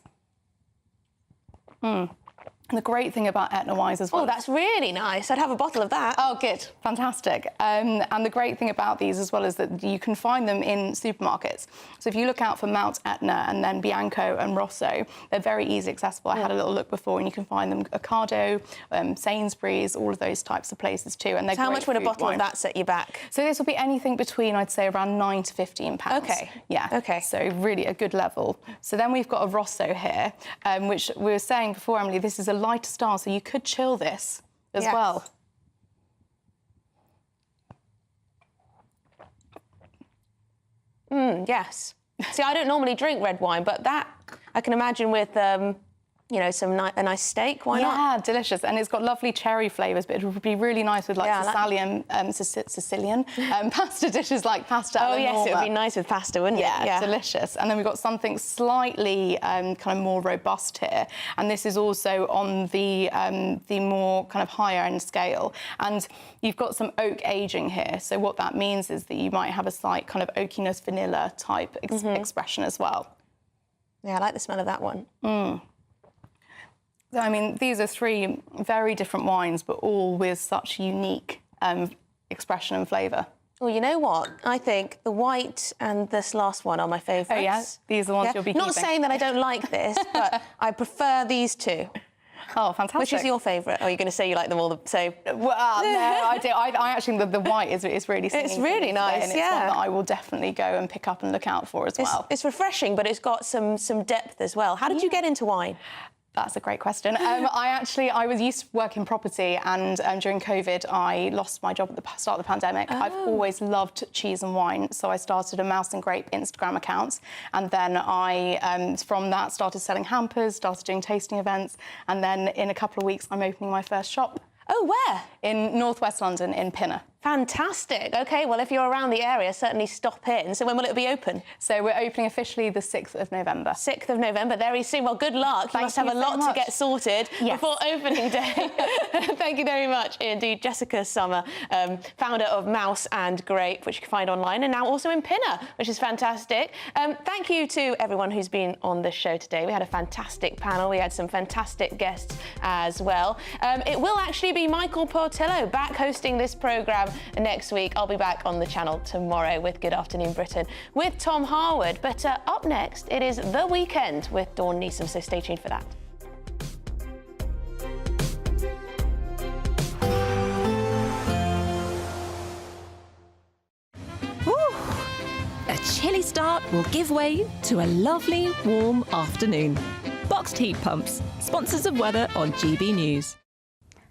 And the great thing about Etna wines as well... Oh, that's really nice. I'd have a bottle of that. Oh, good. Fantastic. And the great thing about these as well is that you can find them in supermarkets. So if you look out for Mount Etna and then Bianco and Rosso, they're very easy accessible. I had a little look before, and you can find them at Ocado, Sainsbury's, all of those types of places too. And they're so how much would a bottle of that set you back? So this will be anything between, I'd say, around £9 to £15. Okay. Yeah. Okay. So really a good level. So then we've got a Rosso here, which we were saying before, Emily, this is a lighter style, so you could chill this as well. Yes. See, I don't normally drink red wine, but that I can imagine with you know, a nice steak. Why not? Yeah, delicious, and it's got lovely cherry flavours. But it would be really nice with like Sicilian pasta dishes like pasta. Oh yes, it would be nice with pasta, wouldn't it? Yeah, delicious. And then we've got something slightly kind of more robust here, and this is also on the more kind of higher end scale. And you've got some oak aging here. So what that means is that you might have a slight kind of oakiness, vanilla type expression as well. Yeah, I like the smell of that one. I mean, these are 3 very different wines, but all with such unique expression and flavour. Well, you know what? I think the white and this last one are my favourites. Oh, yeah? These are the ones you'll be keeping. Not saying that I don't like this, but I prefer these 2. Oh, fantastic. Which is your favourite? Or are you going to say you like them all the same? Well, no, I do. I actually, the white is really singing. It's really nice, and it's one that I will definitely go and pick up and look out for as well. It's refreshing, but it's got some depth as well. How did you get into wine? That's a great question. I was used to work in property, and during COVID, I lost my job at the start of the pandemic. I've always loved cheese and wine, so I started a Mouse and Grape Instagram account, and then I, from that, started selling hampers, started doing tasting events, and then in a couple of weeks, I'm opening my first shop. Oh, where? In northwest London, in Pinner. Fantastic. OK, well, if you're around the area, certainly stop in. So when will it be open? So we're opening officially the 6th of November. 6th of November, very soon. Well, good luck. You must have a lot to get sorted before opening day. Thank you very much indeed, Jessica Summer, founder of Mouse and Grape, which you can find online, and now also in Pinner, which is fantastic. Thank you to everyone who's been on the show today. We had a fantastic panel. We had some fantastic guests as well. It will actually be Michael Portillo back hosting this programme next week. I'll be back on the channel tomorrow with Good Afternoon Britain with Tom Harwood. But up next, it is The Weekend with Dawn Neeson, so stay tuned for that. A chilly start will give way to a lovely, warm afternoon. Boxed heat pumps, sponsors of weather on GB News.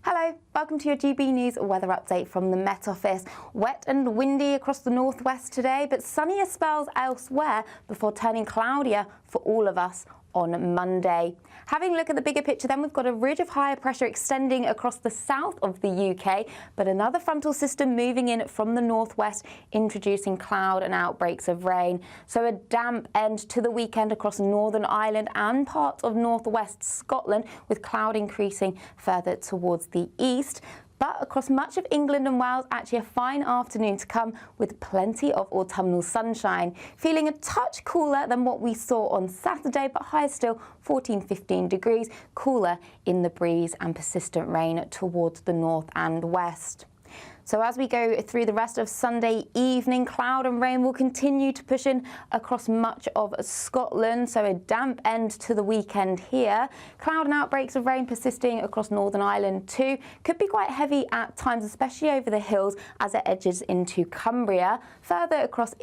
Hello, welcome to your GB News weather update from the Met Office. Wet and windy across the northwest today, but sunnier spells elsewhere before turning cloudier for all of us on Monday. Having a look at the bigger picture then, we've got a ridge of higher pressure extending across the south of the UK, but another frontal system moving in from the northwest, introducing cloud and outbreaks of rain. So a damp end to the weekend across Northern Ireland and parts of northwest Scotland, with cloud increasing further towards the east. But across much of England and Wales, actually a fine afternoon to come with plenty of autumnal sunshine. Feeling a touch cooler than what we saw on Saturday, but higher still, 14-15 degrees, cooler in the breeze and persistent rain towards the north and west. So as we go through the rest of Sunday evening, cloud and rain will continue to push in across much of Scotland. So a damp end to the weekend here. Cloud and outbreaks of rain persisting across Northern Ireland too. Could be quite heavy at times, especially over the hills as it edges into Cumbria. Further across